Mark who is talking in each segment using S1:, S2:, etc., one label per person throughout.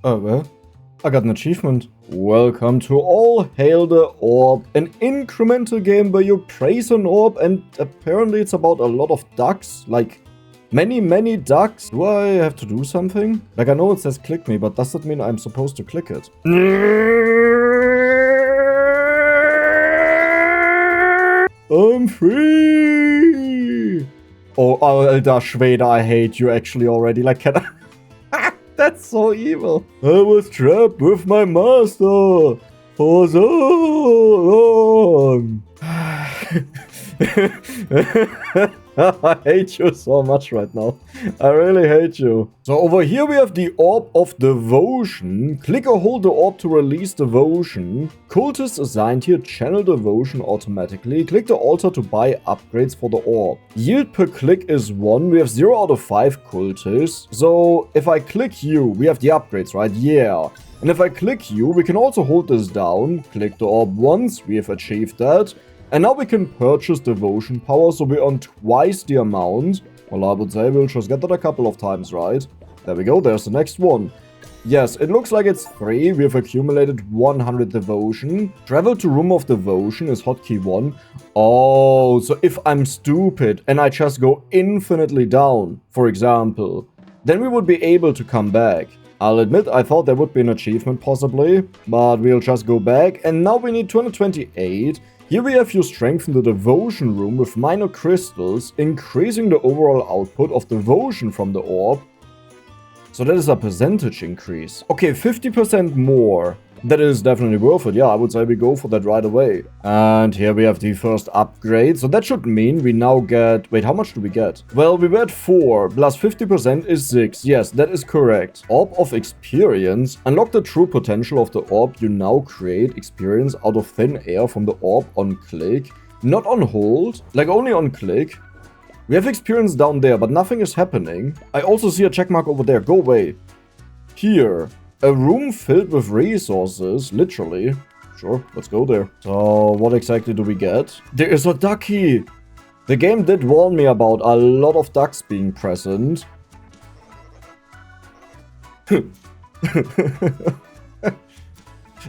S1: Well, I got an achievement. Welcome to All Hail the Orb, an incremental game where you praise an orb, and apparently it's about a lot of ducks, like many ducks. Do I have to do something? Like, I know it says click me, but does that mean I'm supposed to click it? I'm free! Oh, alter Schwede, I hate you actually already. Like, can I... That's so evil. I was trapped with my master for so long. I hate you so much right now. I really hate you. So over here we have the Orb of Devotion. Click or hold the orb to release devotion. Cultists assigned here channel devotion automatically. Click the altar to buy upgrades for the orb. Yield per click is 1. We have 0 out of 5 cultists. So if I click you, we have the upgrades, right? Yeah. And if I click you, we can also hold this down. Click the orb once. We have achieved that. And now we can purchase devotion power, so we earn twice the amount. Well, I would say we'll just get that a couple of times, right? There we go, there's the next one. Yes, it looks like it's free. We have accumulated 100 devotion. Travel to Room of Devotion is hotkey 1. Oh, so if I'm stupid and I just go infinitely down, for example, then we would be able to come back. I'll admit, I thought there would be an achievement possibly, but we'll just go back. And now we need 228. Here we have you strengthen the devotion room with minor crystals, increasing the overall output of devotion from the orb. So that is a percentage increase. Okay, 50% more. That is definitely worth it. Yeah, I would say we go for that right away. And here we have the first upgrade. So that should mean we now get... Wait, how much do we get? Well, we were at 4 plus 50% is 6. Yes, that is correct. Orb of Experience. Unlock the true potential of the orb. You now create experience out of thin air from the orb on click. Not on hold, like only on click. We have experience down there, but nothing is happening. I also see a check mark over there. Go away. Here. A room filled with resources, literally. Sure, let's go there. So, what exactly do we get? There is a ducky! The game did warn me about a lot of ducks being present.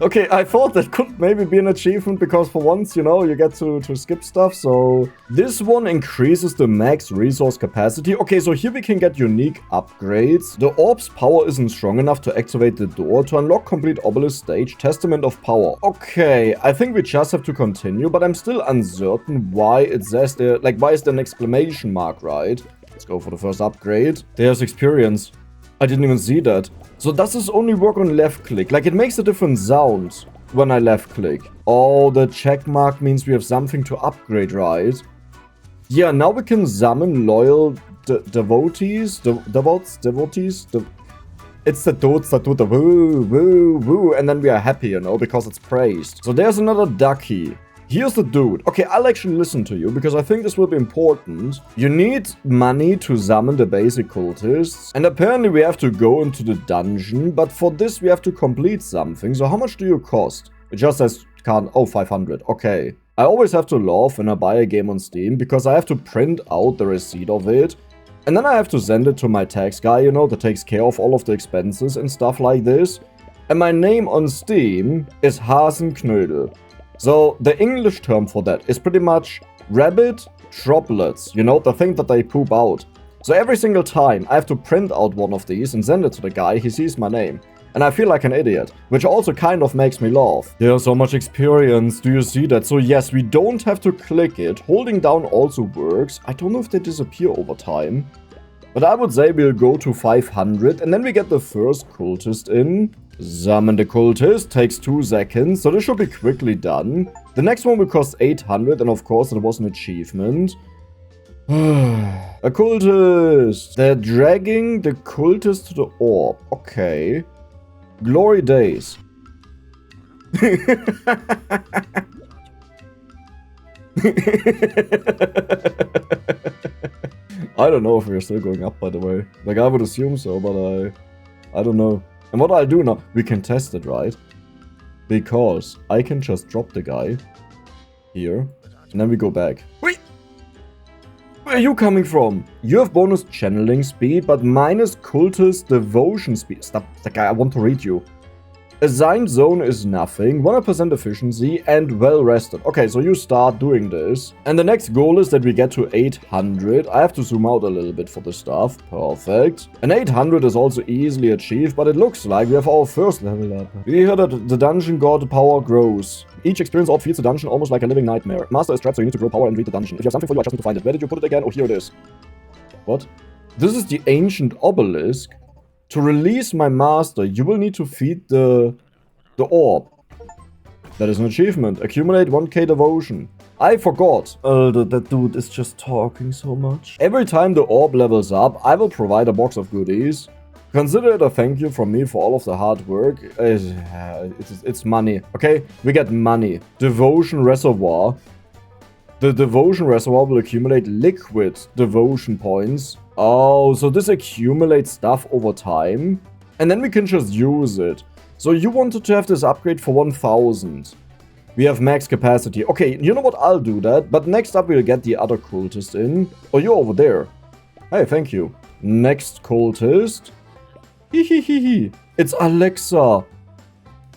S1: Okay, I thought that could maybe be an achievement because for once, you know, you get to skip stuff. So this one increases the max resource capacity. Okay, so here we can get unique upgrades. The orb's power isn't strong enough to activate the door. To unlock complete obelisk stage, Testament of Power. Okay, I think we just have to continue, but I'm still uncertain why it says there, like why is there an exclamation mark, right? Let's go for the first upgrade. There's experience. I didn't even see that. So does this only work on left click? Like it makes a different sound when I left click. Oh, the check mark means we have something to upgrade, right? Yeah, now we can summon loyal devotees. Devotees. It's the dots that do the woo, woo, woo. And then we are happy, you know, because it's praised. So there's another ducky. Here's the dude. Okay, I'll actually listen to you because I think this will be important. You need money to summon the basic cultists. And apparently we have to go into the dungeon. But for this we have to complete something. So how much do you cost? It just says can't. Oh, 500. Okay. I always have to laugh when I buy a game on Steam because I have to print out the receipt of it. And then I have to send it to my tax guy, you know, that takes care of all of the expenses and stuff like this. And my name on Steam is Hasenknödel. So the English term for that is pretty much rabbit droplets, you know, the thing that they poop out. So every single time I have to print out one of these and send it to the guy, he sees my name. And I feel like an idiot, which also kind of makes me laugh. There's so much experience, do you see that? So yes, we don't have to click it. Holding down also works. I don't know if they disappear over time. But I would say we'll go to 500 and then we get the first cultist in. Summon the cultist, takes 2 seconds, so this should be quickly done. The next one will cost 800 and of course it was an achievement. A cultist! They're dragging the cultist to the orb. Okay. Glory days. I don't know if we're still going up, by the way. Like, I would assume so, but I don't know. And what I'll do now, we can test it, right? Because I can just drop the guy here, and then we go back. Wait! Where are you coming from? You have bonus channeling speed, but minus cultist devotion speed. Stop, that guy, I want to read you. Assigned zone is nothing, 100% efficiency, and well rested. Okay, so you start doing this. And the next goal is that we get to 800. I have to zoom out a little bit for the stuff. Perfect. And 800 is also easily achieved, but it looks like we have our first level up. We hear that the dungeon god power grows. Each experience orb feels the dungeon almost like a living nightmare. Master is trapped, so you need to grow power and read the dungeon. If you have something for you, I just need to find it. Where did you put it again? Oh, here it is. What? This is the ancient obelisk. To release my master, you will need to feed the orb. That is an achievement. Accumulate 1k devotion. I forgot. That dude is just talking so much. Every time the orb levels up, I will provide a box of goodies. Consider it a thank you from me for all of the hard work. It's money, okay? We get money. Devotion reservoir. The devotion reservoir will accumulate liquid devotion points. Oh, so this accumulates stuff over time. And then we can just use it. So you wanted to have this upgrade for 1000. We have max capacity. Okay, you know what? I'll do that. But next up, we'll get the other cultist in. Oh, you're over there. Hey, thank you. Next cultist. Hehehehe. It's Alexa.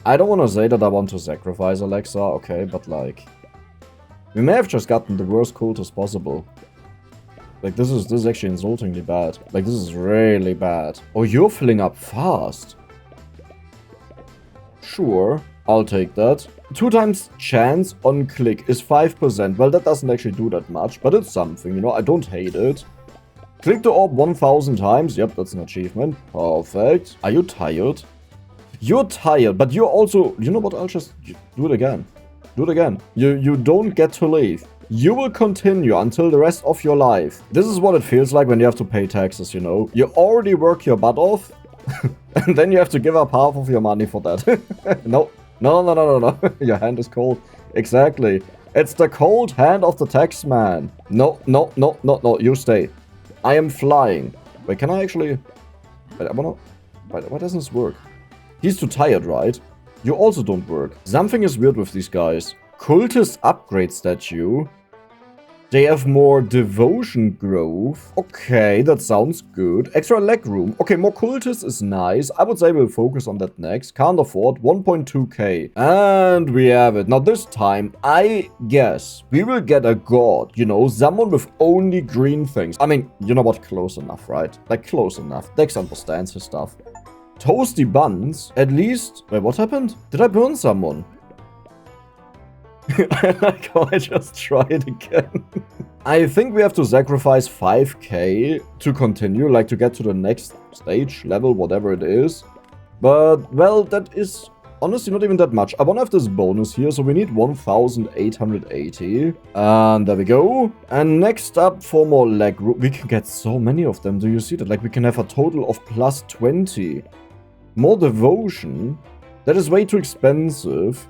S1: I don't want to say that I want to sacrifice Alexa, okay, but like... We may have just gotten the worst cultist possible. Like, this is actually insultingly bad. Like, this is really bad. Oh, you're filling up fast. Sure, I'll take that. 2 times chance on click is 5%. Well, that doesn't actually do that much, but it's something, you know, I don't hate it. Click the orb 1000 times. Yep, that's an achievement. Perfect. Are you tired? You're tired, but you're also... You know what? I'll just do it again. Do it again. You don't get to leave. You will continue until the rest of your life. This is what it feels like when you have to pay taxes, you know. You already work your butt off, and then you have to give up half of your money for that. No. Your hand is cold. Exactly. It's the cold hand of the tax man. No. You stay. I am flying. Wait, can I actually... Wait, I wanna... Why doesn't this work? He's too tired, right? You also don't work. Something is weird with these guys. Cultist upgrade statue. They have more devotion growth. Okay, that sounds good. Extra leg room. Okay, more cultists is nice. I would say we'll focus on that next. Can't afford 1.2k. And we have it. Now this time, I guess we will get a god. You know, someone with only green things. I mean, you know what? Close enough, right? Like, close enough. Dex understands his stuff. Toasty buns. At least... Wait, what happened? Did I burn someone? I like how I just tried again. I think we have to sacrifice 5k to continue, like to get to the next stage, level, whatever it is. But, well, that is honestly not even that much. I want to have this bonus here, so we need 1880. And there we go. And next up, for more leg room. We can get so many of them. Do you see that? Like, we can have a total of plus 20. More devotion. That is way too expensive.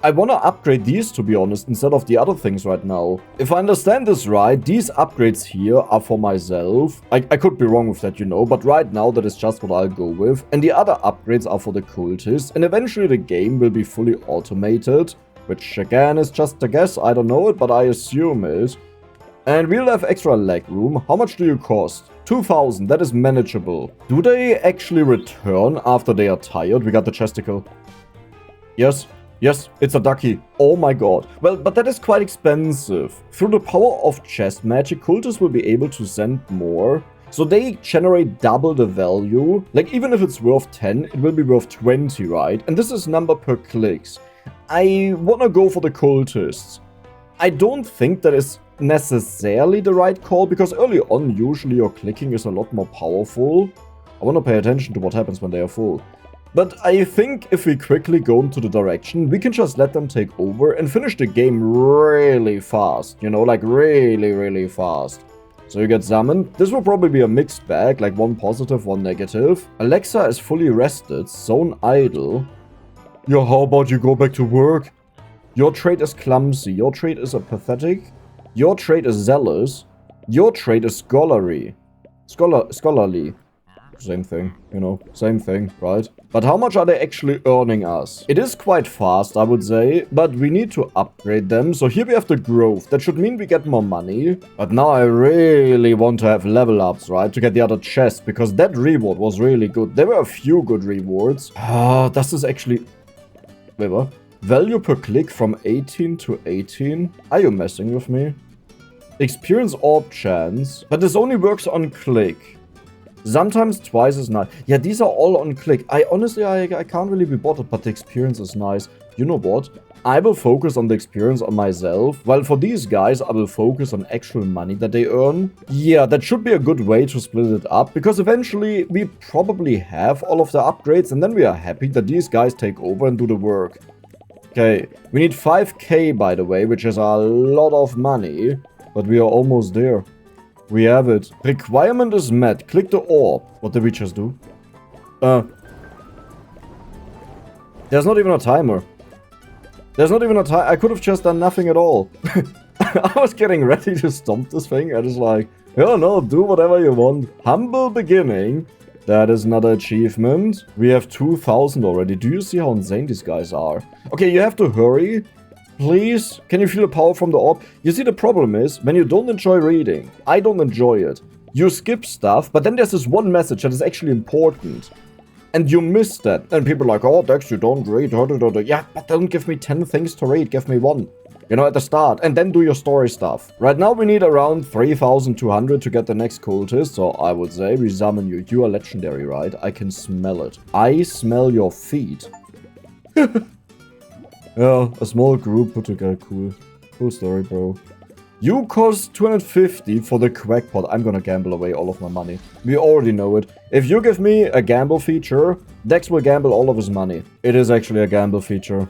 S1: I want to upgrade these, to be honest, instead of the other things right now. If I understand this right, these upgrades here are for myself. I could be wrong with that, you know, but right now that is just what I'll go with. And the other upgrades are for the cultists, and eventually the game will be fully automated, which again is just a guess, I don't know it, but I assume it. And we'll have extra leg room. How much do you cost? 2000, that is manageable. Do they actually return after they are tired? We got the chesticle. Yes. Yes, it's a ducky. Oh my god. Well, but that is quite expensive. Through the power of chest magic, cultists will be able to send more. So they generate double the value. Like, even if it's worth 10, it will be worth 20, right? And this is number per clicks. I wanna go for the cultists. I don't think that is necessarily the right call, because early on, usually your clicking is a lot more powerful. I wanna pay attention to what happens when they are full. But I think if we quickly go into the direction, we can just let them take over and finish the game really fast. You know, like really fast. So you get summoned. This will probably be a mixed bag, like one positive, one negative. Alexa is fully rested, zone idle. Yo, how about you go back to work? Your trait is clumsy. Your trait is apathetic. Your trait is zealous. Your trait is scholarly. Scholarly. same thing, you know, same thing, right? But how much are they actually earning us? It is quite fast, I would say, but we need to upgrade them. So here we have the growth. That should mean we get more money. But now I really want to have level ups, right? To get the other chest, because that reward was really good. There were a few good rewards. Does this actually... Wait, what? Value per click from 18 to 18? Are you messing with me? Experience orb chance. But this only works on click. Sometimes twice as nice. Yeah, these are all on click. Honestly, I can't really be bothered, but the experience is nice. You know what? I will focus on the experience on myself, while for these guys, I will focus on actual money that they earn. Yeah, that should be a good way to split it up, because eventually we probably have all of the upgrades, and then we are happy that these guys take over and do the work. Okay, we need 5k, by the way, which is a lot of money, but we are almost there. We have it. Requirement is met. Click the orb. What did we just do? There's not even a timer. There's not even a time. I could have just done nothing at all. I was getting ready to stomp this thing. I just like, oh no, do whatever you want. Humble beginning. That is another achievement. We have 2,000 already. Do you see how insane these guys are? Okay, you have to hurry. Please, can you feel the power from the orb? You see, the problem is, when you don't enjoy reading, I don't enjoy it. You skip stuff, but then there's this one message that is actually important. And you miss that. And people are like, oh, Dex, you don't read. Yeah, but don't give me 10 things to read. Give me one. You know, at the start. And then do your story stuff. Right now, we need around 3,200 to get the next cultist. So I would say we summon you. You are legendary, right? I can smell it. I smell your feet. Yeah, a small group put together. Cool. Cool story, bro. You cost 250 for the quackpot. I'm gonna gamble away all of my money. We already know it. If you give me a gamble feature, Dex will gamble all of his money. It is actually a gamble feature.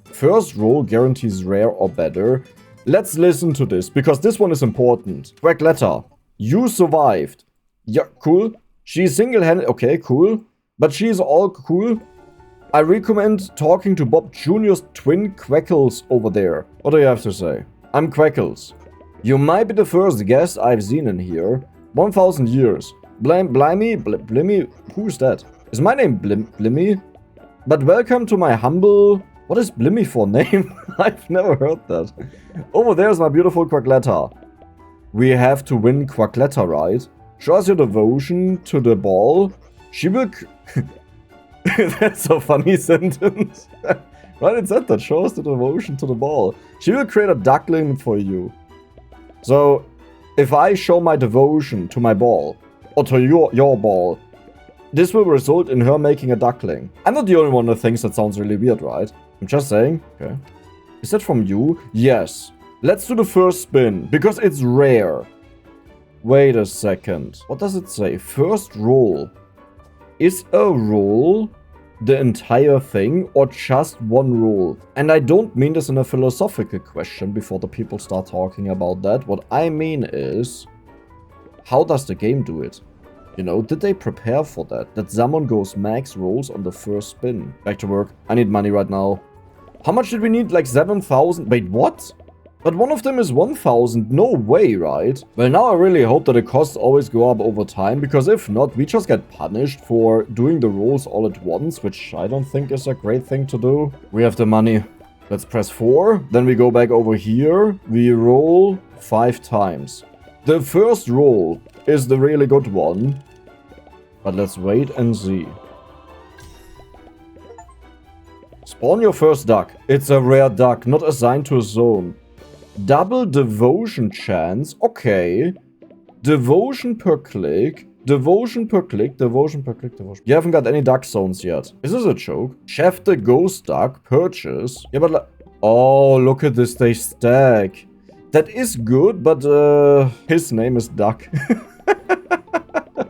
S1: First roll guarantees rare or better. Let's listen to this, because this one is important. Quackletta, you survived. Yeah, cool. She's single-handed. Okay, cool. But she's all cool. I recommend talking to Bob Jr.'s twin Quackles over there. What do you have to say? I'm Quackles. You might be the first guest I've seen in here. 1,000 years. Blimmy? Who's that? Is my name Blimmy? But welcome to my humble... What is Blimmy for name? I've never heard that. Over there's my beautiful Quackletta. We have to win Quackletta, right? Show us your devotion to the ball. She will... That's a funny sentence. Right, it said that. Shows the devotion to the ball. She will create a duckling for you. So, if I show my devotion to my ball, or to your ball, this will result in her making a duckling. I'm not the only one that thinks that sounds really weird, right? I'm just saying. Okay. Is that from you? Yes. Let's do the first spin, because it's rare. Wait a second. What does it say? First roll. Is a roll the entire thing or just one roll? And I don't mean this in a philosophical question before the people start talking about that. What I mean is, how does the game do it? You know, did they prepare for that? That someone goes max rolls on the first spin. Back to work. I need money right now. How much did we need? Like 7,000? Wait, what? But one of them is 1,000. No way, right? Well, now I really hope that the costs always go up over time, because if not, we just get punished for doing the rolls all at once, which I don't think is a great thing to do. We have the money. Let's press 4. Then we go back over here. We roll 5 times. The first roll is the really good one. But let's wait and see. Spawn your first duck. It's a rare duck, not assigned to a zone. Double devotion chance. Okay. Devotion per click. Devotion per click. Devotion per click. Devotion. You haven't got any duck zones yet. Is this a joke? Chef the ghost duck. Purchase. Yeah, but... Oh, look at this. They stack. That is good, but his name is Duck.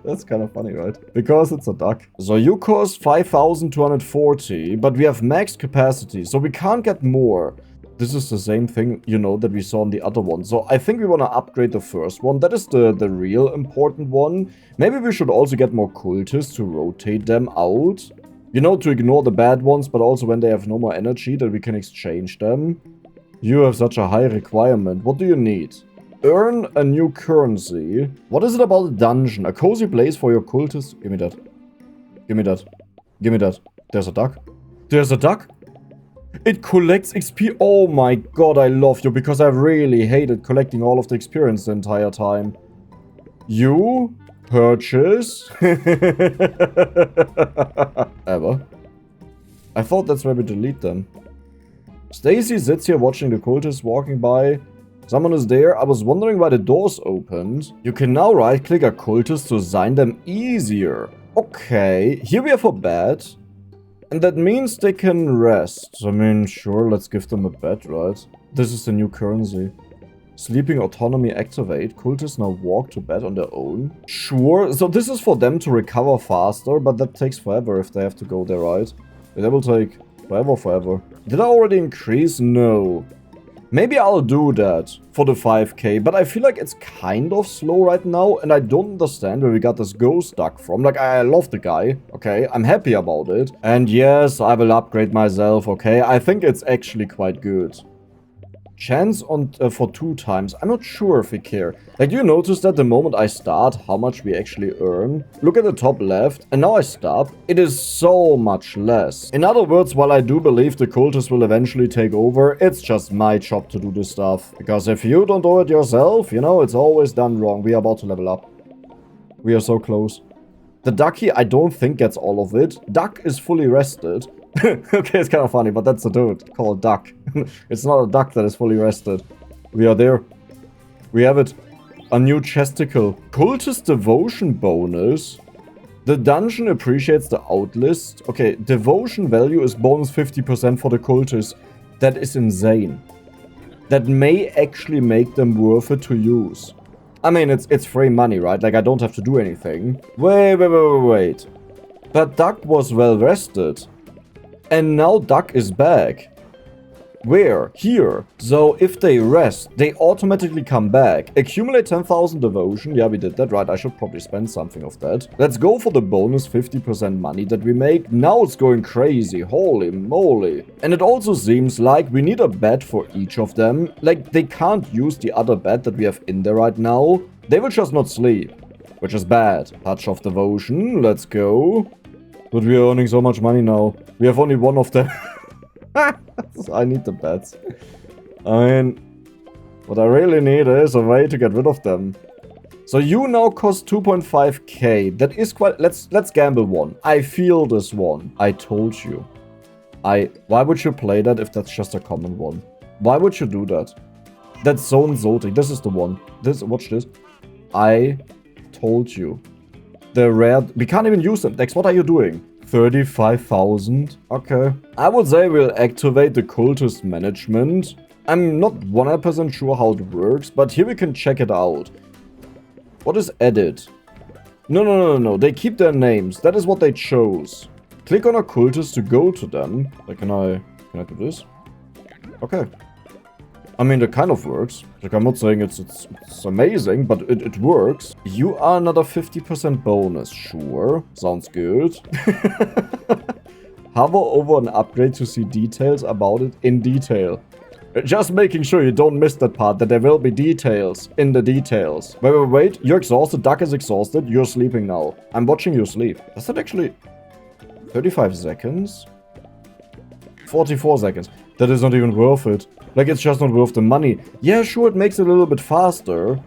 S1: That's kind of funny, right? Because it's a duck. So you cost 5,240, but we have max capacity, so we can't get more. This is the same thing, you know, that we saw on the other one. So I think we want to upgrade the first one. That is the real important one. Maybe we should also get more cultists to rotate them out. You know, to ignore the bad ones, but also when they have no more energy, that we can exchange them. You have such a high requirement. What do you need? Earn a new currency. What is it about the dungeon? A cozy place for your cultists. Give me that. Give me that. Give me that. There's a duck. There's a duck. It collects XP. Oh my god, I love you because I really hated collecting all of the experience the entire time. You purchase. Ever. I thought that's where we delete them. Stacy sits here watching the cultists walking by. Someone is there. I was wondering why the doors opened. You can now right-click a cultist to assign them easier. Okay, here we have a bed. And that means they can rest. I mean, sure, let's give them a bed, right? This is the new currency. Sleeping autonomy activate. Cultists now walk to bed on their own. Sure, so this is for them to recover faster, but that takes forever if they have to go there, right? That will take forever. Did I already increase? No. Maybe I'll do that for the 5k, but I feel like it's kind of slow right now, and I don't understand where we got this ghost duck from. Like, I love the guy, okay? I'm happy about it. And yes, I will upgrade myself, okay? I think it's actually quite good. Chance on for 2 times. I'm not sure if we care. Like, do you notice that the moment I start, how much we actually earn? Look at the top left, and now I stop. It is so much less. In other words, while I do believe the cultists will eventually take over, it's just my job to do this stuff. Because if you don't do it yourself, you know, it's always done wrong. We are about to level up. We are so close. The ducky, I don't think gets all of it. Duck is fully rested. Okay, it's kind of funny, but that's a dude called Duck. It's not a duck that is fully rested. We are there. We have it. A new chesticle. Cultist devotion bonus. The dungeon appreciates the outlist. Okay, devotion value is bonus 50% for the cultists. That is insane. That may actually make them worth it to use. I mean, it's free money, right? Like, I don't have to do anything. Wait. But Duck was well rested. And now Duck is back. Where? Here. So if they rest, they automatically come back. Accumulate 10,000 devotion. Yeah, we did that, right? I should probably spend something of that. Let's go for the bonus 50% money that we make. Now it's going crazy. Holy moly. And it also seems like we need a bed for each of them. Like, they can't use the other bed that we have in there right now. They will just not sleep, which is bad. Touch of devotion. Let's go. But we are earning so much money now. We have only one of them. I need the beds. I mean, what I really need is a way to get rid of them. So you now cost 2.5k. That is quite... Let's gamble one. I feel this one. I told you. Why would you play that if that's just a common one? Why would you do that? That's so insulting. This is the one. Watch this. I told you. The rare... We can't even use them. Dex, what are you doing? 35,000. Okay. I would say we'll activate the cultist management. I'm not 100% sure how it works, but here we can check it out. What is edit? No. They keep their names. That is what they chose. Click on a cultist to go to them. Like, can I do this? Okay. I mean, it kind of works. Like, I'm not saying it's amazing, but it works. You are another 50% bonus. Sure. Sounds good. Hover over an upgrade to see details about it in detail. Just making sure you don't miss that part, that there will be details in the details. Wait. You're exhausted. Duck is exhausted. You're sleeping now. I'm watching you sleep. Is that actually 35 seconds? 44 seconds. That is not even worth it. Like, it's just not worth the money. Yeah, sure, it makes it a little bit faster.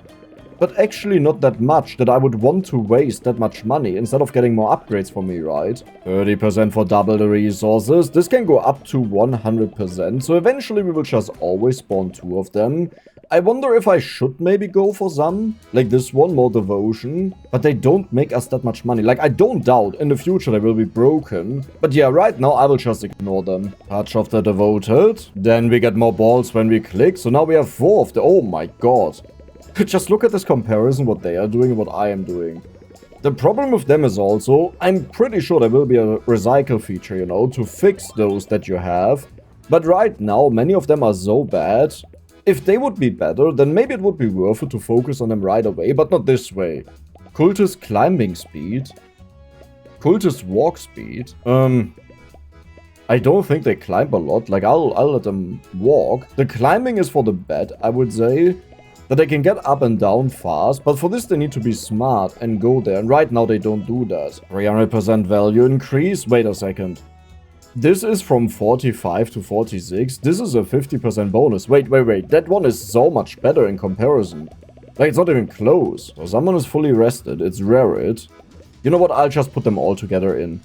S1: But actually not that much that I would want to waste that much money instead of getting more upgrades for me, right? 30% for double the resources. This can go up to 100%. So eventually we will just always spawn 2 of them. I wonder if I should maybe go for some. Like this one, more devotion. But they don't make us that much money. Like, I don't doubt in the future they will be broken. But yeah, right now I will just ignore them. Touch of the devoted. Then we get more balls when we click. So now we have 4 of the... Oh my god. Just look at this comparison, what they are doing and what I am doing. The problem with them is also, I'm pretty sure there will be a recycle feature, you know, to fix those that you have. But right now, many of them are so bad. If they would be better, then maybe it would be worth it to focus on them right away, but not this way. Cultist climbing speed. Cultist walk speed. I don't think they climb a lot. Like, I'll let them walk. The climbing is for the bed, I would say. that they can get up and down fast, but for this they need to be smart and go there, and right now they don't do that. 300% value increase, wait a second. This is from 45 to 46, this is a 50% bonus. Wait, that one is so much better in comparison. Like, it's not even close. So someone is fully rested, it's rared. You know what, I'll just put them all together in.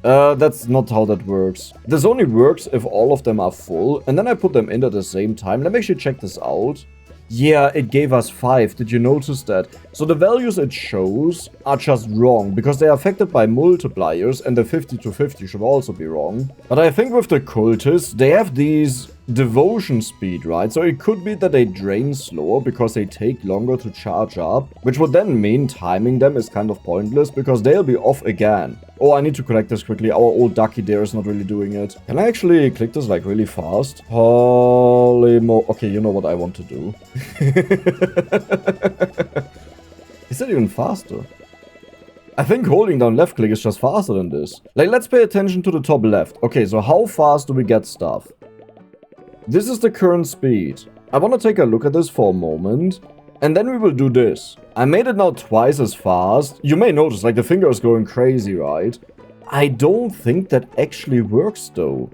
S1: That's not how that works. This only works if all of them are full, and then I put them in at the same time. Let me actually check this out. Yeah, it gave us 5. Did you notice that? So the values it shows are just wrong, because they are affected by multipliers, and the 50 to 50 should also be wrong. But I think with the cultists, they have these devotion speed, right? So it could be that they drain slower because they take longer to charge up, which would then mean timing them is kind of pointless because they'll be off again. Oh, I need to collect this quickly. Our old ducky there is not really doing it. Can I actually click this like really fast? Okay, you know what I want to do. Is that even faster? I think holding down left click is just faster than this. Like, let's pay attention to the top left. Okay, so how fast do we get stuff? This is the current speed. I want to take a look at this for a moment, and then we will do this. I made it now twice as fast. You may notice, like, the finger is going crazy, right? I don't think that actually works, though.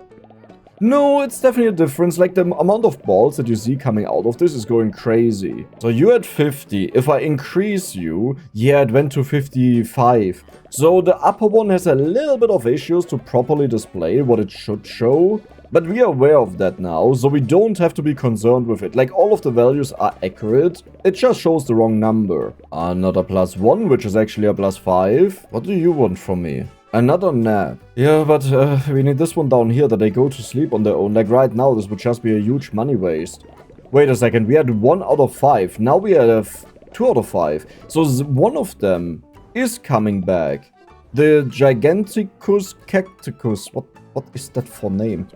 S1: No, it's definitely a difference. Like, the amount of balls that you see coming out of this is going crazy. So you're at 50. If I increase you, yeah, it went to 55. So the upper one has a little bit of issues to properly display what it should show. But we are aware of that now, so we don't have to be concerned with it. Like, all of the values are accurate, it just shows the wrong number. Another +1, which is actually a +5. What do you want from me? Another nap. Yeah, but we need this one down here that they go to sleep on their own. Like, right now, this would just be a huge money waste. Wait a second, we had 1 out of 5. Now we have 2 out of 5. So one of them is coming back. The Giganticus Cacticus. What is that for name?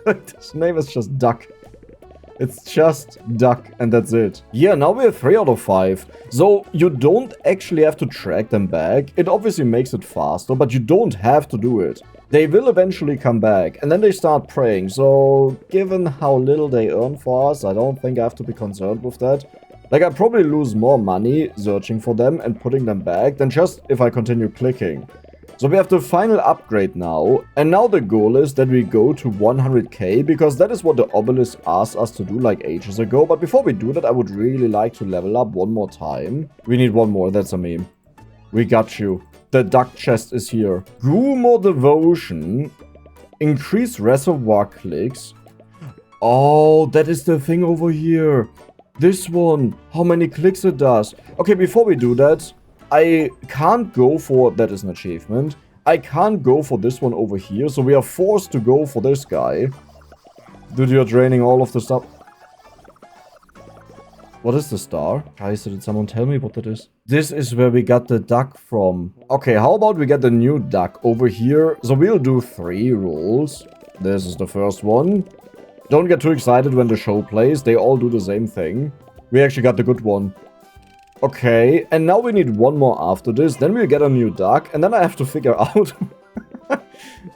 S1: This name is just Duck. It's just Duck, and that's it. Yeah, now we have 3 out of 5. So you don't actually have to track them back. It obviously makes it faster, but you don't have to do it. They will eventually come back, and then they start praying. So given how little they earn for us, I don't think I have to be concerned with that. Like, I probably lose more money searching for them and putting them back than just if I continue clicking. So we have the final upgrade now, and now the goal is that we go to 100k, because that is what the obelisk asked us to do like ages ago. But before we do that, I would really like to level up one more time. We need one more, that's a meme. We got you. The duck chest is here. Grew more devotion. Increase reservoir clicks. Oh, that is the thing over here. This one. How many clicks it does. Okay, before we do that, I can't go for... That is an achievement. I can't go for this one over here, so we are forced to go for this guy. Dude, you're draining all of the stuff. What is the star? Guys, did someone tell me what that is? This is where we got the duck from. Okay, how about we get the new duck over here? So we'll do 3 rolls. This is the first one. Don't get too excited when the show plays. They all do the same thing. We actually got the good one. Okay, and now we need one more after this. Then we'll get a new duck. And then I have to figure out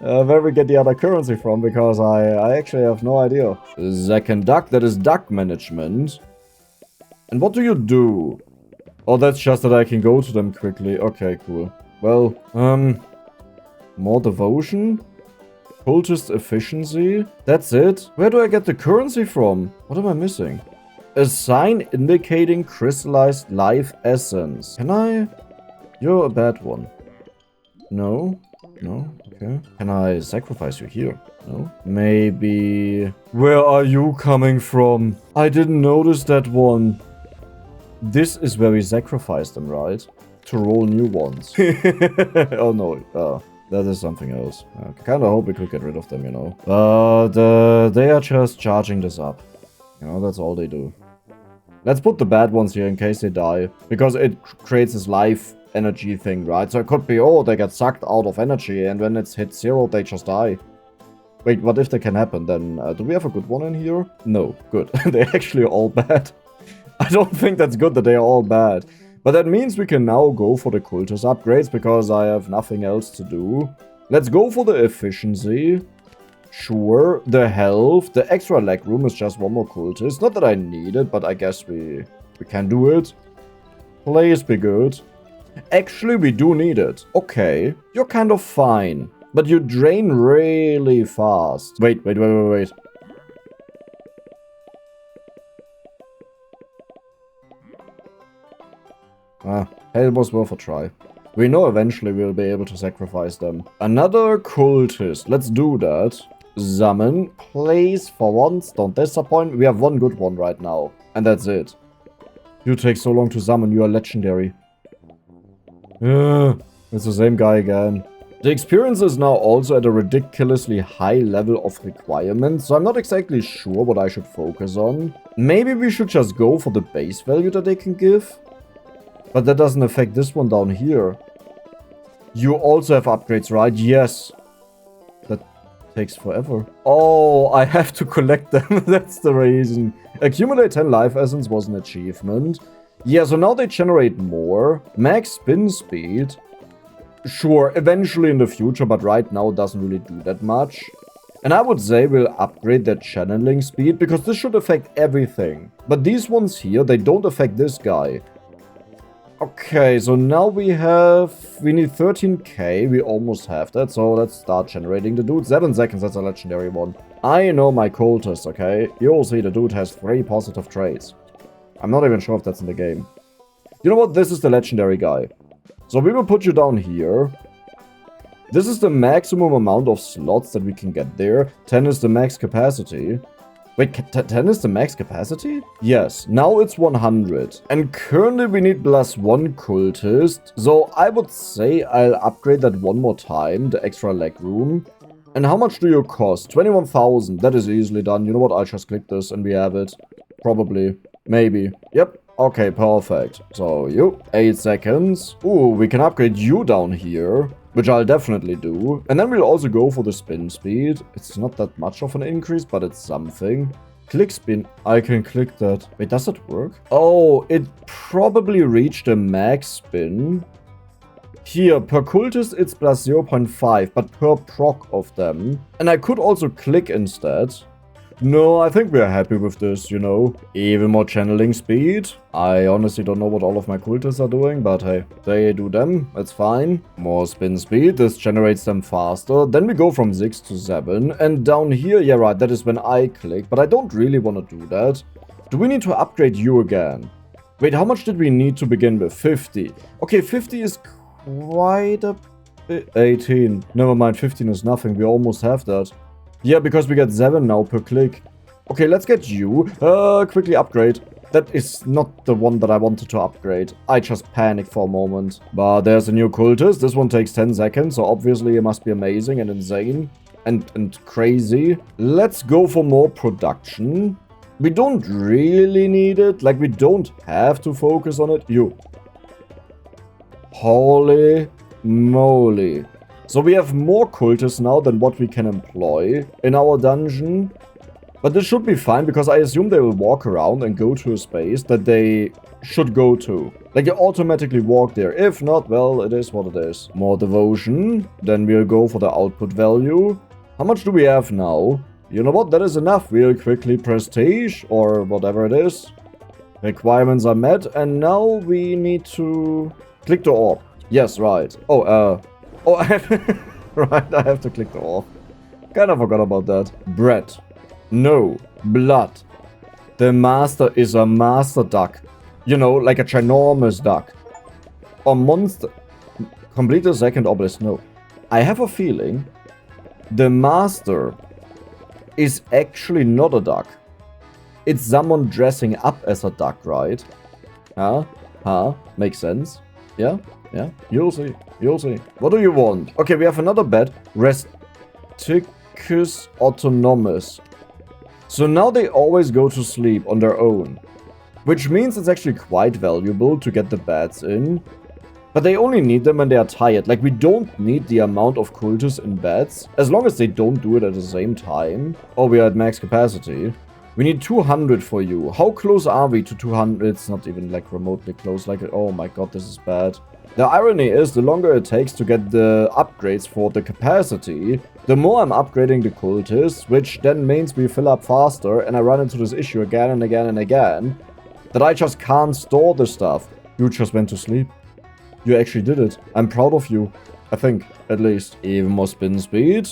S1: where we get the other currency from. Because I actually have no idea. Second duck, that is duck management. And what do you do? Oh, that's just that I can go to them quickly. Okay, cool. Well, more devotion. Cultist efficiency. That's it. Where do I get the currency from? What am I missing? A sign indicating crystallized life essence. Can I? You're a bad one. No? No? Okay. Can I sacrifice you here? No? Maybe... Where are you coming from? I didn't notice that one. This is where we sacrifice them, right? To roll new ones. Oh no, that is something else. I kinda hope we could get rid of them, you know. But they are just charging this up. You know, that's all they do. Let's put the bad ones here in case they die. Because it creates this life energy thing, right? So it could be, oh, they get sucked out of energy and when it's hit 0, they just die. Wait, what if that can happen then? Do we have a good one in here? No, good. They're actually all bad. I don't think that's good that they are all bad. But that means we can now go for the cultist upgrades because I have nothing else to do. Let's go for the efficiency. Sure, the health, the extra leg room is just one more cultist. Not that I need it, but I guess we can do it. Please be good. Actually, we do need it. Okay, you're kind of fine. But you drain really fast. Wait. It was worth a try. We know eventually we'll be able to sacrifice them. Another cultist. Let's do that. Summon. Please, for once, don't disappoint. We have one good one right now. And that's it. You take so long to summon. You are legendary. It's the same guy again. The experience is now also at a ridiculously high level of requirements, so I'm not exactly sure what I should focus on. Maybe we should just go for the base value that they can give? But that doesn't affect this one down here. You also have upgrades, right? Yes. That takes forever. Oh, I have to collect them. That's the reason. Accumulate 10 life essence was an achievement. Yeah, so now they generate more. Max spin speed. Sure, eventually in the future, but right now it doesn't really do that much. And I would say we'll upgrade their channeling speed, because this should affect everything. But these ones here, they don't affect this guy. Okay, so now we need 13k, we almost have that, so let's start generating the dude. 7 seconds, that's a legendary one. I know my cultist, okay? You'll see the dude has 3 positive traits. I'm not even sure if that's in the game. You know what, this is the legendary guy. So we will put you down here. This is the maximum amount of slots that we can get there. 10 is the max capacity. Wait, 10 is the max capacity? Yes, now it's 100. And currently we need +1 cultist. So I would say I'll upgrade that one more time, the extra leg room. And how much do you cost? 21,000. That is easily done. You know what? I'll just click this and we have it. Probably. Maybe. Yep. Okay, perfect. So, you, 8 seconds. Ooh, we can upgrade you down here, which I'll definitely do. And then we'll also go for the spin speed. It's not that much of an increase, but it's something. Click spin. I can click that. Wait, does it work? Oh, it probably reached a max spin. Here, per cultist, it's +0.5, but per proc of them. And I could also click instead. No, I think we're happy with this, you know. Even more channeling speed. I honestly don't know what all of my cultists are doing, but hey, they do them. That's fine. More spin speed. This generates them faster. Then we go from 6 to 7. And down here, yeah, right, that is when I click. But I don't really want to do that. Do we need to upgrade you again? Wait, how much did we need to begin with? 50. Okay, 50 is quite a bit. 18. Never mind, 15 is nothing. We almost have that. Yeah, because we get 7 now per click. Okay, let's get you. Quickly upgrade. That is not the one that I wanted to upgrade. I just panicked for a moment. But there's a new cultist. This one takes 10 seconds, so obviously it must be amazing and insane. And crazy. Let's go for more production. We don't really need it. Like, we don't have to focus on it. You. Holy moly. So we have more cultists now than what we can employ in our dungeon. But this should be fine, because I assume they will walk around and go to a space that they should go to. Like, they automatically walk there. If not, well, it is what it is. More devotion. Then we'll go for the output value. How much do we have now? You know what? That is enough. We'll quickly prestige, or whatever it is. Requirements are met. And now we need to click the orb. Yes, right. Oh, I have to click the orb. Kinda forgot about that. Bread. No. Blood. The master is a master duck. You know, like a ginormous duck. Or monster. Complete the second obelisk. No. I have a feeling the master is actually not a duck. It's someone dressing up as a duck, right? Huh? Makes sense. Yeah? Yeah? You'll see. You'll see. What do you want? Okay, we have another bed. Resticus Autonomous. So now they always go to sleep on their own. Which means it's actually quite valuable to get the beds in. But they only need them when they are tired. Like, we don't need the amount of cultists in beds. As long as they don't do it at the same time. Oh, we are at max capacity. We need 200 for you. How close are we to 200? It's not even like remotely close. Like, oh my god, this is bad. The irony is, the longer it takes to get the upgrades for the capacity, the more I'm upgrading the cultists, which then means we fill up faster, and I run into this issue again and again and again, that I just can't store the stuff. You just went to sleep. You actually did it. I'm proud of you. I think, at least. Even more spin speed.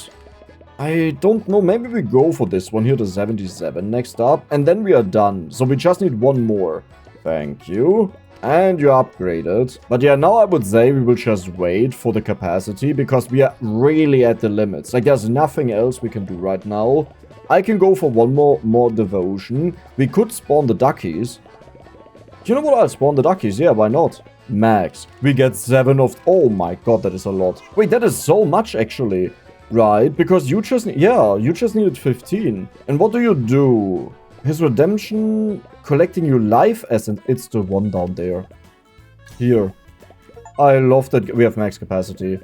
S1: I don't know, maybe we go for this one here, the 77 next up, and then we are done. So we just need one more. Thank you. And you're upgraded. But yeah, now I would say we will just wait for the capacity, because we are really at the limits. Like, there's nothing else we can do right now. I can go for one more devotion. We could spawn the duckies. You know what? I'll spawn the duckies. Yeah, why not? Max. We get 7 of... Oh my god, that is a lot. Wait, that is so much, actually. Right, because you just... Yeah, you just needed 15. And what do you do? His redemption... Collecting your life essence. It's the one down there. Here. I love that we have max capacity.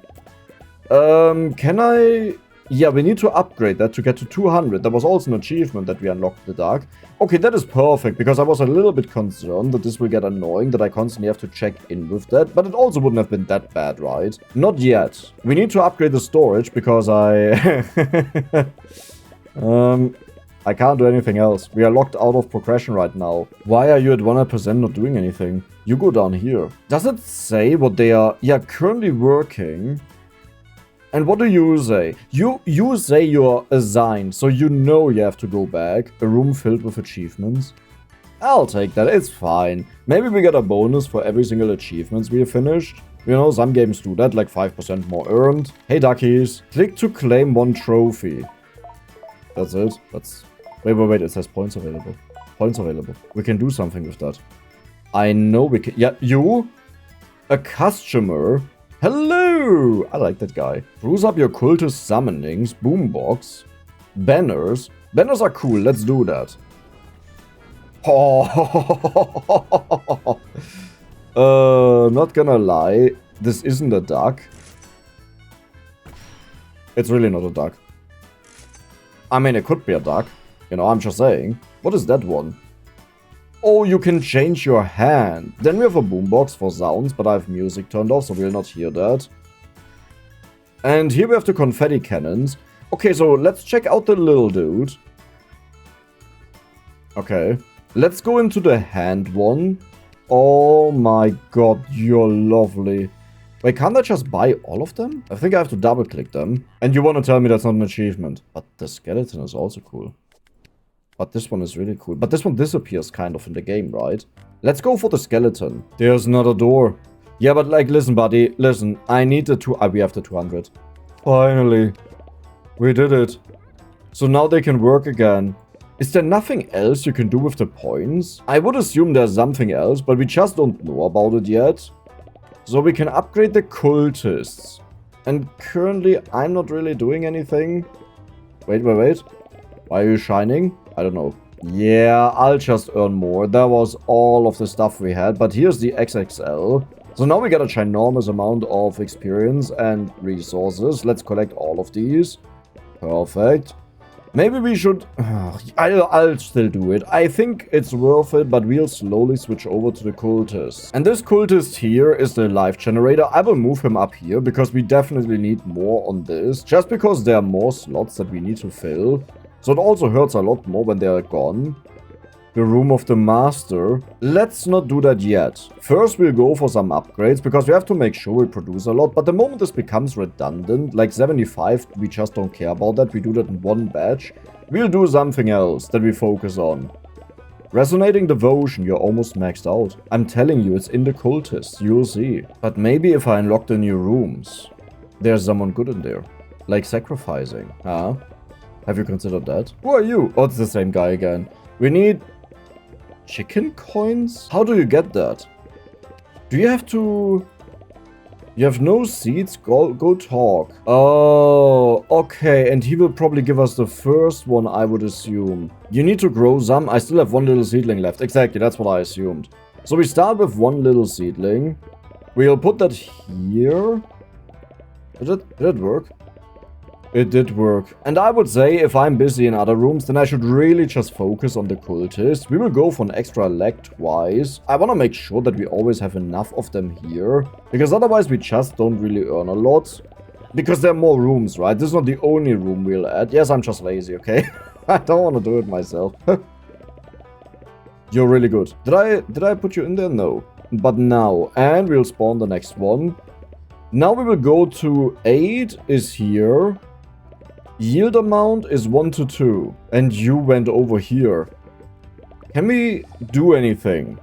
S1: Can I... Yeah, we need to upgrade that to get to 200. That was also an achievement that we unlocked in the dark. Okay, that is perfect, because I was a little bit concerned that this will get annoying, that I constantly have to check in with that. But it also wouldn't have been that bad, right? Not yet. We need to upgrade the storage, because I can't do anything else. We are locked out of progression right now. Why are you at 100% not doing anything? You go down here. Does it say what they are... Yeah, currently working... And what do you say? You say you're assigned, so you know you have to go back. A room filled with achievements. I'll take that, it's fine. Maybe we get a bonus for every single achievements we have finished. You know, some games do that, like 5% more earned. Hey duckies, click to claim 1 trophy. That's it. That's... Wait, it says points available. Points available. We can do something with that. I know we can... Yeah, you? A customer... Hello! I like that guy. Spruce up your cultist summonings, boombox, banners. Banners are cool, let's do that. Oh, not gonna lie, this isn't a duck. It's really not a duck. I mean, it could be a duck. You know, I'm just saying. What is that one? Oh, you can change your hand. Then we have a boombox for sounds, but I have music turned off, so we'll not hear that. And here we have the confetti cannons. Okay, so let's check out the little dude. Okay. Let's go into the hand one. Oh my god, you're lovely. Wait, can't I just buy all of them? I think I have to double click them. And you want to tell me that's not an achievement. But the skeleton is also cool. But this one is really cool. But this one disappears kind of in the game, right? Let's go for the skeleton. There's another door. Yeah, but like, listen, buddy. Listen, I need the we have the 200. Finally. We did it. So now they can work again. Is there nothing else you can do with the points? I would assume there's something else, but we just don't know about it yet. So we can upgrade the cultists. And currently, I'm not really doing anything. Wait. Why are you shining? I don't know. Yeah, I'll just earn more. That was all of the stuff we had. But here's the XXL. So now we got a ginormous amount of experience and resources. Let's collect all of these. Perfect. Maybe we should... I'll still do it. I think it's worth it, but we'll slowly switch over to the cultist. And this cultist here is the life generator. I will move him up here because we definitely need more on this. Just because there are more slots that we need to fill. So it also hurts a lot more when they are gone. The room of the master. Let's not do that yet. First we'll go for some upgrades because we have to make sure we produce a lot. But the moment this becomes redundant, like 75, we just don't care about that. We do that in one batch. We'll do something else that we focus on. Resonating devotion, you're almost maxed out. I'm telling you, it's in the cultists, you'll see. But maybe if I unlock the new rooms, there's someone good in there. Like sacrificing, huh? Have you considered that? Who are you? Oh, it's the same guy again. We need... chicken coins? How do you get that? Do you have to... You have no seeds? Go talk. Oh, okay. And he will probably give us the first one, I would assume. You need to grow some. I still have one little seedling left. Exactly, that's what I assumed. So we start with one little seedling. We'll put that here. Did it work? It did work. And I would say if I'm busy in other rooms, then I should really just focus on the cultists. We will go for an extra leg twice. I want to make sure that we always have enough of them here. Because otherwise we just don't really earn a lot. Because there are more rooms, right? This is not the only room we'll add. Yes, I'm just lazy, okay? I don't want to do it myself. You're really good. Did I put you in there? No. But now. And we'll spawn the next one. Now we will go to 8 is here. Yield amount is 1 to 2. And you went over here. Can we do anything?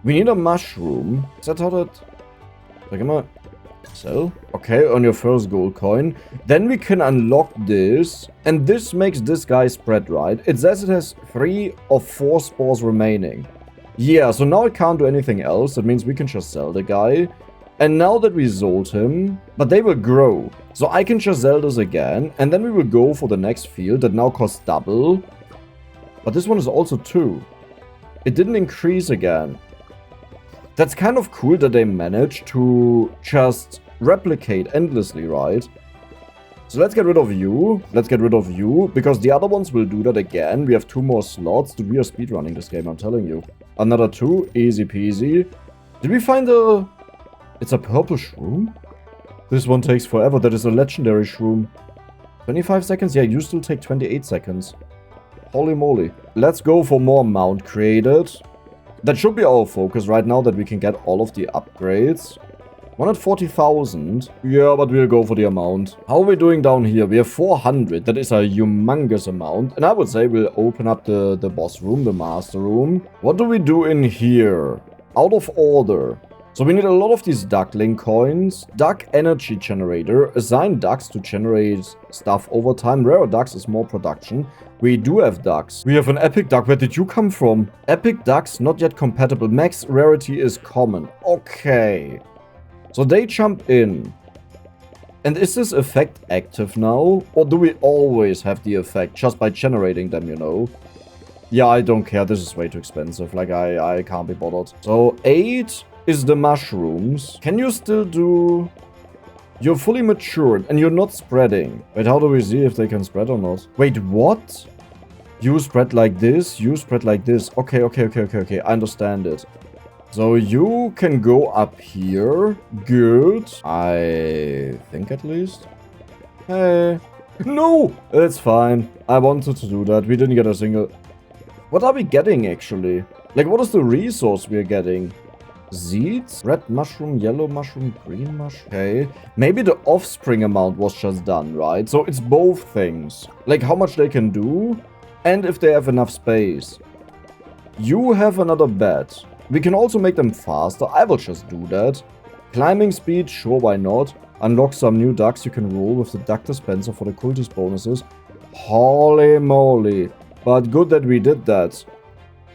S1: We need a mushroom. Is that how that... Like, am I... Sell? Okay, on your first gold coin. Then we can unlock this. And this makes this guy spread, right? It says it has 3 of 4 spores remaining. Yeah, so now it can't do anything else. That means we can just sell the guy. And now that we sold him, but they will grow. So I can just sell this again. And then we will go for the next field that now costs double. But this one is also 2. It didn't increase again. That's kind of cool that they managed to just replicate endlessly, right? So let's get rid of you. Let's get rid of you. Because the other ones will do that again. We have 2 more slots. Dude, we are speedrunning this game, I'm telling you. Another 2. Easy peasy. Did we find a... It's a purple shroom? This one takes forever. That is a legendary shroom. 25 seconds? Yeah, you still take 28 seconds. Holy moly. Let's go for more mount created. That should be our focus right now, that we can get all of the upgrades. 140,000. Yeah, but we'll go for the amount. How are we doing down here? We have 400. That is a humongous amount. And I would say we'll open up the boss room, the master room. What do we do in here? Out of order. So we need a lot of these duckling coins. Duck energy generator. Assign ducks to generate stuff over time. Rarer ducks is more production. We do have ducks. We have an epic duck. Where did you come from? Epic ducks not yet compatible. Max rarity is common. Okay. So they jump in. And is this effect active now? Or do we always have the effect just by generating them, you know? Yeah, I don't care. This is way too expensive. Like, I can't be bothered. So 8 is the mushrooms. Can you still do... You're fully matured and you're not spreading. Wait, how do we see if they can spread or not? Wait, what? You spread like this, you spread like this. Okay. I understand it. So you can go up here. Good. I think at least. Hey. No! It's fine. I wanted to do that. We didn't get a single... What are we getting actually? Like, what is the resource we're getting? Seeds? Red mushroom, yellow mushroom, green mushroom. Okay. Maybe the offspring amount was just done, right? So it's both things. Like how much they can do and if they have enough space. You have another bed. We can also make them faster. I will just do that. Climbing speed, sure, why not? Unlock some new ducks you can roll with the duck dispenser for the cultist bonuses. Holy moly. But good that we did that.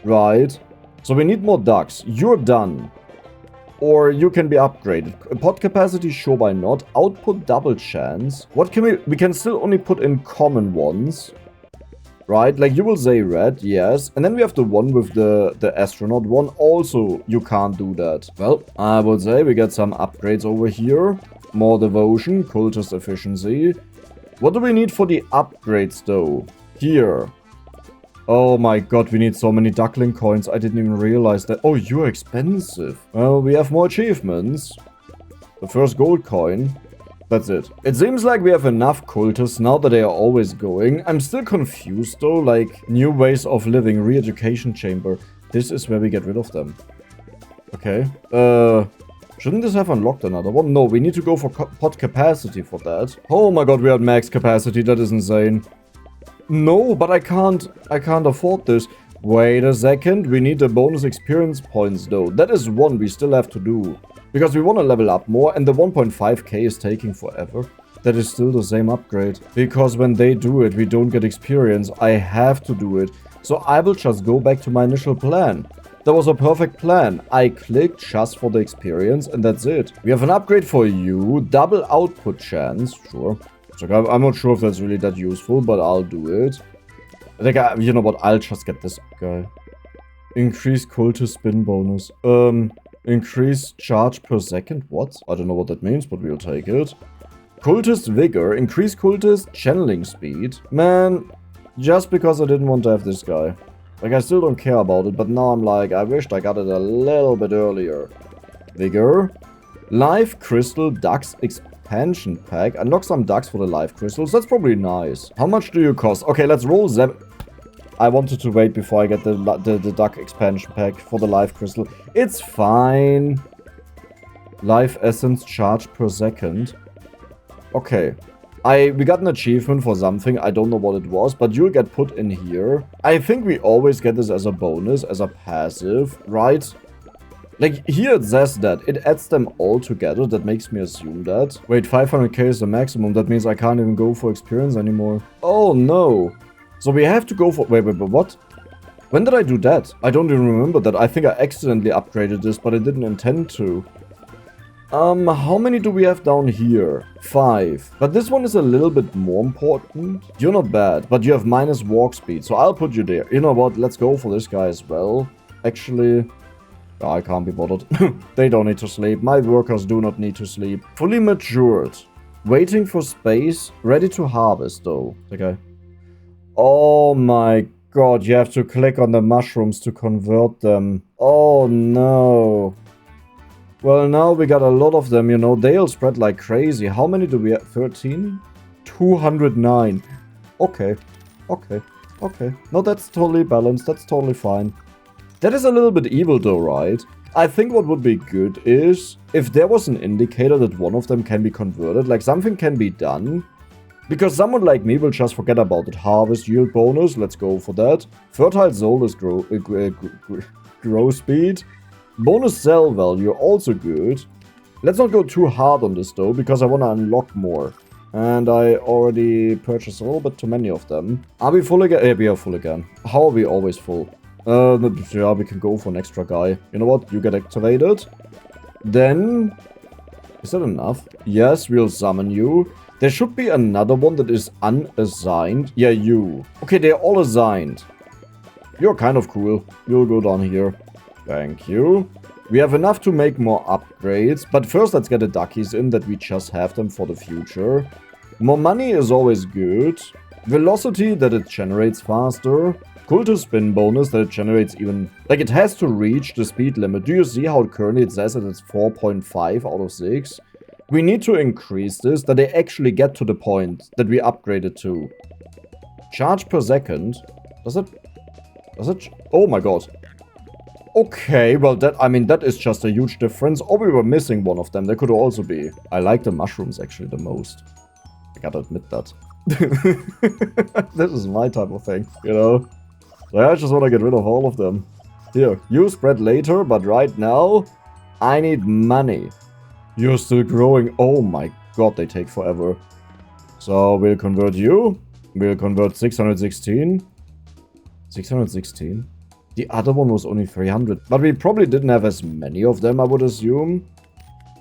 S1: Right. So we need more ducks. You're done. Or you can be upgraded. Pot capacity, sure, why not? Output double chance. What can we can still only put in common ones. Right? Like you will say red, yes. And then we have the one with the astronaut one. Also, you can't do that. Well, I would say we get some upgrades over here. More devotion, cultist efficiency. What do we need for the upgrades though? Here. Oh my god, we need so many duckling coins. I didn't even realize that. Oh, you're expensive. Well, we have more achievements. The first gold coin. That's it. It seems like we have enough cultists now that they are always going. I'm still confused though, like new ways of living, re-education chamber. This is where we get rid of them. Okay. Shouldn't this have unlocked another one? No, we need to go for pot capacity for that. Oh my god, we are at max capacity. That is insane. No, but I can't afford this. Wait a second, we need the bonus experience points though. That is one we still have to do. Because we want to level up more and the 1.5k is taking forever. That is still the same upgrade. Because when they do it, we don't get experience. I have to do it. So I will just go back to my initial plan. That was a perfect plan. I clicked just for the experience and that's it. We have an upgrade for you. Double output chance. Sure. I'm not sure if that's really that useful, but I'll do it. I think, you know what, I'll just get this guy. Increase cultist spin bonus. Increase charge per second? What? I don't know what that means, but we'll take it. Cultist Vigor, increase cultist channeling speed. Man, just because I didn't want to have this guy. Like, I still don't care about it, but now I'm like, I wished I got it a little bit earlier. Vigor. Life Crystal Ducks Expansion Pack. Unlock some ducks for the life crystals. That's probably nice. How much do you cost? Okay, let's roll I wanted to wait before I get the duck expansion pack for the life crystal. It's fine. Life essence charge per second. Okay. We got an achievement for something. I don't know what it was, but you'll get put in here. I think we always get this as a bonus, as a passive, right? Like, here it says that. It adds them all together. That makes me assume that. Wait, 500k is the maximum. That means I can't even go for experience anymore. Oh, no. So we have to go for... Wait, what? When did I do that? I don't even remember that. I think I accidentally upgraded this, but I didn't intend to. How many do we have down here? 5. But this one is a little bit more important. You're not bad, but you have minus walk speed, so I'll put you there. You know what? Let's go for this guy as well. Actually... Oh, I can't be bothered. They don't need to sleep. My workers do not need to sleep. Fully matured. Waiting for space. Ready to harvest, though. Okay. Oh my god, you have to click on the mushrooms to convert them. Oh no. Well, now we got a lot of them, you know. They'll spread like crazy. How many do we have? 13? 209. Okay. Okay. Okay. No, that's totally balanced. That's totally fine. That is a little bit evil though, right? I think what would be good is if there was an indicator that one of them can be converted, like something can be done. Because someone like me will just forget about it. Harvest yield bonus, let's go for that. Fertile soul is grow speed. Bonus cell value, also good. Let's not go too hard on this though, because I want to unlock more. And I already purchased a little bit too many of them. Are we full again? Yeah, we are full again. How are we always full? Yeah, we can go for an extra guy. You know what? You get activated. Then... Is that enough? Yes, we'll summon you. There should be another one that is unassigned. Yeah, you. Okay, they're all assigned. You're kind of cool. You'll go down here. Thank you. We have enough to make more upgrades. But first, let's get the duckies in that we just have them for the future. More money is always good. Velocity, that it generates faster. Cultist spin bonus that it generates even... Like, it has to reach the speed limit. Do you see how currently it says that it's 4.5 out of 6? We need to increase this, that they actually get to the point that we upgraded to. Charge per second. Does it... Oh my god. Okay, well that... I mean, that is just a huge difference. Or we were missing one of them. There could also be. I like the mushrooms actually the most. I gotta admit that. This is my type of thing, you know? So I just want to get rid of all of them. Here, you spread later, but right now, I need money. You're still growing. Oh my god, they take forever. So we'll convert you. We'll convert 616. 616? The other one was only 300. But we probably didn't have as many of them, I would assume.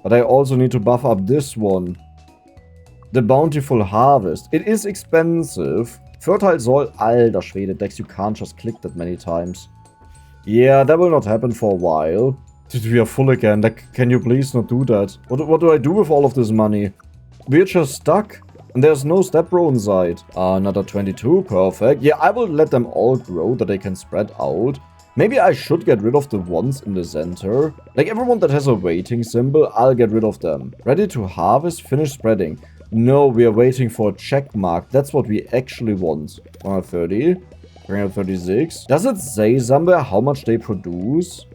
S1: But I also need to buff up this one. The Bountiful Harvest. It is expensive. Fertile Soil. Alter Schwede, Dex, you can't just click that many times. Yeah, that will not happen for a while. Dude, we are full again. Like, can you please not do that? What do I do with all of this money? We're just stuck. And there's no step row inside. Another 22. Perfect. Yeah, I will let them all grow that they can spread out. Maybe I should get rid of the ones in the center. Like, everyone that has a waiting symbol, I'll get rid of them. Ready to harvest, finish spreading. No, we are waiting for a check mark. That's what we actually want. 130. 336. Does it say somewhere how much they produce?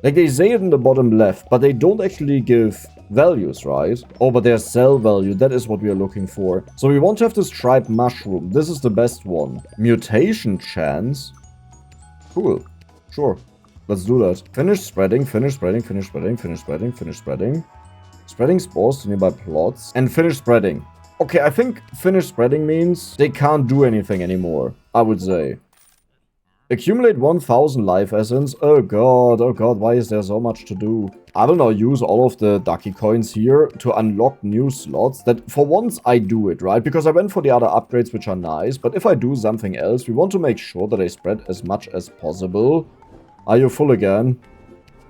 S1: Like, they say it in the bottom left, but they don't actually give values, right? Oh, but their cell value. That is what we are looking for. So we want to have this striped mushroom. This is the best one. Mutation chance. Cool. Sure. Let's do that. Finish spreading, finish spreading, finish spreading, finish spreading, finish spreading. Spreading spores to nearby plots. And finish spreading. Okay, I think finish spreading means they can't do anything anymore, I would say. Accumulate 1000 life essence. Oh god, why is there so much to do? I will now use all of the ducky coins here to unlock new slots. That for once I do it, right? Because I went for the other upgrades, which are nice. But if I do something else, we want to make sure that I spread as much as possible. Are you full again?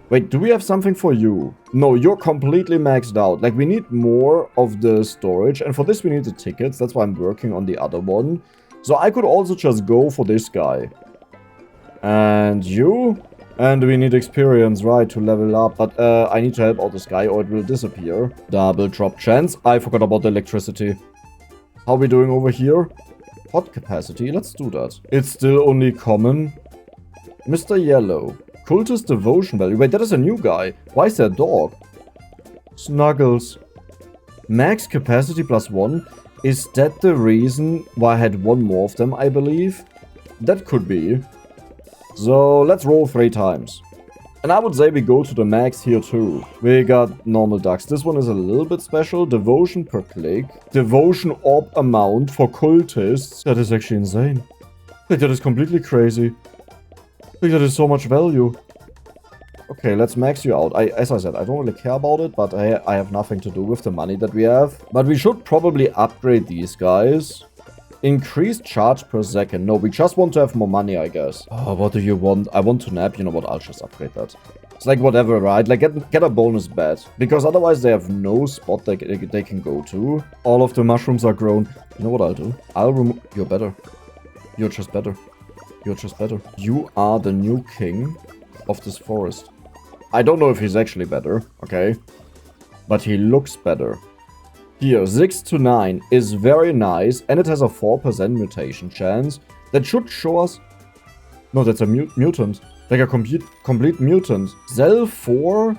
S1: Wait, do we have something for you? No, you're completely maxed out. Like, we need more of the storage. And for this, we need the tickets. That's why I'm working on the other one. So I could also just go for this guy. And you? And we need experience, right, to level up. But I need to help out this guy or it will disappear. Double drop chance. I forgot about the electricity. How are we doing over here? Hot capacity. Let's do that. It's still only common. Mr. Yellow. Cultist devotion value. Wait, that is a new guy. Why is there a dog? Snuggles. Max capacity +1. Is that the reason why I had one more of them, I believe? That could be. So, let's roll 3 times. And I would say we go to the max here too. We got normal ducks. This one is a little bit special. Devotion per click. Devotion orb amount for cultists. That is actually insane. Like, that is completely crazy. Like, that is so much value. Okay, let's max you out. As I said, I don't really care about it, but I have nothing to do with the money that we have. But we should probably upgrade these guys. Increased charge per second. No, we just want to have more money, I guess. Oh, what do you want? I want to nap. You know what? I'll just upgrade that. It's like whatever, right? Like, get a bonus bet. Because otherwise they have no spot they can go to. All of the mushrooms are grown. You know what I'll do? I'll remove... You're better. You're just better. You're just better. You are the new king of this forest. I don't know if he's actually better, okay? But he looks better. Here, 6 to 9 is very nice, and it has a 4% mutation chance. That should show us... No, that's a mutant. Like a complete mutant. Sell 4?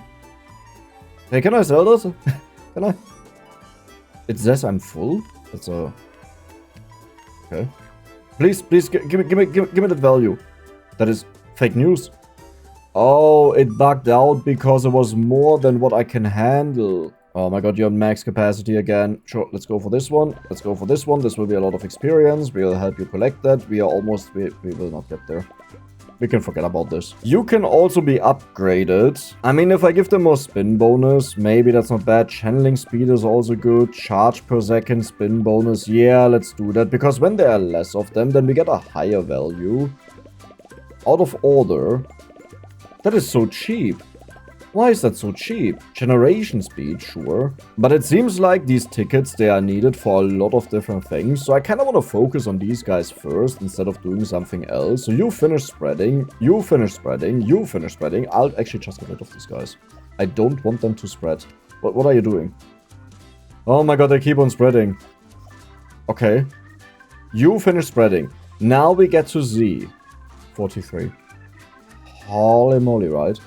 S1: Hey, can I sell this? Can I? It says I'm full? That's a... Okay. Please, give me that value. That is fake news. Oh, it bugged out because it was more than what I can handle. Oh my god, you're on max capacity again. Sure, let's go for this one. Let's go for this one. This will be a lot of experience. We'll help you collect that. We are almost... We will not get there. We can forget about this. You can also be upgraded. I mean, if I give them more spin bonus, maybe that's not bad. Channeling speed is also good. Charge per second, spin bonus. Yeah, let's do that. Because when there are less of them, then we get a higher value. Out of order. That is so cheap. Why is that so cheap? Generation speed, sure. But it seems like these tickets, they are needed for a lot of different things. So I kind of want to focus on these guys first instead of doing something else. So you finish spreading, you finish spreading, you finish spreading. I'll actually just get rid of these guys. I don't want them to spread. What are you doing? Oh my god, they keep on spreading. Okay. You finish spreading. Now we get to Z. 43. Holy moly, right?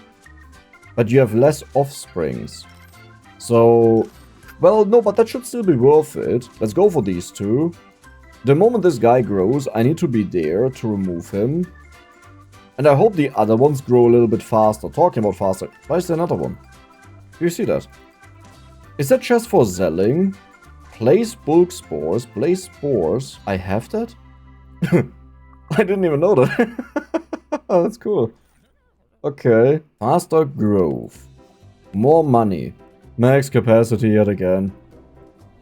S1: But you have less offsprings. So, well, no, but that should still be worth it. Let's go for these two. The moment this guy grows, I need to be there to remove him. And I hope the other ones grow a little bit faster. Talking about faster. Why is there another one? Do you see that? Is that just for selling? Place bulk spores. Place spores. I have that? I didn't even know that. Oh, that's cool. Okay. Faster growth. More money. Max capacity yet again.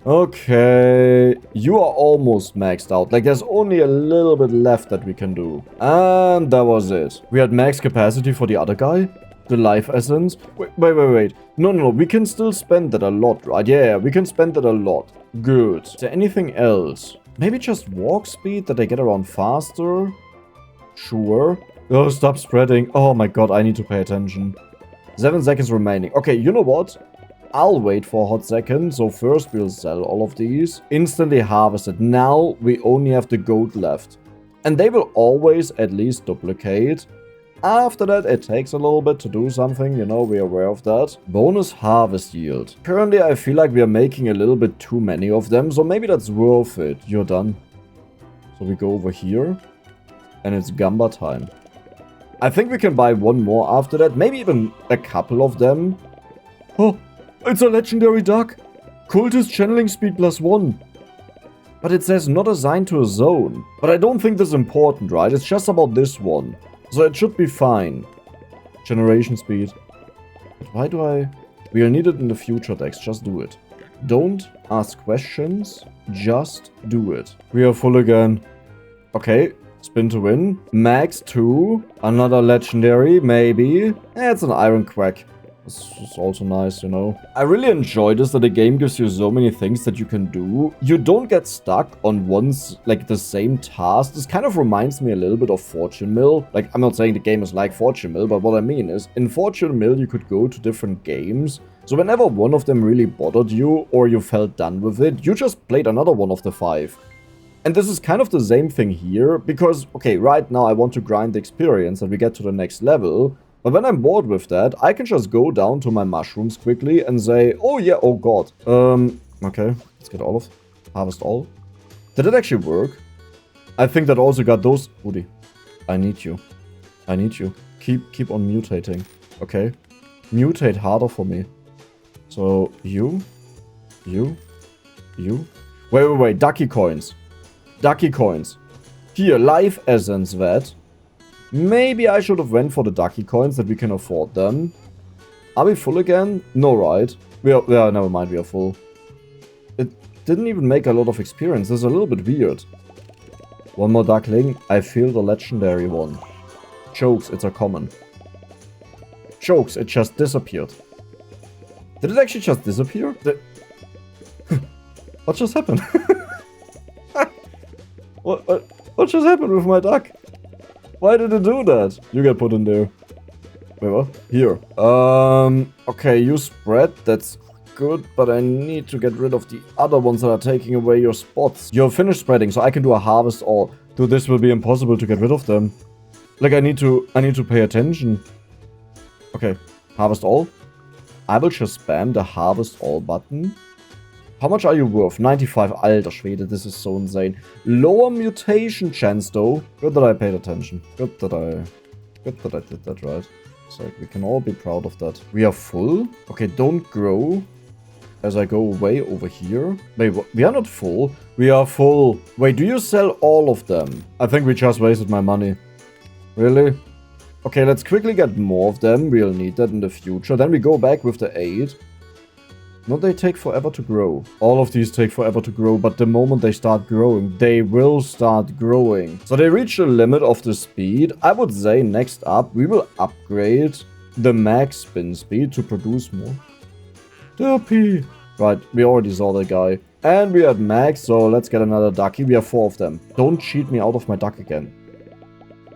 S1: Okay. You are almost maxed out. Like, there's only a little bit left that we can do. And that was it. We had max capacity for the other guy. The life essence. Wait. No. We can still spend that a lot, right? Yeah, we can spend that a lot. Good. Is there anything else? Maybe just walk speed that I get around faster? Sure. Oh, stop spreading. Oh my god, I need to pay attention. 7 seconds remaining. Okay, you know what? I'll wait for a hot second. So first we'll sell all of these. Instantly harvested. Now we only have the gold left. And they will always at least duplicate. After that, it takes a little bit to do something. You know, we're aware of that. Bonus harvest yield. Currently, I feel like we are making a little bit too many of them. So maybe that's worth it. You're done. So we go over here. And it's Gamba time. I think we can buy one more after that. Maybe even a couple of them. Oh, it's a legendary duck. Cultist channeling speed +1. But it says not assigned to a zone. But I don't think that's important, right? It's just about this one. So it should be fine. Generation speed. But why do I... We'll need it in the future decks. Just do it. Don't ask questions. Just do it. We are full again. Okay. Spin to win. Max 2. Another legendary, maybe. It's an iron quack. It's also nice, you know. I really enjoy this, that the game gives you so many things that you can do. You don't get stuck on like the same task. This kind of reminds me a little bit of Fortune Mill. Like, I'm not saying the game is like Fortune Mill, but what I mean is, in Fortune Mill, you could go to different games. So whenever one of them really bothered you, or you felt done with it, you just played another one of the 5. And this is kind of the same thing here, because, okay, right now I want to grind the experience and we get to the next level. But when I'm bored with that, I can just go down to my mushrooms quickly and say, oh yeah, oh god. Okay, let's get all of, harvest all. Did it actually work? I think that also got those, Woody, I need you. I need you. Keep on mutating, okay? Mutate harder for me. So, you. Wait, ducky coins. Ducky coins. Here, life essence vat. Maybe I should have went for the ducky coins that we can afford them. Are we full again? No, right? Yeah, never mind, we are full. It didn't even make a lot of experience. This is a little bit weird. One more duckling. I feel the legendary one. Jokes, it's a common. Jokes, it just disappeared. Did it actually just disappear? What just happened? What just happened with my duck? Why did it do that? You get put in there. Wait, what? Here. Okay, you spread. That's good, but I need to get rid of the other ones that are taking away your spots. You're finished spreading, so I can do a harvest all. Dude, this will be impossible to get rid of them. Like, I need to pay attention. Okay, harvest all. I will just spam the harvest all button. How much are you worth? 95. Alter Schwede, this is so insane. Lower mutation chance, though. Good that I paid attention. Good that I did that right. So we can all be proud of that. We are full. Okay, don't grow as I go away over here. Wait, what? We are not full. We are full. Wait, do you sell all of them? I think we just wasted my money. Really? Okay, let's quickly get more of them. We'll need that in the future. Then we go back with the 8. No, they take forever to grow. All of these take forever to grow, but the moment they start growing, they will start growing. So they reach the limit of the speed. I would say next up, we will upgrade the max spin speed to produce more. Derpy. Right, we already saw the guy. And we are at max, so let's get another ducky. We have 4 of them. Don't cheat me out of my duck again.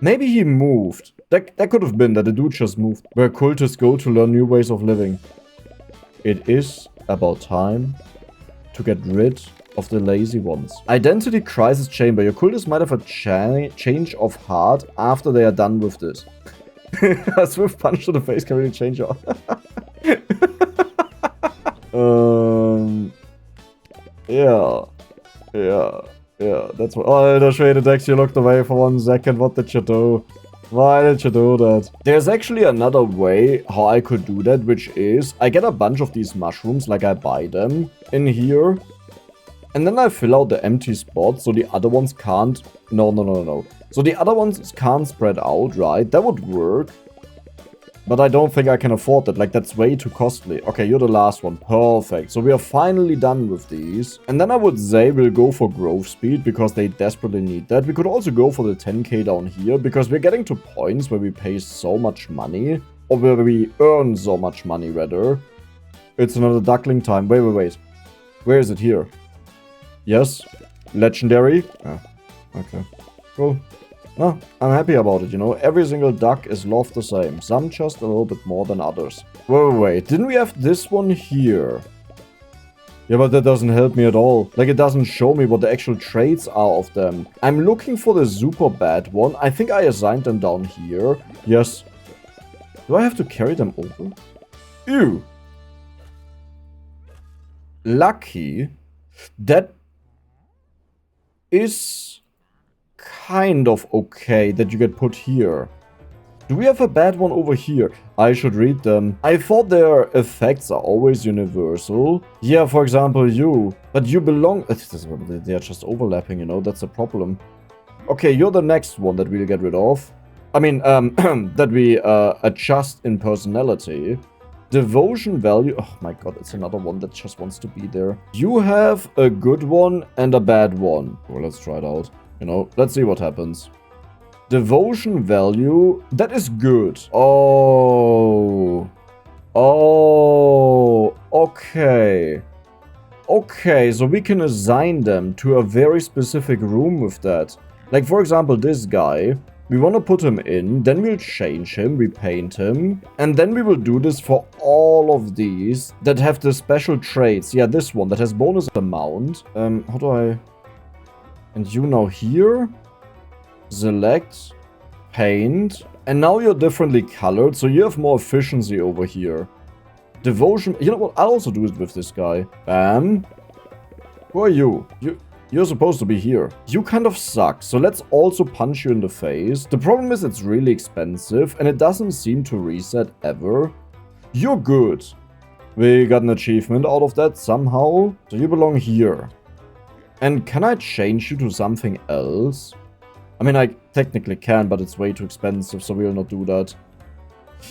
S1: Maybe he moved. That could have been that the dude just moved. Where cultists go to learn new ways of living. It is about time to get rid of the lazy ones. Identity crisis chamber. Your cultists might have a change of heart after they are done with this. A swift punch to the face can really change your... Yeah, that's what... Oh, the shaded decks, you looked away for 1 second. What did you do? Why did you do that? There's actually another way how I could do that, which is I get a bunch of these mushrooms, like I buy them in here. And then I fill out the empty spots so the other ones can't... No. So the other ones can't spread out, right? That would work. But I don't think I can afford that. Like, that's way too costly. Okay, you're the last one. Perfect. So we are finally done with these. And then I would say we'll go for growth speed because they desperately need that. We could also go for the 10k down here because we're getting to points where we pay so much money. Or where we earn so much money, rather. It's another duckling time. Wait. Where is it here? Yes. Legendary. Ah, okay. Cool. No, I'm happy about it, you know. Every single duck is loved the same. Some just a little bit more than others. Wait. Didn't we have this one here? Yeah, but that doesn't help me at all. Like, it doesn't show me what the actual traits are of them. I'm looking for the super bad one. I think I assigned them down here. Yes. Do I have to carry them over? Ew. Lucky. That is kind of okay that you get put here. Do we have a bad one over here? I should read them. I thought their effects are always universal. Yeah, for example, you. But you belong... They're just overlapping, you know? That's a problem. Okay, you're the next one that we'll get rid of. I mean, that we adjust in personality. Devotion value. Oh my god, it's another one that just wants to be there. You have a good one and a bad one. Well, let's try it out. You know, let's see what happens. Devotion value, that is good. Oh. Oh, okay. Okay, so we can assign them to a very specific room with that. Like, for example, this guy. We want to put him in, then we'll change him, we paint him, and then we will do this for all of these that have the special traits. Yeah, this one that has bonus amount. How do I... And you now here. Select. Paint. And now you're differently colored, so you have more efficiency over here. Devotion... You know what? I'll also do it with this guy. Bam. Who are you? You're supposed to be here. You kind of suck, so let's also punch you in the face. The problem is it's really expensive, and it doesn't seem to reset ever. You're good. We got an achievement out of that somehow. So you belong here. And can I change you to something else? I mean, I technically can, but it's way too expensive, so we'll not do that.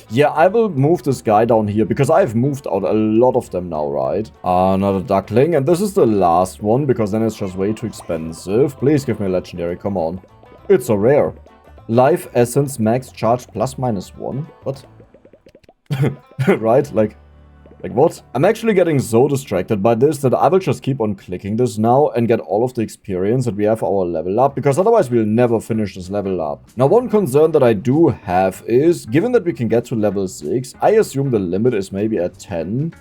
S1: Yeah, I will move this guy down here, because I've moved out a lot of them now, right? Another duckling, and this is the last one, because then it's just way too expensive. Please give me a legendary, come on. It's so rare. Life Essence Max Charge ±1? What? Right? Like what? I'm actually getting so distracted by this that I will just keep on clicking this now and get all of the experience that we have our level up, because otherwise we'll never finish this level up. Now, one concern that I do have is, given that we can get to level 6, I assume the limit is maybe at 10.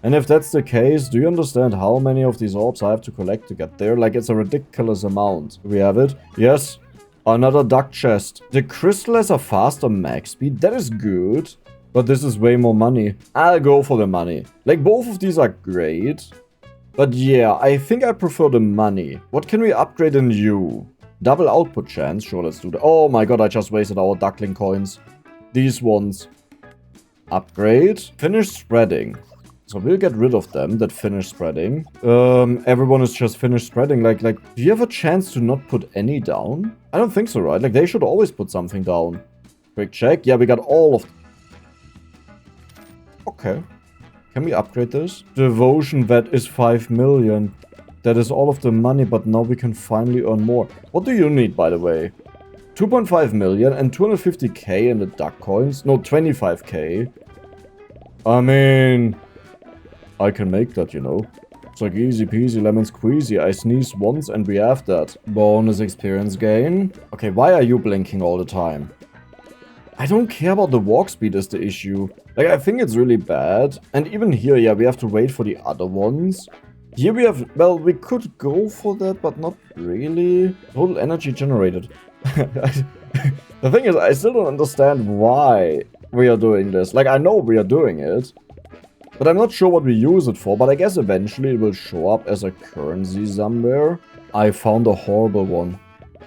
S1: And if that's the case, do you understand how many of these orbs I have to collect to get there? Like, it's a ridiculous amount. Do we have it? Yes. Another duck chest. The crystal has a faster max speed. That is good. But this is way more money. I'll go for the money. Like, both of these are great. But yeah, I think I prefer the money. What can we upgrade in you? Double output chance. Sure, let's do that. Oh my god, I just wasted our duckling coins. These ones. Upgrade. Finish spreading. So we'll get rid of them that finish spreading. Everyone is just finished spreading. Like, do you have a chance to not put any down? I don't think so, right? Like, they should always put something down. Quick check. Yeah, we got all of... Okay. Can we upgrade this? Devotion vet is 5 million. That is all of the money, but now we can finally earn more. What do you need, by the way? 2.5 million and 250k in the duck coins. No, 25k. I mean... I can make that, you know. It's like easy peasy lemon squeezy. I sneeze once and we have that. Bonus experience gain. Okay, why are you blinking all the time? I don't care about the walk speed is the issue. Like, I think it's really bad. And even here, yeah, we have to wait for the other ones. Here we have... Well, we could go for that, but not really. Total energy generated. The thing is, I still don't understand why we are doing this. Like, I know we are doing it. But I'm not sure what we use it for. But I guess eventually it will show up as a currency somewhere. I found a horrible one.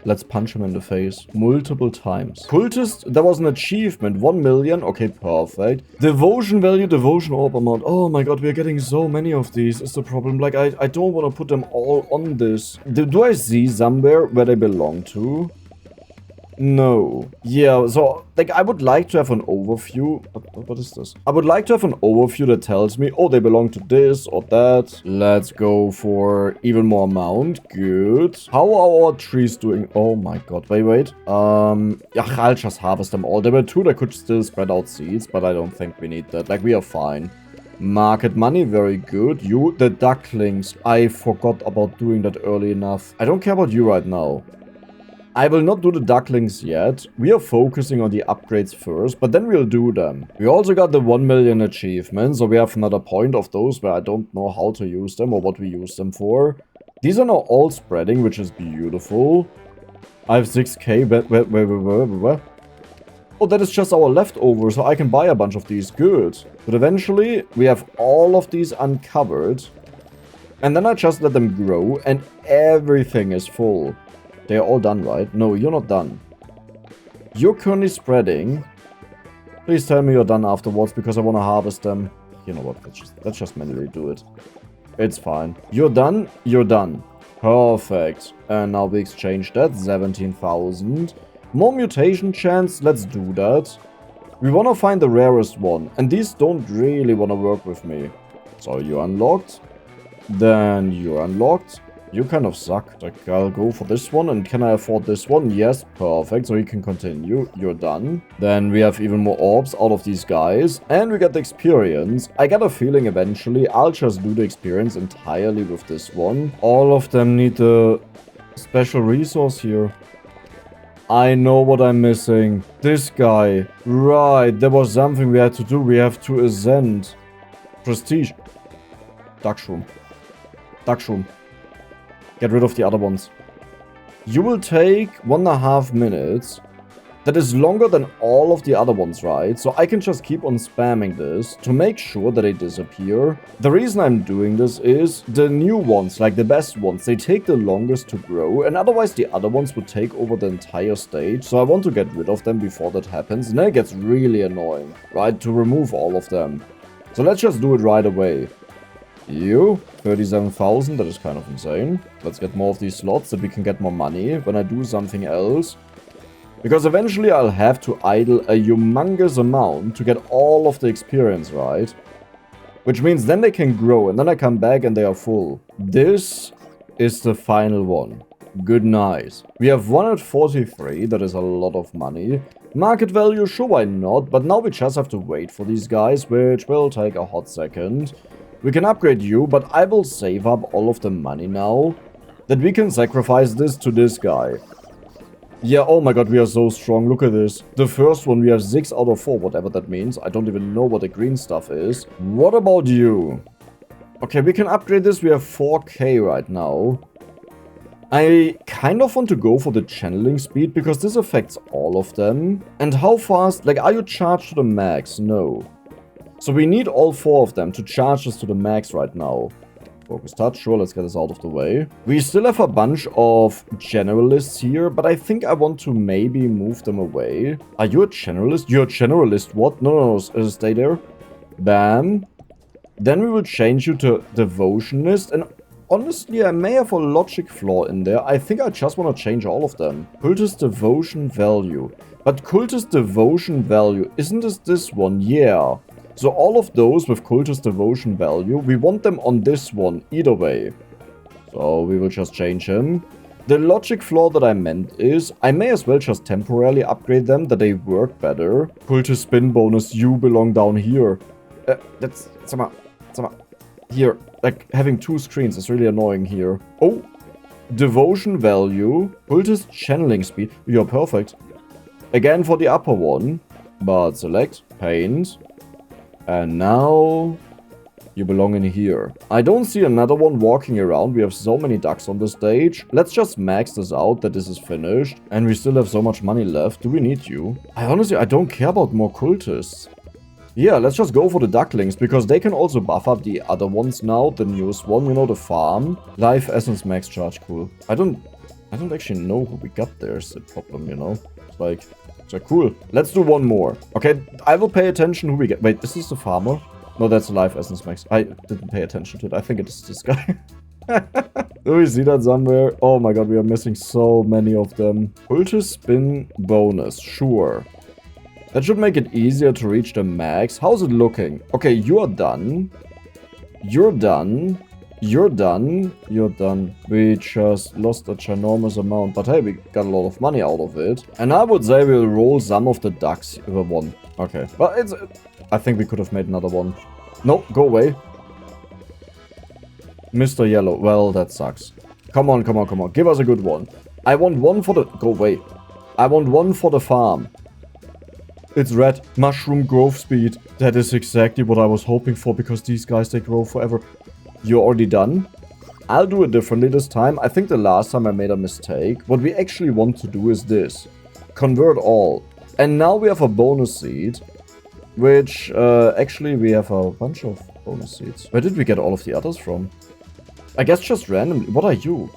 S1: Let's punch him in the face. Multiple times. Cultist, there was an achievement. 1 million. Okay, perfect. Devotion value, devotion orb amount. Oh my god, we are getting so many of these. Is the problem. Like, I don't want to put them all on this. Do I see somewhere where they belong to? No. Yeah, so, like, I would like to have an overview. What is this? I would like to have an overview that tells me, oh, they belong to this or that. Let's go for even more amount. Good. How are our trees doing? Oh my god. Wait. Yeah, I'll just harvest them all. There were 2 that could still spread out seeds, but I don't think we need that. Like, we are fine. Market money, very good. You, the ducklings. I forgot about doing that early enough. I don't care about you right now. I will not do the ducklings yet. We are focusing on the upgrades first, but then we'll do them. We also got the 1 million achievements, so we have another point of those where I don't know how to use them or what we use them for. These are now all spreading, which is beautiful. I have 6k. Where? Oh, that is just our leftover, so I can buy a bunch of these. Good. But eventually, we have all of these uncovered. And then I just let them grow, and everything is full. They're all done, right? No, you're not done. You're currently spreading. Please tell me you're done afterwards, because I want to harvest them. You know what? Let's just manually do it. It's fine. You're done? You're done. Perfect. And now we exchange that. 17,000. More mutation chance. Let's do that. We want to find the rarest one. And these don't really want to work with me. So you're unlocked. Then you're unlocked. You kind of suck. Like, I'll go for this one, and can I afford this one? Yes, perfect, so you can continue. You're done. Then we have even more orbs out of these guys, and we get the experience. I got a feeling eventually I'll just do the experience entirely with this one. All of them need the special resource here. I know what I'm missing. This guy. Right, there was something we had to do. We have to ascend. Prestige. Darkshroom. Darkshroom. Get rid of the other ones. You will take 1.5 minutes. That is longer than all of the other ones, right? So I can just keep on spamming this to make sure that they disappear. The reason I'm doing this is the new ones, like the best ones, they take the longest to grow, and otherwise the other ones would take over the entire stage. So I want to get rid of them before that happens, and then it gets really annoying, right? To remove all of them. So let's just do it right away. You, 37,000, that is kind of insane. Let's get more of these slots so we can get more money when I do something else. Because eventually I'll have to idle a humongous amount to get all of the experience, right? Which means then they can grow, and then I come back and they are full. This is the final one. Good night. We have 143, that is a lot of money. Market value, sure, why not? But now we just have to wait for these guys, which will take a hot second. We can upgrade you, but I will save up all of the money now that we can sacrifice this to this guy. Yeah, oh my god, we are so strong. Look at this. The first one, we have 6 out of 4, whatever that means. I don't even know what the green stuff is. What about you? Okay, we can upgrade this. We have 4k right now. I kind of want to go for the channeling speed because this affects all of them. And how fast? Like, are you charged to the max? No. So we need all 4 of them to charge us to the max right now. Focus touch, sure, let's get this out of the way. We still have a bunch of generalists here, but I think I want to maybe move them away. Are you a generalist? You're a generalist, what? No, stay there. Bam. Then we will change you to devotionist, and honestly, I may have a logic flaw in there. I think I just want to change all of them. Cultist devotion value. But cultist devotion value, isn't this one? Yeah. So all of those with cultist devotion value, we want them on this one, either way. So we will just change him. The logic flaw that I meant is, I may as well just temporarily upgrade them, that they work better. Cultist spin bonus, you belong down here. That's, here, like, having 2 screens is really annoying here. Oh, devotion value, cultist channeling speed, you're perfect. Again for the upper one, but select, paint. And now, you belong in here. I don't see another one walking around. We have so many ducks on the stage. Let's just max this out that this is finished. And we still have so much money left. Do we need you? I don't care about more cultists. Yeah, let's just go for the ducklings, because they can also buff up the other ones now. The newest one, you know, the farm. Life essence max charge, cool. I don't actually know who we got there is the problem, you know? It's like... So cool. Let's do one more. Okay, I will pay attention who we get. Wait, is this the farmer? No, that's the life essence max. I didn't pay attention to it. I think it is this guy. Do we see that somewhere? Oh my god, we are missing so many of them. Cultist spin bonus. Sure. That should make it easier to reach the max. How's it looking? Okay, you're done. You're done. You're done. You're done. We just lost a ginormous amount. But hey, we got a lot of money out of it. And I would say we'll roll some of the ducks over one. Okay. Well, it's... I think we could have made another one. No, go away. Mr. Yellow. Well, that sucks. Come on, come on, come on. Give us a good one. I want one for the... Go away. I want one for the farm. It's red. Mushroom growth speed. That is exactly what I was hoping for, because these guys, they grow forever. You're already done? I'll do it differently this time. I think the last time I made a mistake. What we actually want to do is this. Convert all. And now we have a bonus seed. Which, actually we have a bunch of bonus seeds. Where did we get all of the others from? I guess just randomly. What are you?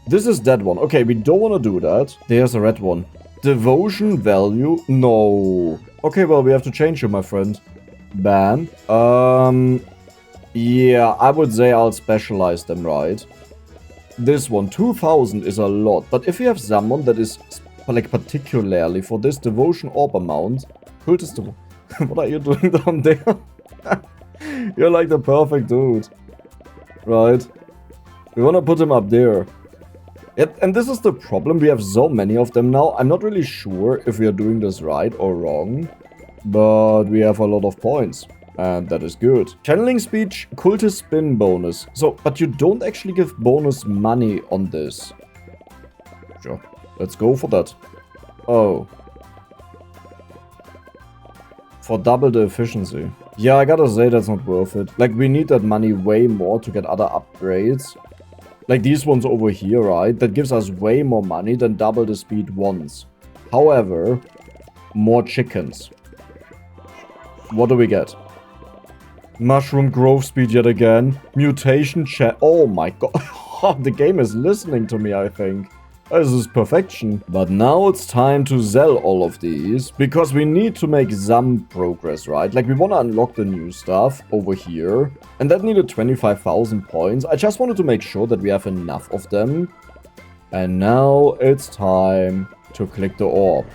S1: This is that one. Okay, we don't want to do that. There's a red one. Devotion value? No. Okay, well, we have to change you, my friend. Bam. Yeah, I would say I'll specialize them, right? This one, 2000 is a lot. But if you have someone that is, like, particularly for this devotion orb amount... Cultist... What are you doing down there? You're like the perfect dude. Right. We want to put him up there. Yep, and this is the problem. We have so many of them now. I'm not really sure if we are doing this right or wrong. But we have a lot of points. And that is good. Channeling speech, cultist spin bonus. So, but you don't actually give bonus money on this. Sure. Let's go for that. Oh. For double the efficiency. Yeah, I gotta say that's not worth it. Like, we need that money way more to get other upgrades. Like these ones over here, right? That gives us way more money than double the speed once. However, more chickens. What do we get? Mushroom growth speed yet again. Mutation chat. Oh my god. The game is listening to me, I think. This is perfection. But now it's time to sell all of these. Because we need to make some progress, right? Like we want to unlock the new stuff over here. And that needed 25,000 points. I just wanted to make sure that we have enough of them. And now it's time to click the orb.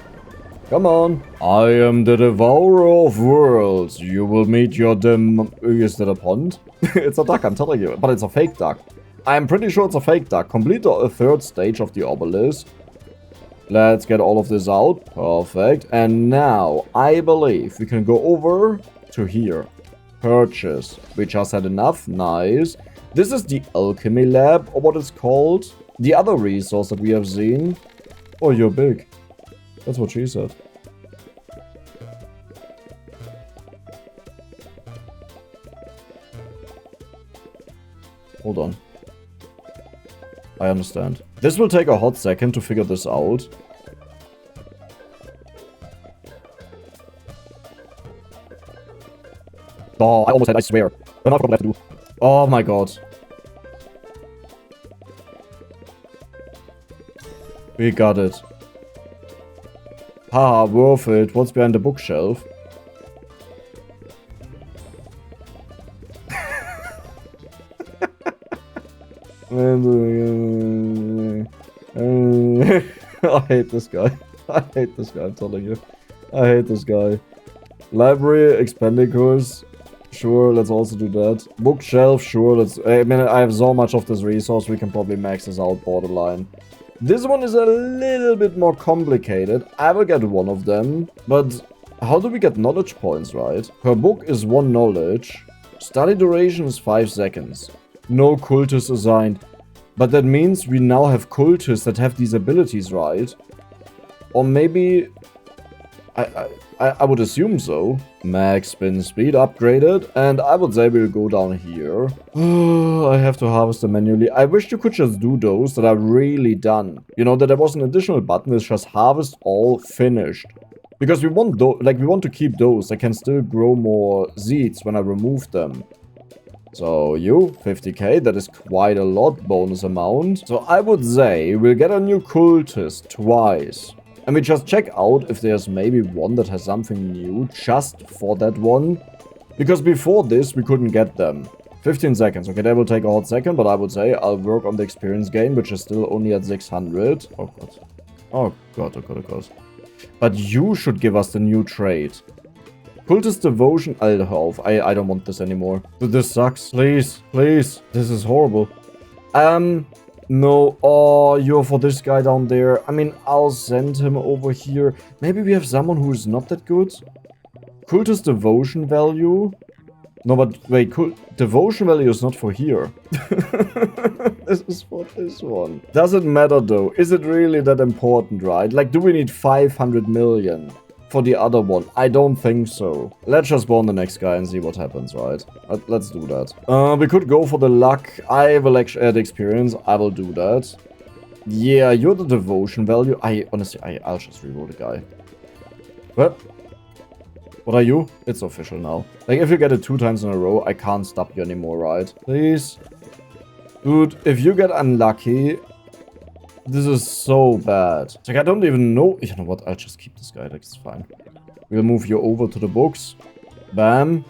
S1: Come on. I am the devourer of worlds. You will meet your Is that a pond? It's a duck, I'm telling you. But it's a fake duck. I'm pretty sure it's a fake duck. Complete the third stage of the obelisk. Let's get all of this out. Perfect. And now, I believe we can go over to here. Purchase. We just had enough. Nice. This is the alchemy lab, or what it's called. The other resource that we have seen. Oh, you're big. That's what she said. Hold on. I understand. This will take a hot second to figure this out. Oh, I almost had, I swear. I'm not gonna have to do. Oh my god. We got it. Haha, worth it. What's behind the bookshelf? I hate this guy. I hate this guy, I'm telling you. I hate this guy. Library, expenditures. Sure, let's also do that. Bookshelf, sure, let's... I mean, I have so much of this resource, we can probably max this out borderline. This one is a little bit more complicated. I will get one of them. But how do we get knowledge points, right? Per book is 1 knowledge. Study duration is 5 seconds. No cultists assigned. But that means we now have cultists that have these abilities, right? Or maybe... I would assume so. Max spin speed upgraded. And I would say we'll go down here. I have to harvest them manually. I wish you could just do those that are really done. You know, that there was an additional button that's just harvest all finished. Because we want we want to keep those. I can still grow more seeds when I remove them. So you, 50k, that is quite a lot bonus amount. So I would say we'll get a new cultist twice. And we just check out if there's maybe one that has something new just for that one. Because before this, we couldn't get them. 15 seconds. Okay, that will take a hot second, but I would say I'll work on the experience gain, which is still only at 600. Oh god. Oh god, oh god, oh god. But you should give us the new trait. Cultist devotion. I don't want this anymore. This sucks. Please, please. This is horrible. No. Oh, you're for this guy down there. I mean, I'll send him over here. Maybe we have someone who is not that good. Cultist devotion value. No, but wait, devotion value is not for here. This is for this one. Doesn't matter though. Is it really that important, right? Like, do we need 500 million for the other one? I don't think so. Let's just spawn the next guy and see what happens, right? Let's do that. We could go for the luck. I will actually add experience. I will do that. Yeah, you're the devotion value. Honestly, I'll just reroll the guy. What are you? It's official now. Like, if you get it 2 times in a row, I can't stop you anymore, right? Please. Dude, if you get unlucky, this is so bad. Like, I don't even know. You know what? I'll just keep this guy. Like, it's fine. We'll move you over to the books. Bam.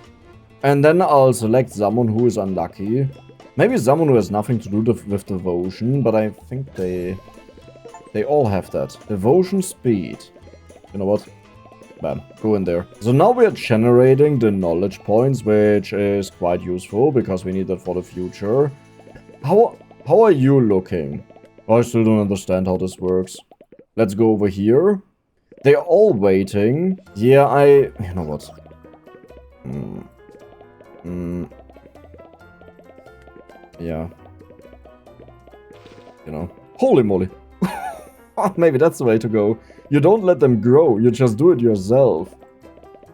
S1: And then I'll select someone who is unlucky. Maybe someone who has nothing to do with devotion, but I think they all have that. Devotion speed. You know what? Bam, go in there. So now we are generating the knowledge points, which is quite useful because we need that for the future. How How are you looking? I still don't understand how this works. Let's go over here. They're all waiting. Yeah, you know what? Yeah. You know. Holy moly. Maybe that's the way to go. You don't let them grow, you just do it yourself.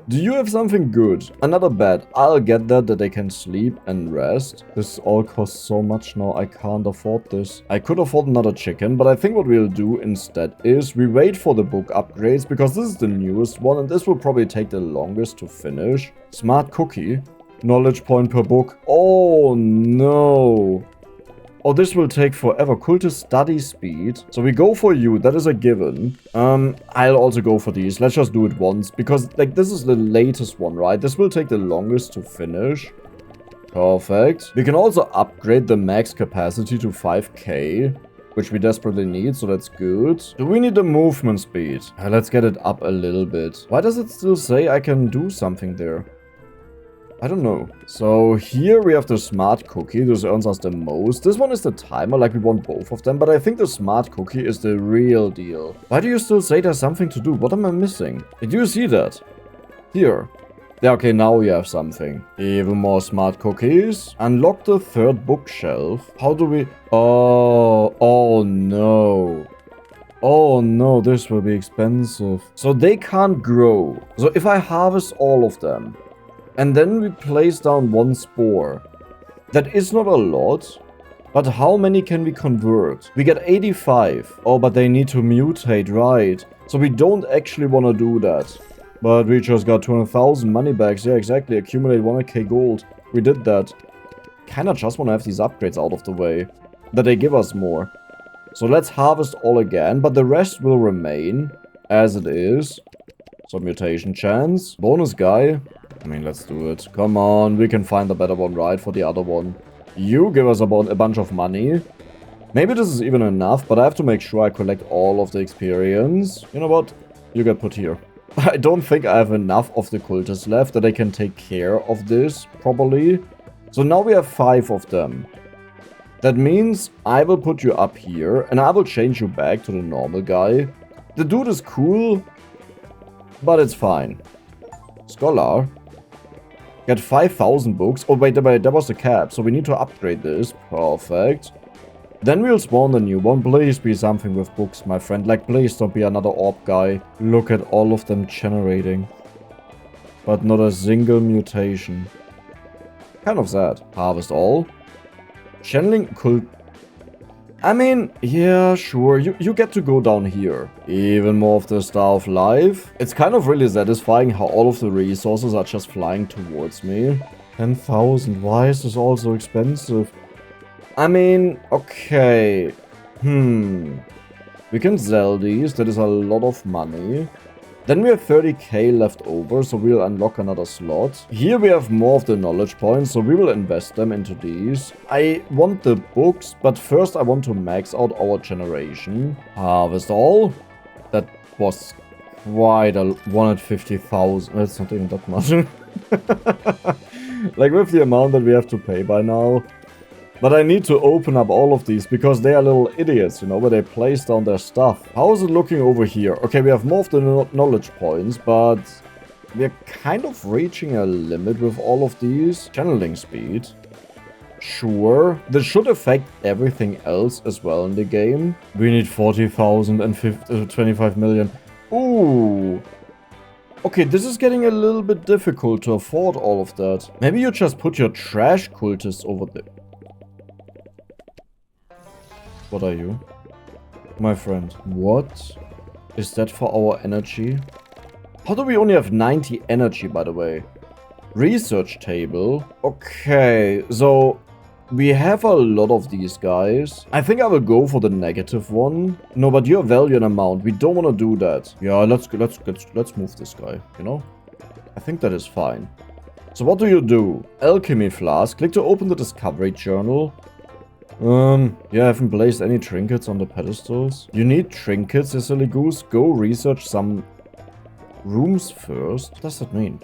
S1: Do you have something good? Another bed. I'll get that they can sleep and rest. This all costs so much now, I can't afford this. I could afford another chicken, but I think what we'll do instead is we wait for the book upgrades, because this is the newest one and this will probably take the longest to finish. Smart cookie. Knowledge point per book. Oh no. Oh, this will take forever. Cultist study speed. So we go for you. That is a given. I'll also go for these. Let's just do it once. Because, like, this is the latest one, right? This will take the longest to finish. Perfect. We can also upgrade the max capacity to 5k. Which we desperately need, so that's good. Do we need the movement speed? Let's get it up a little bit. Why does it still say I can do something there? I don't know. So here we have the smart cookie. This earns us the most. This one is the timer, like we want both of them. But I think the smart cookie is the real deal. Why do you still say there's something to do? What am I missing? Do you see that? Here. Yeah, okay, now we have something. Even more smart cookies. Unlock the third bookshelf. How do we... Oh no. Oh no, this will be expensive. So they can't grow. So if I harvest all of them, and then we place down one spore. That is not a lot. But how many can we convert? We get 85. Oh, but they need to mutate, right. So we don't actually want to do that. But we just got 200,000 money bags. Yeah, exactly. Accumulate 100k gold. We did that. Kinda just want to have these upgrades out of the way. That they give us more. So let's harvest all again. But the rest will remain as it is. So mutation chance. Bonus guy. I mean, let's do it. Come on, we can find a better one, right, for the other one. You give us about a bunch of money. Maybe this is even enough, but I have to make sure I collect all of the experience. You know what? You get put here. I don't think I have enough of the cultists left that I can take care of this properly. So now we have 5 of them. That means I will put you up here, and I will change you back to the normal guy. The dude is cool, but it's fine. Scholar. Get 5,000 books. Oh, wait, that was the cap. So we need to upgrade this. Perfect. Then we'll spawn the new one. Please be something with books, my friend. Like, please don't be another orb guy. Look at all of them generating. But not a single mutation. Kind of sad. Harvest all. Channeling cult... I mean, yeah, sure, you get to go down here. Even more of the Star of Life. It's kind of really satisfying how all of the resources are just flying towards me. 10,000, why is this all so expensive? I mean, okay. We can sell these, that is a lot of money. Then we have 30k left over, so we'll unlock another slot. Here we have more of the knowledge points, so we will invest them into these. I want the books, but first I want to max out our generation. Harvest all. That was quite a 150,000. That's not even that much. Like with the amount that we have to pay by now. But I need to open up all of these, because they are little idiots, you know, where they place down their stuff. How is it looking over here? Okay, we have more of the knowledge points, but we're kind of reaching a limit with all of these. Channeling speed. Sure. This should affect everything else as well in the game. We need 40,000 and 25 million. Ooh. Okay, this is getting a little bit difficult to afford all of that. Maybe you just put your trash cultists over there. What are you? My friend. What? Is that for our energy? How do we only have 90 energy, by the way? Research table. Okay, so we have a lot of these guys. I think I will go for the negative one. No, but your value and amount, we don't want to do that. Yeah, let's move this guy, you know? I think that is fine. So what do? Alchemy flask. Click to open the discovery journal. Yeah, I haven't placed any trinkets on the pedestals. You need trinkets, you silly goose. Go research some rooms first. What does that mean?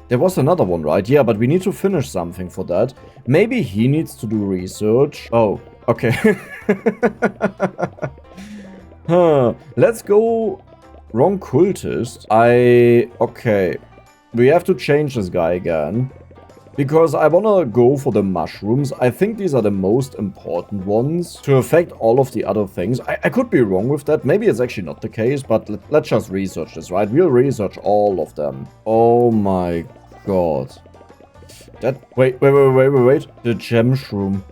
S1: There was another one, right? Yeah, but we need to finish something for that. Maybe he needs to do research. Oh, Okay. Huh. Let's go... Wrong cultist. Okay. We have to change this guy again. Because I wanna go for the mushrooms. I think these are the most important ones to affect all of the other things. I could be wrong with that. Maybe it's actually not the case, but let's just research this, right? We'll research all of them. Oh my god. Wait. The gem shroom.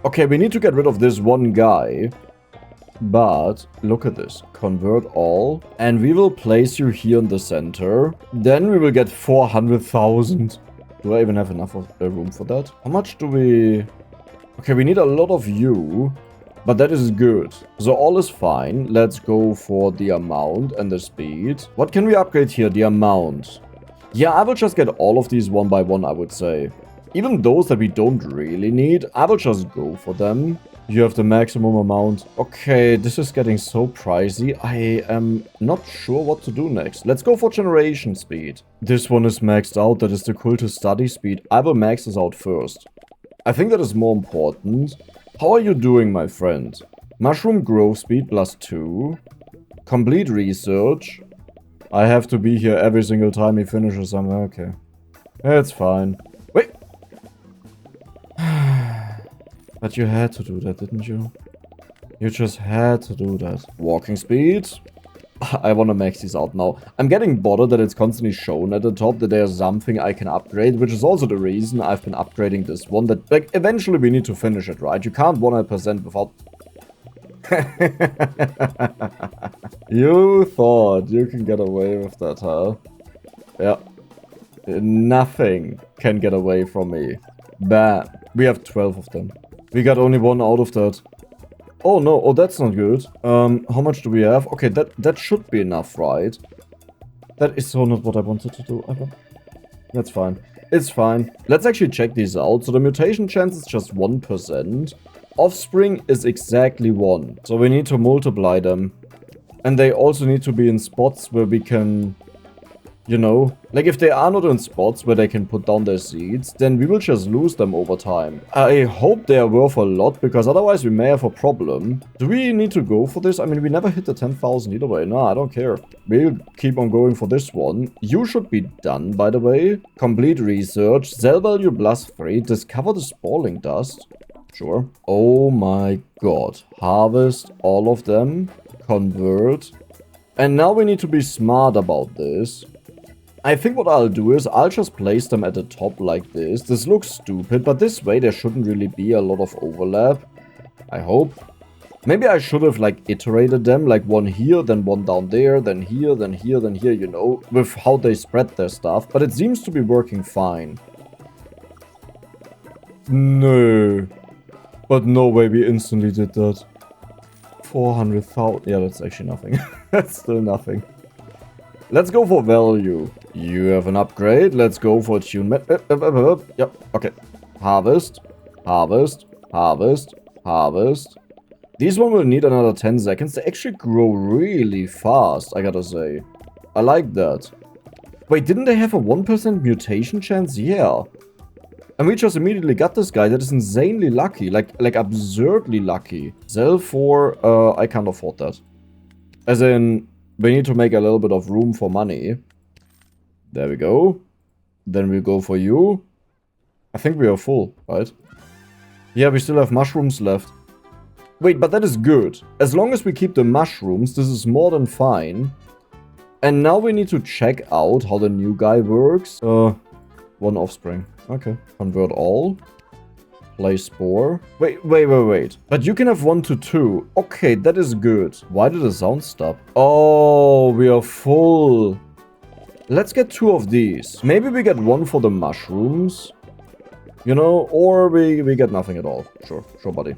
S1: Okay, we need to get rid of this one guy. But look at this. Convert all. And we will place you here in the center. Then we will get 400,000. Do I even have enough of room for that? How much do we... Okay, we need a lot of you. But that is good. So all is fine. Let's go for the amount and the speed. What can we upgrade here? The amount. Yeah, I will just get all of these one by one, I would say. Even those that we don't really need, I will just go for them. You have the maximum amount. Okay, this is getting so pricey. I am not sure what to do next. Let's go for generation speed. This one is maxed out. That is the cultist study speed. I will max this out first. I think that is more important. How are you doing, my friend? Mushroom growth speed +2. Complete research. I have to be here every single time he finishes somewhere. Okay. It's fine. Wait. But you had to do that, didn't you? You just had to do that. Walking speed. I want to max these out now. I'm getting bothered that it's constantly shown at the top that there's something I can upgrade, which is also the reason I've been upgrading this one. That, like, eventually we need to finish it, right? You can't 100% without... You thought you can get away with that, huh? Yeah. Nothing can get away from me. Bam. We have 12 of them. We got only one out of that. Oh no, oh that's not good. How much do we have? Okay, that should be enough, right? That is so not what I wanted to do. That's fine. It's fine. Let's actually check these out. So the mutation chance is just 1%. Offspring is exactly 1. So we need to multiply them. And they also need to be in spots where we can... You know, like if they are not in spots where they can put down their seeds, then we will just lose them over time. I hope they are worth a lot, because otherwise we may have a problem. Do we need to go for this? I mean, we never hit the 10,000 either way. No, I don't care. We'll keep on going for this one. You should be done, by the way. Complete research. Cell value +3. Discover the spalling dust. Sure. Oh my god. Harvest all of them. Convert. And now we need to be smart about this. I think what I'll do is I'll just place them at the top like this. This looks stupid, but this way there shouldn't really be a lot of overlap. I hope. Maybe I should have like iterated them, like one here, then one down there, then here, then here, then here, you know, with how they spread their stuff. But it seems to be working fine. No. But no way we instantly did that. 400,000. Yeah, that's actually nothing. That's still nothing. Let's go for value. You have an upgrade. Let's go for attunement. Yep, okay. Harvest. Harvest. Harvest. Harvest. These one will need another 10 seconds. They actually grow really fast, I gotta say. I like that. Wait, didn't they have a 1% mutation chance? Yeah. And we just immediately got this guy. That is insanely lucky. Like absurdly lucky. Sell for... I can't afford that. As in... We need to make a little bit of room for money. There we go. Then we'll go for you. I think we are full, right? Yeah, we still have mushrooms left. Wait, but that is good. As long as we keep the mushrooms, this is more than fine. And now we need to check out how the new guy works. One offspring. Okay. Convert all. Play spore. Wait. But you can have 1 to 2. Okay, that is good. Why did the sound stop? Oh, we are full. Let's get 2 of these. Maybe we get 1 for the mushrooms. You know, or we get nothing at all. Sure, buddy.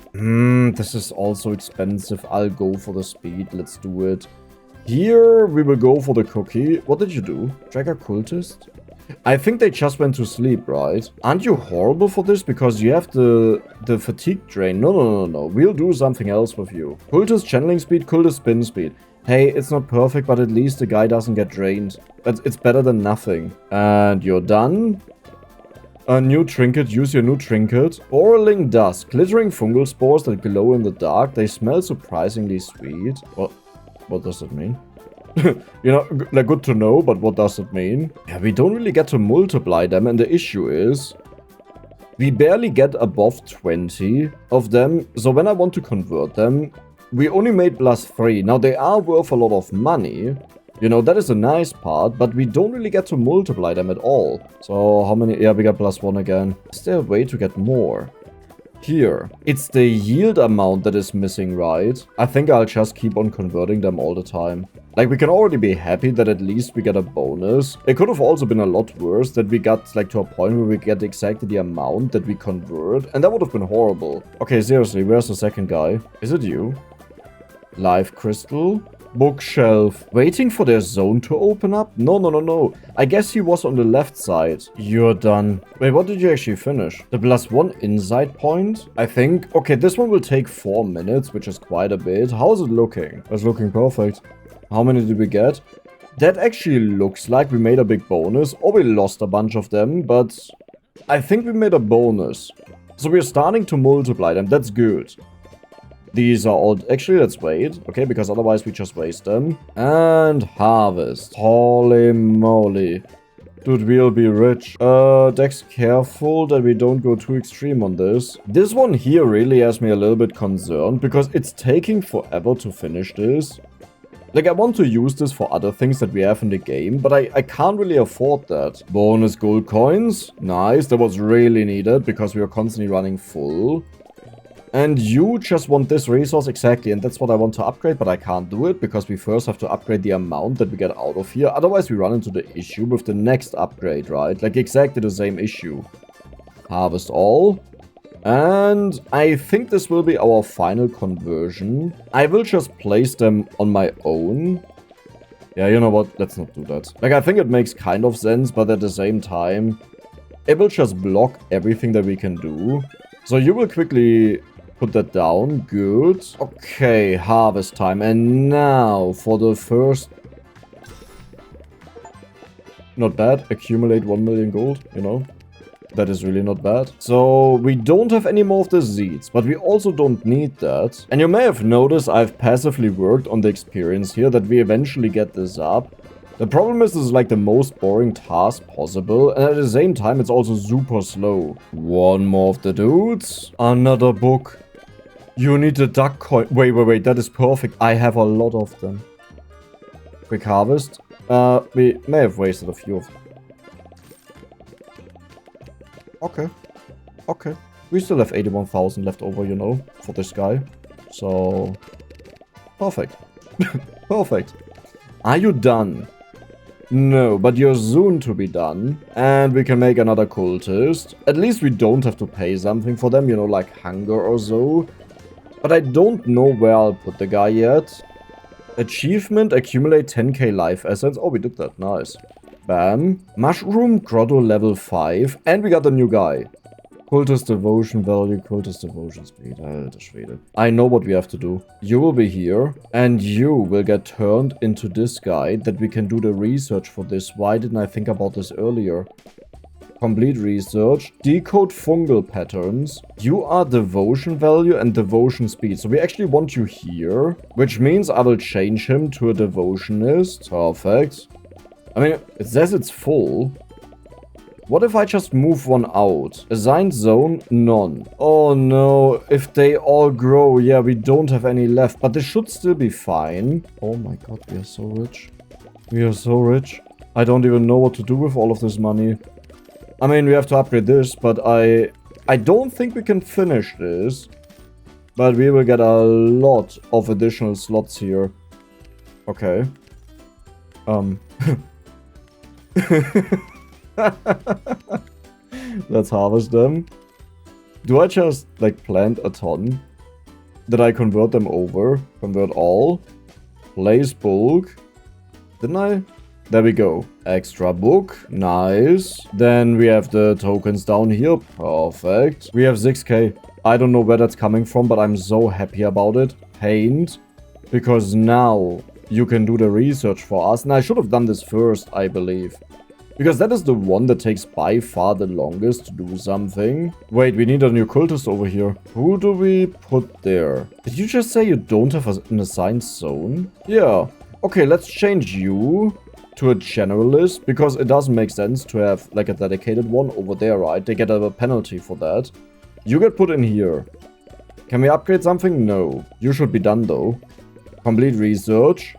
S1: This is also expensive. I'll go for the speed. Let's do it. Here, we will go for the cookie. What did you do? Drag a cultist? I think they just went to sleep, right? Aren't you horrible for this? Because you have the fatigue drain. No. We'll do something else with you. Cultist channeling speed, cultist spin speed. Hey, it's not perfect, but at least the guy doesn't get drained. It's better than nothing. And you're done. A new trinket. Use your new trinket. Boiling dust. Glittering fungal spores that glow in the dark. They smell surprisingly sweet. What does that mean? You know, they're good to know, but what does it mean? Yeah, we don't really get to multiply them, and the issue is we barely get above 20 of them. So when I want to convert them, we only made +3. Now, they are worth a lot of money. You know, that is a nice part, but we don't really get to multiply them at all. So how many? Yeah, we got +1 again. Is there a way to get more? Here. It's the yield amount that is missing, right? I think I'll just keep on converting them all the time. Like, we can already be happy that at least we get a bonus. It could have also been a lot worse that we got, like, to a point where we get exactly the amount that we convert. And that would have been horrible. Okay, seriously, where's the second guy? Is it you? Live crystal? Bookshelf. Waiting for their zone to open up? No. I guess he was on the left side. You're done. Wait, what did you actually finish? The +1 insight point? I think. Okay, this one will take 4 minutes, which is quite a bit. How is it looking? It's looking perfect. How many did we get? That actually looks like we made a big bonus, or we lost a bunch of them, but I think we made a bonus. So we're starting to multiply them. That's good. These are all... Actually, let's wait. Okay, because otherwise we just waste them. And harvest. Holy moly. Dude, we'll be rich. Dex, careful that we don't go too extreme on this. This one here really has me a little bit concerned, because it's taking forever to finish this. Like, I want to use this for other things that we have in the game, but I can't really afford that. Bonus gold coins. Nice. That was really needed, because we are constantly running full. And you just want this resource exactly, and that's what I want to upgrade, but I can't do it because we first have to upgrade the amount that we get out of here. Otherwise, we run into the issue with the next upgrade, right? Like, exactly the same issue. Harvest all. And I think this will be our final conversion. I will just place them on my own. Yeah, you know what? Let's not do that. Like, I think it makes kind of sense, but at the same time, it will just block everything that we can do. So you will quickly... put that down. Good. Okay, harvest time. And now for the first... Not bad. Accumulate 1 million gold, you know. That is really not bad. So we don't have any more of the seeds, but we also don't need that. And you may have noticed I've passively worked on the experience here, that we eventually get this up. The problem is this is like the most boring task possible, and at the same time it's also super slow. One more of the dudes. Another book. You need the duck coin. Wait, that is perfect. I have a lot of them. Quick harvest. We may have wasted a few of them. Okay. We still have 81,000 left over, you know, for this guy. So, perfect. Perfect. Are you done? No, but you're soon to be done. And we can make another cultist. At least we don't have to pay something for them, you know, like hunger or so. But I don't know where I'll put the guy yet. Achievement, accumulate 10k life essence. Oh, we did that. Nice. Bam. Mushroom grotto level 5. And we got a new guy. Cultist devotion value, cultist devotion speed. Alter Schwede. I know what we have to do. You will be here. And you will get turned into this guy that we can do the research for this. Why didn't I think about this earlier? Complete research. Decode fungal patterns. You are devotion value and devotion speed. So we actually want you here. Which means I will change him to a devotionist. Perfect. I mean, it says it's full. What if I just move one out? Assigned zone, none. Oh no, if they all grow, yeah, we don't have any left. But this should still be fine. Oh my god, we are so rich. We are so rich. I don't even know what to do with all of this money. I mean, we have to upgrade this, but I don't think we can finish this. But we will get a lot of additional slots here. Okay. Let's harvest them. Do I just, like, plant a ton? Did I convert them over? Convert all? Place bulk? Didn't I? There we go. Extra book. Nice. Then we have the tokens down here. Perfect. We have 6k. I don't know where that's coming from, but I'm so happy about it. Paint. Because now you can do the research for us. And I should have done this first, I believe. Because that is the one that takes by far the longest to do something. Wait, we need a new cultist over here. Who do we put there? Did you just say you don't have an assigned zone? Yeah. Okay, let's change you to a generalist, because it doesn't make sense to have like a dedicated one over there, right? They get a penalty for that. You get put in here. Can we upgrade something? No. You should be done though. Complete research.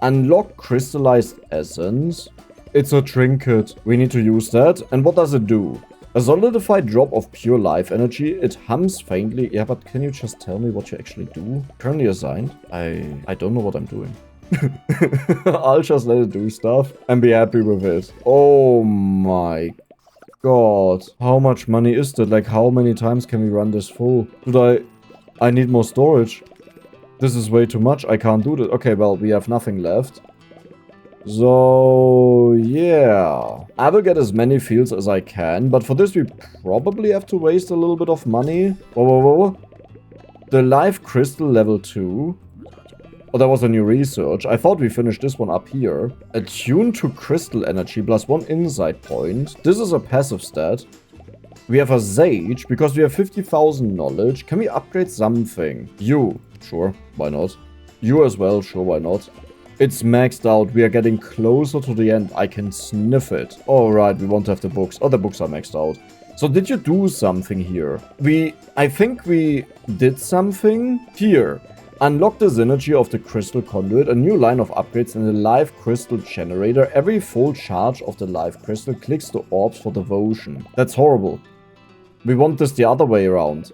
S1: Unlock crystallized essence. It's a trinket. We need to use that. And what does it do? A solidified drop of pure life energy. It hums faintly. Yeah, but can you just tell me what you actually do? Currently assigned. I don't know what I'm doing. I'll just let it do stuff and be happy with it. Oh my god. How much money is that? Like, how many times can we run this full? I need more storage. This is way too much. I can't do that. Okay, well, we have nothing left. So, yeah. I will get as many fields as I can, but for this we probably have to waste a little bit of money. Whoa. The life crystal level 2. Oh, that was a new research. I thought we finished this one up here. Attuned to crystal energy plus 1 insight point. This is a passive stat. We have a Sage because we have 50,000 knowledge. Can we upgrade something? You. Sure, why not? You as well, sure, why not? It's maxed out. We are getting closer to the end. I can sniff it. Alright, we want to have the books. Oh, the books are maxed out. So did you do something here? I think we did something here. Unlock the synergy of the crystal conduit, a new line of upgrades in the live crystal generator. Every full charge of the live crystal clicks the orbs for devotion. That's horrible. We want this the other way around.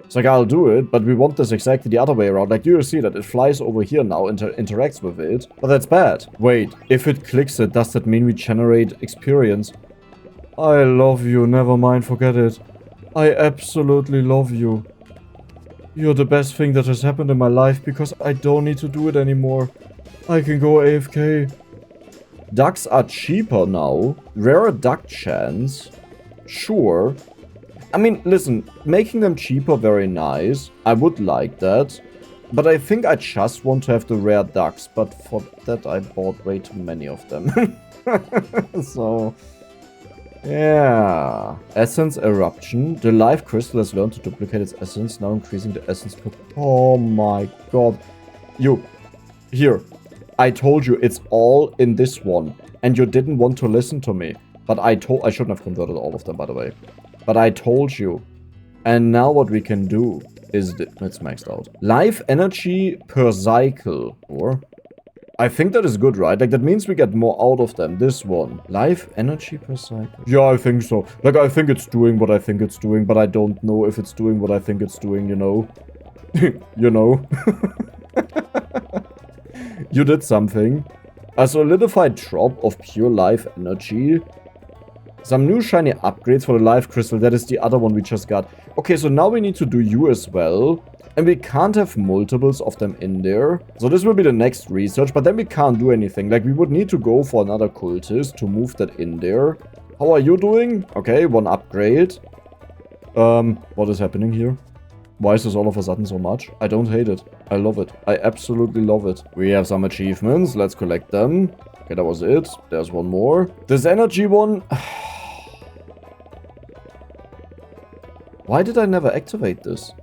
S1: It's like, I'll do it, but we want this exactly the other way around. Like, you see that it flies over here now, interacts with it. But that's bad. Wait, if it clicks it, does that mean we generate experience? I love you, never mind, forget it. I absolutely love you. You're the best thing that has happened in my life because I don't need to do it anymore. I can go AFK. Ducks are cheaper now. Rarer duck chance. Sure. I mean, listen, making them cheaper, very nice. I would like that. But I think I just want to have the rare ducks. But for that, I bought way too many of them. So... yeah. Essence eruption. The live crystal has learned to duplicate its essence, now increasing the essence per... oh my god. Here. I told you it's all in this one. And you didn't want to listen to me. But I shouldn't have converted all of them, by the way. But I told you. And now what we can do is... it's maxed out. Life energy per cycle. Or... I think that is good, right? Like, that means we get more out of them. This one. Life energy per cycle. Yeah, I think so. Like, I think it's doing what I think it's doing, but I don't know if it's doing what I think it's doing, you know? You know? You did something. A solidified drop of pure life energy. Some new shiny upgrades for the life crystal. That is the other one we just got. Okay, so now we need to do you as well. And we can't have multiples of them in there. So this will be the next research, but then we can't do anything. Like, we would need to go for another cultist to move that in there. How are you doing? Okay, 1 upgrade. What is happening here? Why is this all of a sudden so much? I don't hate it. I love it. I absolutely love it. We have some achievements. Let's collect them. Okay, that was it. There's one more. This energy one... why did I never activate this?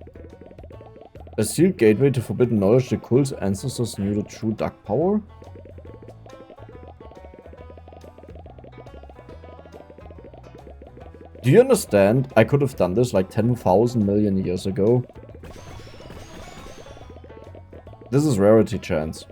S1: A sealed gateway to forbidden knowledge. The cult's ancestors knew the true duck power? Do you understand? I could have done this like 10,000 million years ago. This is rarity chance.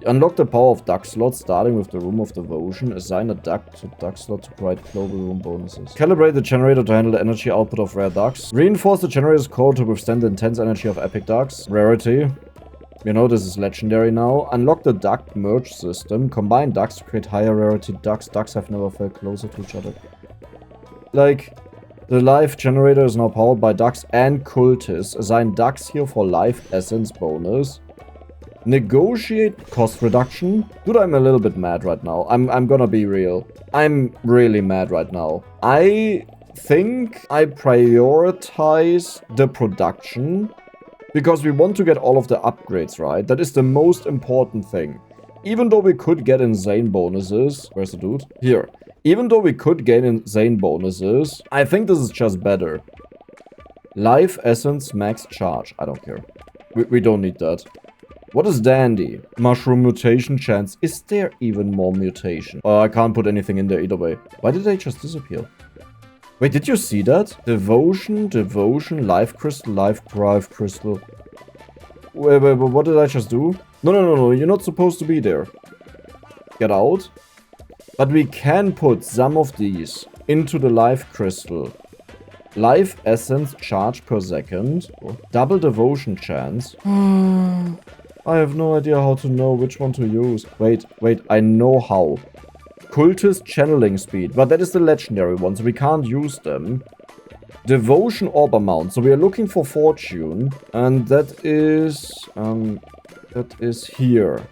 S1: Unlock the power of duck slots, starting with the room of devotion. Assign a duck to duck slot to provide global room bonuses. Calibrate the generator to handle the energy output of rare ducks. Reinforce the generator's core to withstand the intense energy of epic ducks. Rarity. You know, this is legendary now. Unlock the duck merge system. Combine ducks to create higher rarity ducks. Ducks have never felt closer to each other. Like, the life generator is now powered by ducks and cultists. Assign ducks here for life essence bonus. Negotiate cost reduction. Dude, I'm a little bit mad right now. I'm gonna be real. I'm really mad right now. I think I prioritize the production because we want to get all of the upgrades, right? That is the most important thing. Even though we could get insane bonuses... Where's the dude? Here. Even though we could gain insane bonuses, I think this is just better. Life Essence Max Charge. I don't care. We don't need that. What is Dandy? Mushroom mutation chance. Is there even more mutation? I can't put anything in there either way. Why did they just disappear? Wait, did you see that? Devotion, Life Crystal, Life Drive Crystal. Wait, what did I just do? No, you're not supposed to be there. Get out. But we can put some of these into the Life Crystal. Life Essence charge per second. Double Devotion chance. I have no idea how to know which one to use. Wait, I know how. Cultist channeling speed, but that is the legendary one, so we can't use them. Devotion orb amount, so we are looking for fortune, and that is here.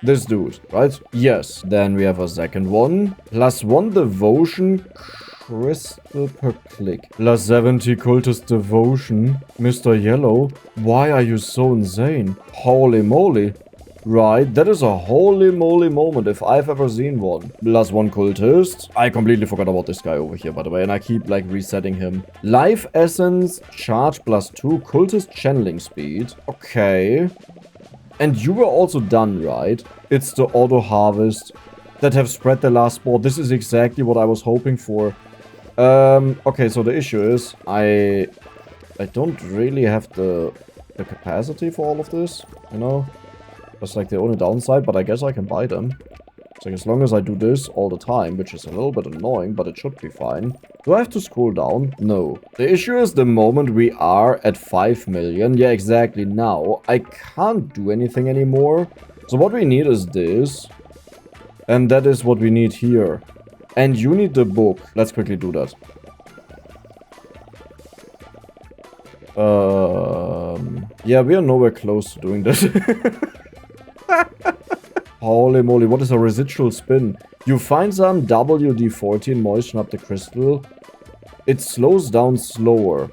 S1: This dude, right? Yes. Then we have a second one. +1 devotion crystal per click. +70 cultist devotion. Mr. Yellow, why are you so insane? Holy moly. Right, that is a holy moly moment if I've ever seen one. +1 cultist. I completely forgot about this guy over here, by the way, and I keep, like, resetting him. Life Essence, charge +2, cultist channeling speed. Okay. And you were also done, right? It's the auto harvest that have spread the last spore. This is exactly what I was hoping for. Okay, so the issue is I don't really have the capacity for all of this, you know? That's like the only downside, but I guess I can buy them. So as long as I do this all the time, which is a little bit annoying, but it should be fine. Do I have to scroll down? No. The issue is the moment we are at 5 million, yeah, exactly now, I can't do anything anymore. So what we need is this. And that is what we need here. And you need the book. Let's quickly do that. Yeah, we are nowhere close to doing this. Holy moly, what is a residual spin? You find some WD-40 and moisten up the crystal. It slows down slower.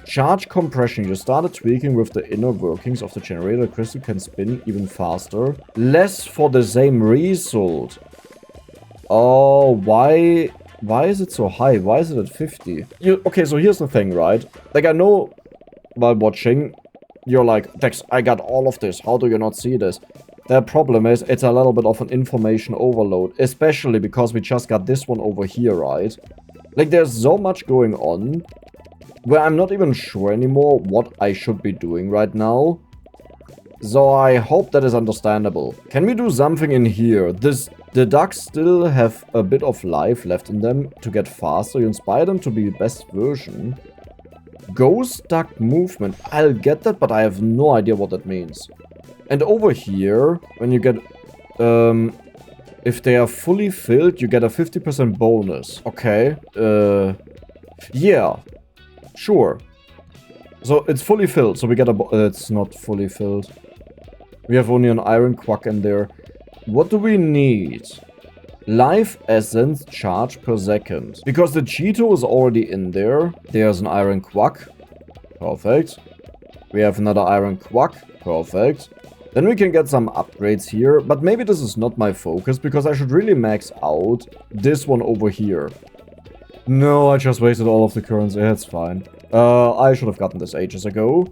S1: Charge compression. You started tweaking with the inner workings of the generator. Crystal can spin even faster. Less for the same result. Oh, why is it so high? Why is it at 50? Okay, so here's the thing, right? Like, I know while watching, you're like, Dex, I got all of this. How do you not see this? The problem is, it's a little bit of an information overload. Especially because we just got this one over here, right? Like, there's so much going on where I'm not even sure anymore what I should be doing right now. So I hope that is understandable. Can we do something in here? The ducks still have a bit of life left in them to get faster. You inspire them to be the best version. Ghost duck movement. I'll get that, but I have no idea what that means. And over here, when you get... if they are fully filled, you get a 50% bonus. Okay. Yeah. Sure. So it's fully filled, so we get a... it's not fully filled. We have only an iron quack in there. What do we need? Life Essence charge per second. Because the Cheeto is already in there. There's an iron quack. Perfect. We have another iron quack. Perfect. Then we can get some upgrades here. But maybe this is not my focus, because I should really max out this one over here. No, I just wasted all of the currency. It's fine. I should have gotten this ages ago.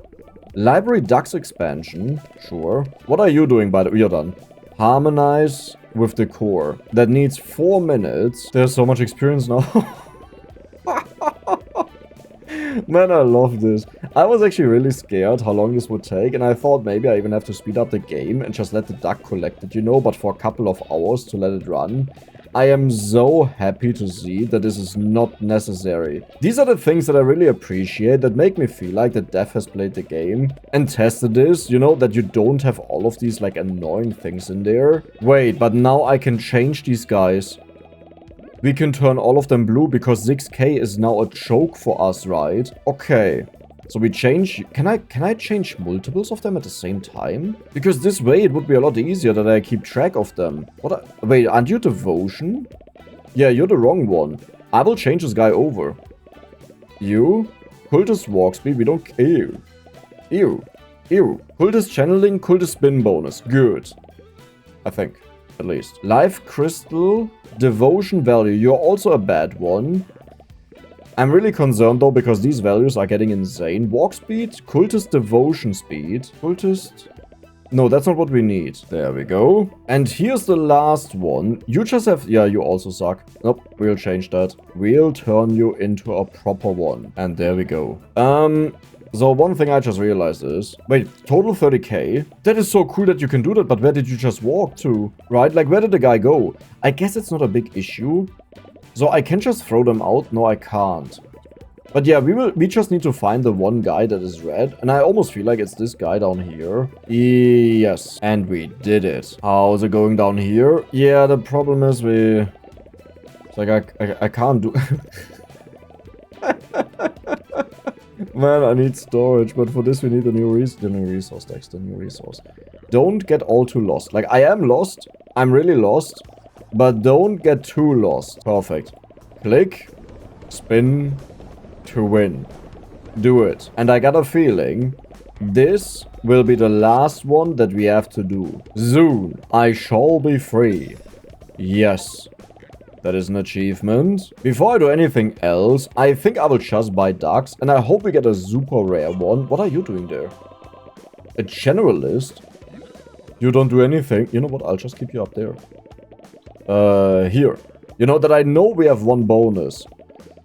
S1: Library Ducks expansion. Sure. What are you doing by the way? You're done. Harmonize with the core. That needs 4 minutes. There's so much experience now. Man, I love this. I was actually really scared how long this would take, and I thought maybe I even have to speed up the game and just let the duck collect it, you know, but for a couple of hours to let it run. I am so happy to see that this is not necessary. These are the things that I really appreciate, that make me feel like that Dev has played the game and tested this, you know, that you don't have all of these like annoying things in there. Wait, but now I can change these guys. We can turn all of them blue because 6k is now a choke for us, right? Okay. So we change... Can I change multiples of them at the same time? Because this way it would be a lot easier that I keep track of them. Wait, aren't you Devotion? Yeah, you're the wrong one. I will change this guy over. You? Cultist walk speed, we don't... Ew. Ew. Ew. Cultist channeling, cultist spin bonus. Good. I think, at least. Life Crystal, Devotion Value. You're also a bad one. I'm really concerned though, because these values are getting insane. Walk Speed, Cultist Devotion Speed. Cultist... No, that's not what we need. There we go. And here's the last one. You just have... Yeah, you also suck. Nope, we'll change that. We'll turn you into a proper one. And there we go. So one thing I just realized is... Wait, total 30k? That is so cool that you can do that, but where did you just walk to? Right? Like, where did the guy go? I guess it's not a big issue. So I can just throw them out? No, I can't. But yeah, we just need to find the one guy that is red. And I almost feel like it's this guy down here. Yes. And we did it. How's it going down here? Yeah, the problem is we... It's like I can't do... Man, I need storage. But for this we need a new resource text. The new resource. Don't get all too lost. Like, I am lost. I'm really lost. But don't get too lost. Perfect. Click. Spin. To win. Do it. And I got a feeling this will be the last one that we have to do. Soon I shall be free. Yes. That is an achievement. Before I do anything else, I think I will just buy ducks. And I hope we get a super rare one. What are you doing there? A generalist? You don't do anything. You know what? I'll just keep you up there. Here. You know that I know we have one bonus.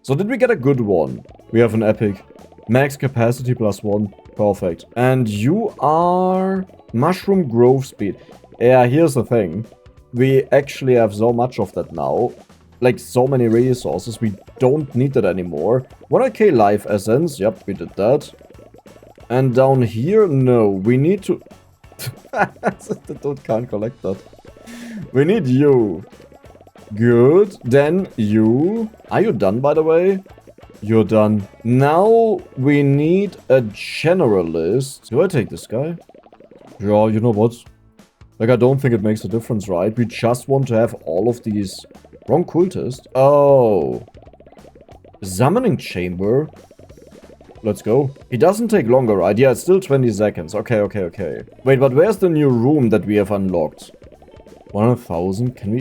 S1: So did we get a good one? We have an epic. Max capacity +1. Perfect. And you are... Mushroom growth speed. Yeah, here's the thing. We actually have so much of that now. Like, so many resources. We don't need that anymore. 100k life essence. Yep, we did that. And down here, no. We need to... The dude can't collect that. We need you. Good. Then you. Are you done, by the way? You're done. Now we need a generalist. Do I take this guy? Yeah, you know what? Like, I don't think it makes a difference, right? We just want to have all of these... Wrong cultist. Oh. Summoning chamber. Let's go. It doesn't take longer, right? Yeah, it's still 20 seconds. Okay. Wait, but where's the new room that we have unlocked? 100,000? Can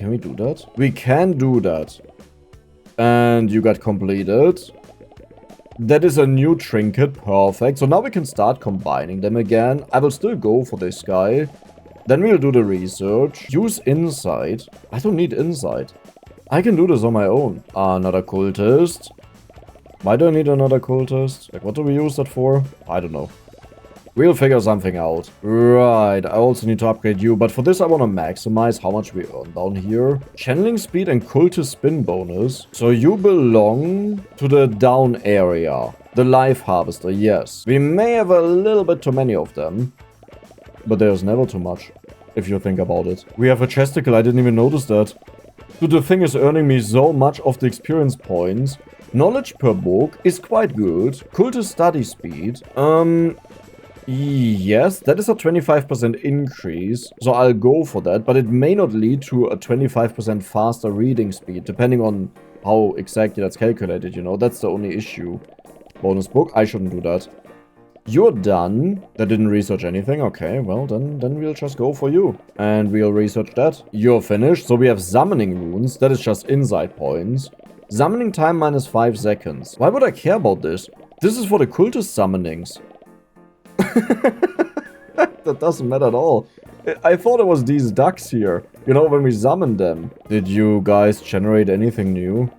S1: we do that? We can do that. And you got completed. That is a new trinket. Perfect. So now we can start combining them again. I will still go for this guy. Then we'll do the research. Use insight. I don't need insight. I can do this on my own. Another cultist. Why do I need another cultist? Like, what do we use that for? I don't know. We'll figure something out. Right, I also need to upgrade you, but for this I want to maximize how much we earn down here. Channeling speed and cultist spin bonus. So you belong to the down area. The life harvester, yes. We may have a little bit too many of them. But there's never too much, if you think about it. We have a chesticle, I didn't even notice that. Dude, the thing is earning me so much of the experience points. Knowledge per book is quite good. Cultist study speed. Yes, that is a 25% increase, so I'll go for that, but it may not lead to a 25% faster reading speed, depending on how exactly that's calculated, you know, that's the only issue. Bonus book, I shouldn't do that. You're done. That didn't research anything, okay, well, then we'll just go for you. And we'll research that. You're finished, so we have summoning runes, that is just insight points. Summoning time -5 seconds. Why would I care about this? This is for the cultist summonings. That doesn't matter at all. I thought it was these ducks here. You know, when we summoned them. Did you guys generate anything new?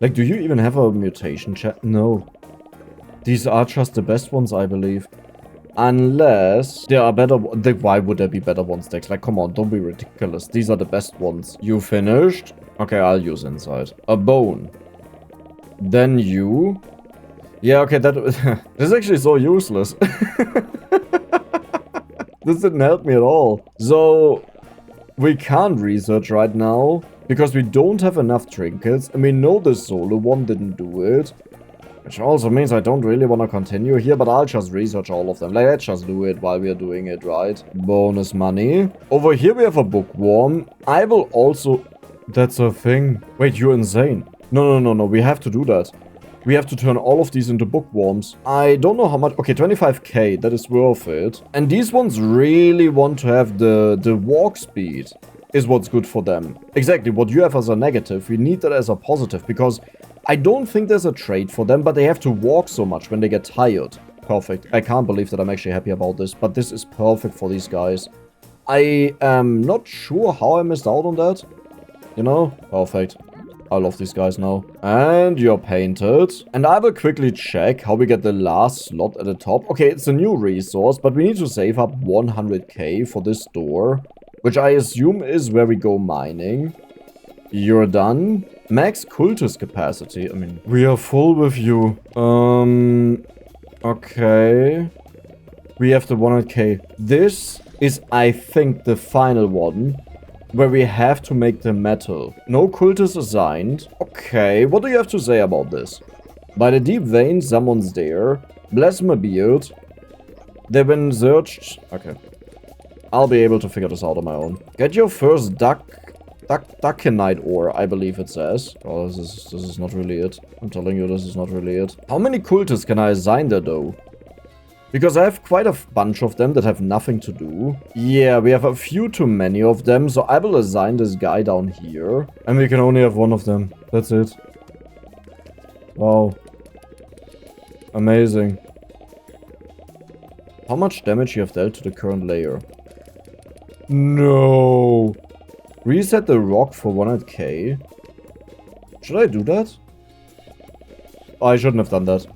S1: Like, do you even have a mutation chat? No. These are just the best ones, I believe. Unless there are better... Why would there be better ones, Dex? Like, come on, don't be ridiculous. These are the best ones. You finished? Okay, I'll use insight. A bone. Then you... Yeah, okay, that... This is actually so useless. This didn't help me at all. So, we can't research right now, because we don't have enough trinkets, and we know the solo one didn't do it. Which also means I don't really want to continue here, but I'll just research all of them. Like, let's just do it while we are doing it, right? Bonus money. Over here we have a bookworm. I will also... That's a thing. Wait, you're insane. No, we have to do that. We have to turn all of these into bookworms. I don't know how much. Okay, 25k. That is worth it. And these ones really want to have the walk speed. Is what's good for them. Exactly, what you have as a negative, we need that as a positive, because I don't think there's a trait for them, but they have to walk so much when they get tired. Perfect. I can't believe that I'm actually happy about this, but this is perfect for these guys. I am not sure how I missed out on that. You know? Perfect. I love these guys now. And you're painted. And I will quickly check how we get the last slot at the top. Okay, it's a new resource, but we need to save up 100k for this door. Which I assume is where we go mining. You're done. Max cultist capacity. I mean, we are full with you. Okay. We have the 100k. This is, I think, the final one. Where we have to make the metal. No cultist assigned. Okay, what do you have to say about this? By the deep vein, someone's there. Bless my beard. They've been searched. Okay. I'll be able to figure this out on my own. Get your first duckenite ore, I believe it says. Oh, this is not really it. I'm telling you, this is not really it. How many cultists can I assign there, though? Because I have quite a bunch of them that have nothing to do. Yeah, we have a few too many of them, so I will assign this guy down here. And we can only have one of them. That's it. Wow. Amazing. How much damage you have dealt to the current layer? No. Reset the rock for 100k. Should I do that? Oh, I shouldn't have done that.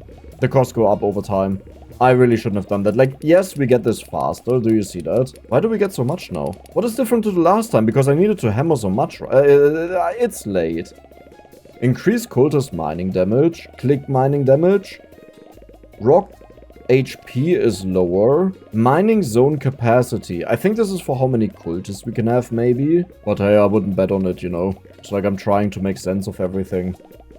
S1: The costs go up over time. I really shouldn't have done that. Like, yes, we get this faster. Do you see that? Why do we get so much now? What is different to the last time? Because I needed to hammer so much. It's late. Increase cultist mining damage. Click mining damage. Rock HP is lower. Mining zone capacity. I think this is for how many cultists we can have, maybe. But hey, I wouldn't bet on it, you know. It's like I'm trying to make sense of everything.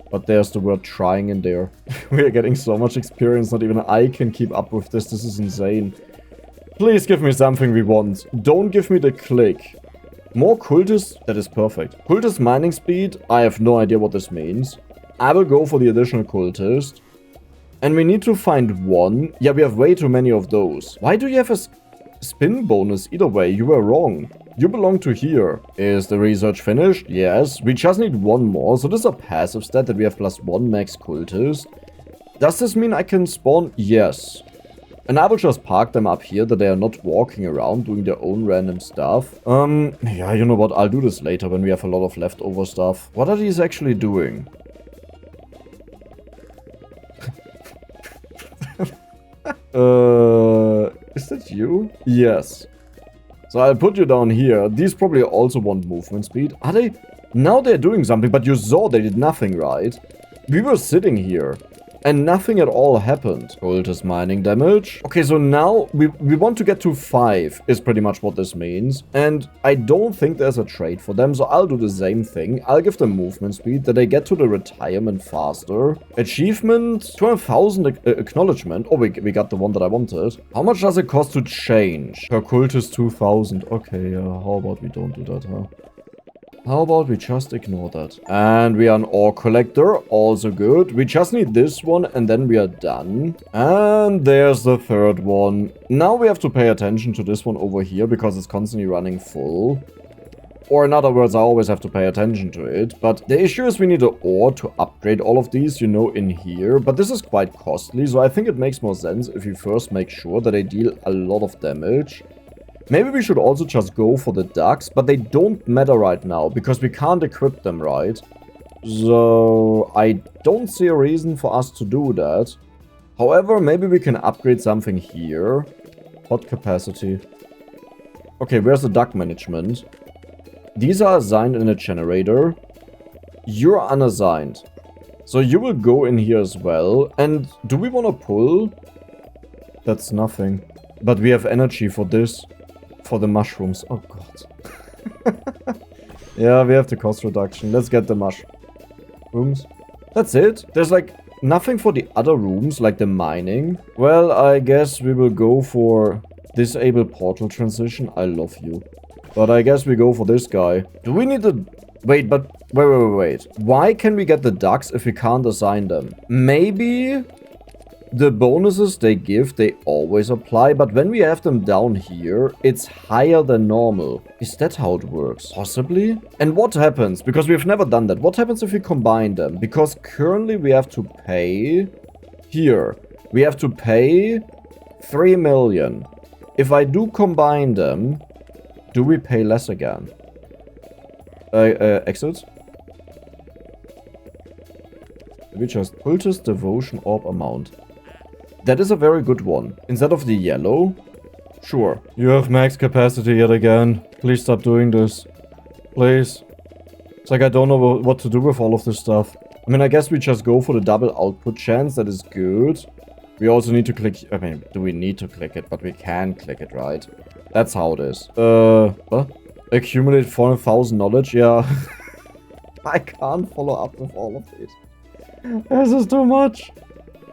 S1: But there's the word trying in there. We are getting so much experience, not even I can keep up with this. This is insane. Please give me something we want. Don't give me the click. More cultists? That is perfect. Cultist mining speed? I have no idea what this means. I will go for the additional cultist. And we need to find one. Yeah, we have way too many of those. Why do you have a spin bonus? Either way, you were wrong. You belong to here. Is the research finished? Yes. We just need one more. So this is a passive stat that we have +1 max cultist. Does this mean I can spawn? Yes. And I will just park them up here that they are not walking around doing their own random stuff. Yeah, you know what? I'll do this later when we have a lot of leftover stuff. What are these actually doing? Is that you? Yes. So I'll put you down here. These probably also want movement speed. Are they? Now they're doing something, but you saw they did nothing, right? We were sitting here. And nothing at all happened. Cultist mining damage. Okay, so now we want to get to 5 is pretty much what this means. And I don't think there's a trait for them, so I'll do the same thing. I'll give them movement speed, that they get to the retirement faster. Achievement, 200,000 acknowledgement. Oh, we got the one that I wanted. How much does it cost to change? Per cultist 2,000. Okay, how about we don't do that, huh? How about we just ignore that? And we are an ore collector, also good. We just need this one and then we are done. And there's the third one. Now we have to pay attention to this one over here because it's constantly running full. Or in other words, I always have to pay attention to it. But the issue is we need an ore to upgrade all of these, you know, in here. But this is quite costly, so I think it makes more sense if we first make sure that they deal a lot of damage. Maybe we should also just go for the ducks, but they don't matter right now, because we can't equip them, right? So, I don't see a reason for us to do that. However, maybe we can upgrade something here. Hot capacity. Okay, where's the duck management? These are assigned in a generator. You're unassigned. So you will go in here as well. And do we want to pull? That's nothing. But we have energy for this. For the mushrooms. Oh god. Yeah, we have the cost reduction. Let's get the mushrooms. That's it. There's like nothing for the other rooms, like the mining. Well, I guess we will go for disable portal transition. I love you. But I guess we go for this guy. Do we need the... Wait, but... Wait. Why can we get the ducks if we can't assign them? Maybe... The bonuses they give, they always apply, but when we have them down here, it's higher than normal. Is that how it works? Possibly? And what happens? Because we've never done that. What happens if we combine them? Because currently we have to pay... Here. We have to pay 3 million. If I do combine them, do we pay less again? Exit? We just cultist devotion orb amount. That is a very good one. Instead of the yellow, sure. You have max capacity yet again. Please stop doing this. Please. It's like I don't know what to do with all of this stuff. I mean, I guess we just go for the double output chance. That is good. We also need to click... I mean, do we need to click it? But we can click it, right? That's how it is. What? Accumulate 400,000 knowledge? Yeah. I can't follow up with all of this. This is too much.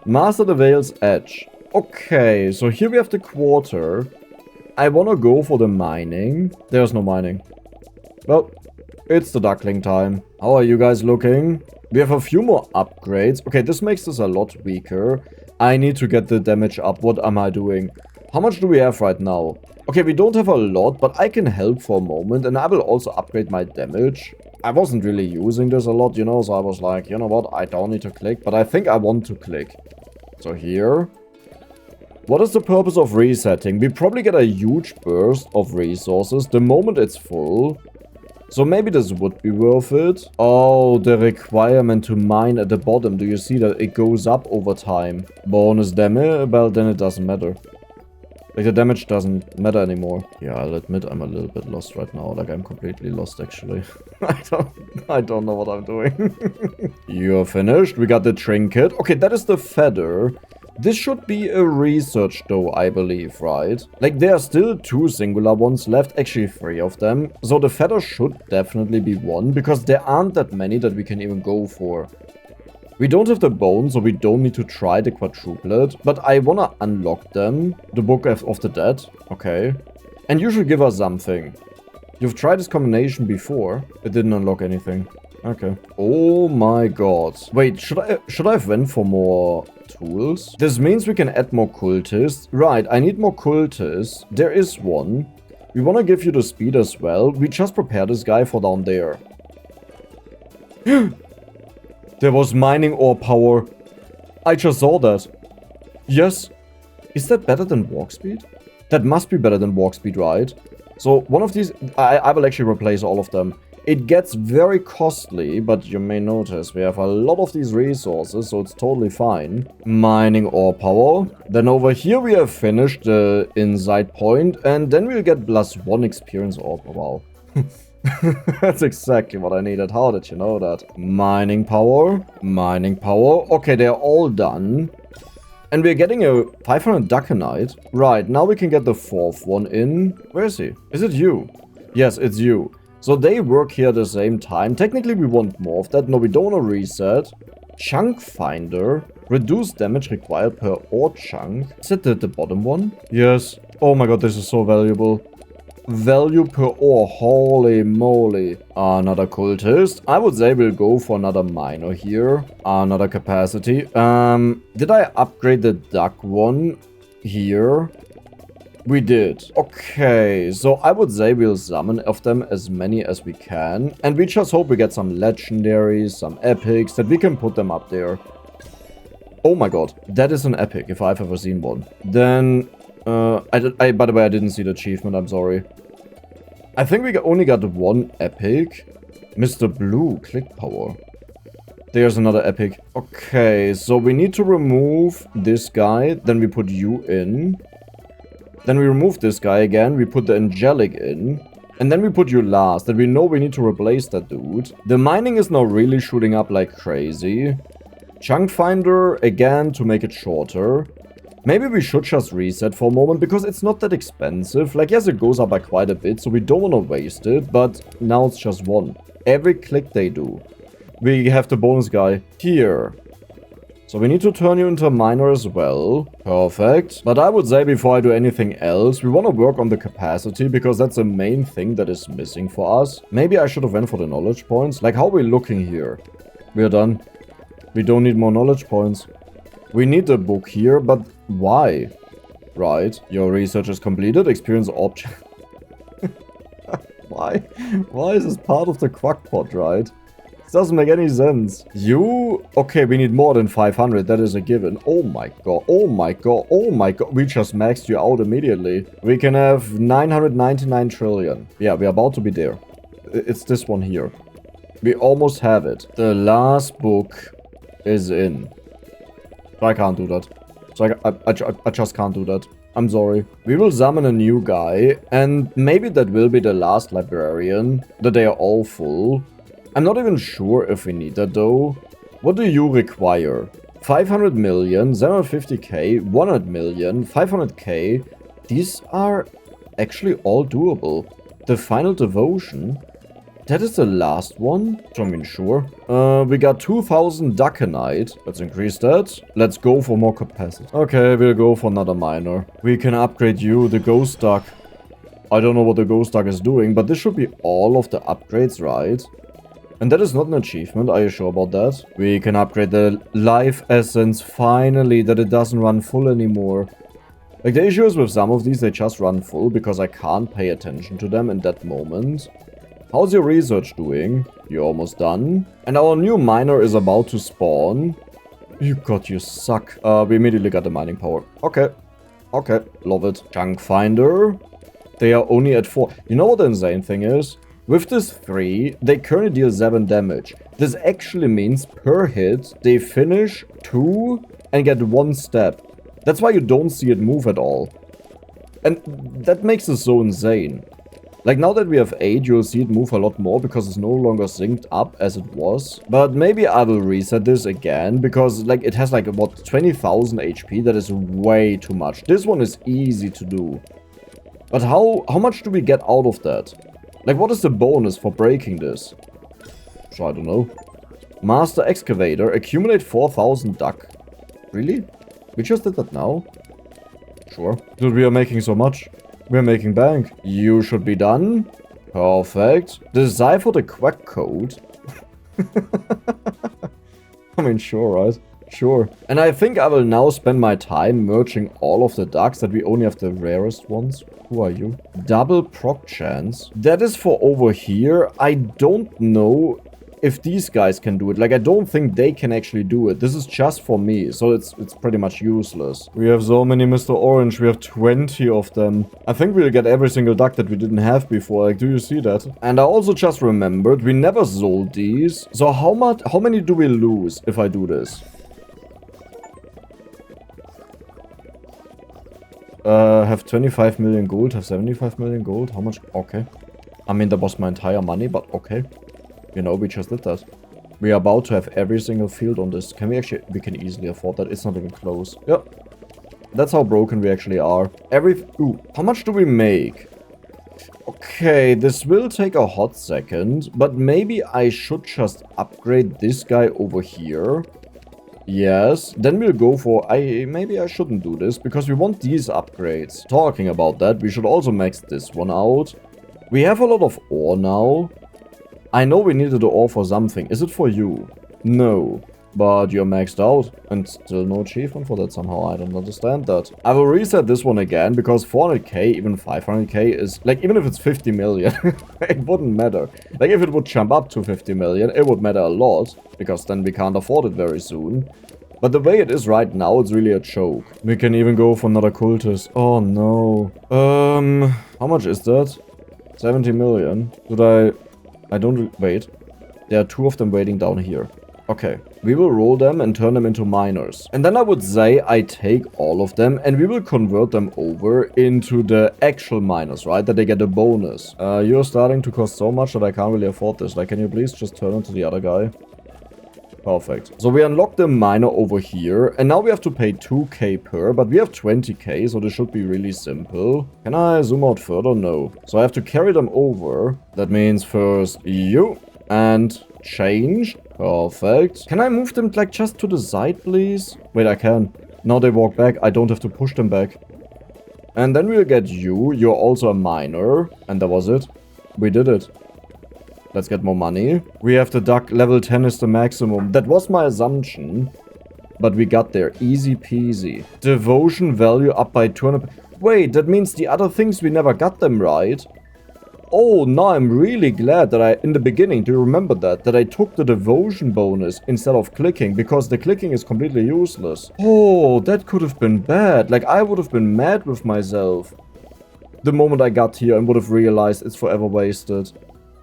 S1: Master the Veil's Edge. Okay, so here we have the quarter. I want to go for the mining. There's no mining. Well, it's the duckling time. How are you guys looking? We have a few more upgrades. Okay, this makes this a lot weaker. I need to get the damage up. What am I doing? How much do we have right now? Okay, we don't have a lot, but I can help for a moment. And I will also upgrade my damage. I wasn't really using this a lot, you know, so I was like, you know what, I don't need to click, but I think I want to click. So here. What is the purpose of resetting? We probably get a huge burst of resources the moment it's full. So maybe this would be worth it. Oh, the requirement to mine at the bottom. Do you see that it goes up over time? Bonus damage? Well, then it doesn't matter. Like, the damage doesn't matter anymore. Yeah, I'll admit I'm a little bit lost right now. Like, I'm completely lost, actually. I don't know what I'm doing. You're finished. We got the trinket. Okay, that is the feather. This should be a research, though, I believe, right? Like, there are still 2 singular ones left. Actually, 3 of them. So the feather should definitely be one, because there aren't that many that we can even go for. We don't have the bones, so we don't need to try the quadruplet. But I wanna unlock them. The Book of the Dead. Okay. And you should give us something. You've tried this combination before. It didn't unlock anything. Okay. Oh my god. Wait, should I have went for more tools? This means we can add more cultists. Right, I need more cultists. There is one. We wanna give you the speed as well. We just prepare this guy for down there. There was mining ore power. I just saw that. Yes. Is that better than walk speed? That must be better than walk speed, right? So one of these, I will actually replace all of them. It gets very costly, but you may notice we have a lot of these resources, so it's totally fine. Mining ore power. Then over here we have finished the insight point, and then we'll get +1 experience orb. Wow. That's exactly what I needed. How did you know that? Mining power. Mining power. Okay, they're all done. And we're getting a 500 Duckenite. Right, now we can get the 4th one in. Where is he? Is it you? Yes, it's you. So they work here at the same time. Technically, we want more of that. No, we don't want to reset. Chunk finder. Reduce damage required per ore chunk. Is it the bottom one? Yes. Oh my god, this is so valuable. Value per ore, holy moly. Another cultist. I would say we'll go for another miner here. Another capacity. Did I upgrade the duck one here? We did. Okay, so I would say we'll summon of them as many as we can. And we just hope we get some legendaries, some epics, that we can put them up there. Oh my god, that is an epic if I've ever seen one. Then... by the way, I didn't see the achievement, I'm sorry. I think we only got 1 epic. Mr. Blue, click power. There's another epic. Okay, so we need to remove this guy. Then we put you in. Then we remove this guy again. We put the angelic in. And then we put you last. And we know we need to replace that dude. The mining is now really shooting up like crazy. Chunk finder again to make it shorter. Maybe we should just reset for a moment, because it's not that expensive. Like, yes, it goes up by quite a bit, so we don't want to waste it, but now it's just 1. Every click they do. We have the bonus guy here. So we need to turn you into a miner as well. Perfect. But I would say before I do anything else, we want to work on the capacity because that's the main thing that is missing for us. Maybe I should have went for the knowledge points. Like, how are we looking here? We are done. We don't need more knowledge points. We need the book here, but why? Right. Your research is completed. Experience object. Why? Why is this part of the quackpot, right? This doesn't make any sense. You... Okay, we need more than 500. That is a given. Oh my god. Oh my god. Oh my god. We just maxed you out immediately. We can have 999 trillion. Yeah, we're about to be there. It's this one here. We almost have it. The last book is in. So I can't do that. So I just can't do that. I'm sorry. We will summon a new guy, and maybe that will be the last librarian, that they are all full. I'm not even sure if we need that though. What do you require? 500 million, 750k, 100 million, 500k. These are actually all doable. The final devotion. That is the last one? I mean, sure. We got 2000 Duckenite. Let's increase that. Let's go for more capacity. Okay, we'll go for another miner. We can upgrade you, the Ghost Duck. I don't know what the Ghost Duck is doing, but this should be all of the upgrades, right? And that is not an achievement, are you sure about that? We can upgrade the Life Essence, finally, that it doesn't run full anymore. Like, the issue is with some of these, they just run full because I can't pay attention to them in that moment. How's your research doing? You're almost done. And our new miner is about to spawn. You god, you suck. We immediately got the mining power. Okay. Okay, love it. Junk finder. They are only at 4. You know what the insane thing is? With this 3, they currently deal 7 damage. This actually means per hit, they finish 2 and get 1 step. That's why you don't see it move at all. And that makes it so insane. Like, now that we have 8, you'll see it move a lot more because it's no longer synced up as it was. But maybe I will reset this again because, like, it has, like, about 20,000 HP. That is way too much. This one is easy to do. But how much do we get out of that? Like, what is the bonus for breaking this? So, I don't know. Master Excavator. Accumulate 4,000 duck. Really? We just did that now? Sure. Dude, we are making so much. We're making bank. You should be done. Perfect. Decipher the quack code. I mean, sure, right? Sure. And I think I will now spend my time merging all of the ducks that we only have the rarest ones. Who are you? Double proc chance. That is for over here. I don't know if these guys can do it. Like, I don't think they can actually do it. This is just for me, so it's pretty much useless. We have so many Mr. Orange. We have 20 of them. I think we'll get every single duck that we didn't have before. Like, do you see that? And I also just remembered, we never sold these. So how many do we lose if I do this? Have 25 million gold, have 75 million gold. How much? Okay. I mean, that was my entire money, but okay. You know, we just did that. We are about to have every single field on this. Can we actually... We can easily afford that. It's not even close. Yep. That's how broken we actually are. Ooh, how much do we make? Okay, this will take a hot second. But maybe I should just upgrade this guy over here. Yes. Then we'll go for... Maybe I shouldn't do this. Because we want these upgrades. Talking about that, we should also max this one out. We have a lot of ore now. I know we needed the ore for something. Is it for you? No. But you're maxed out. And still no achievement for that somehow. I don't understand that. I will reset this one again. Because 400k, even 500k is... Like, even if it's 50 million, it wouldn't matter. Like, if it would jump up to 50 million, it would matter a lot. Because then we can't afford it very soon. But the way it is right now, it's really a joke. We can even go for another cultist. Oh, no. How much is that? 70 million. I don't... Wait. There are 2 of them waiting down here. Okay. We will roll them and turn them into miners. And then I would say I take all of them and we will convert them over into the actual miners, right? That they get a bonus. You're starting to cost so much that I can't really afford this. Like, can you please just turn into the other guy? Perfect. So we unlocked the miner over here. And now we have to pay 2k per. But we have 20k, so this should be really simple. Can I zoom out further? No. So I have to carry them over. That means first you. And change. Perfect. Can I move them, like, just to the side, please? Wait, I can. Now they walk back. I don't have to push them back. And then we'll get you. You're also a miner. And that was it. We did it. Let's get more money. We have the duck. Level 10 is the maximum. That was my assumption. But we got there. Easy peasy. Devotion value up by 200. Wait, that means the other things we never got them right. Oh, now I'm really glad that in the beginning, do you remember that I took the devotion bonus instead of clicking, because the clicking is completely useless. Oh, that could have been bad. Like, I would have been mad with myself the moment I got here and would have realized it's forever wasted.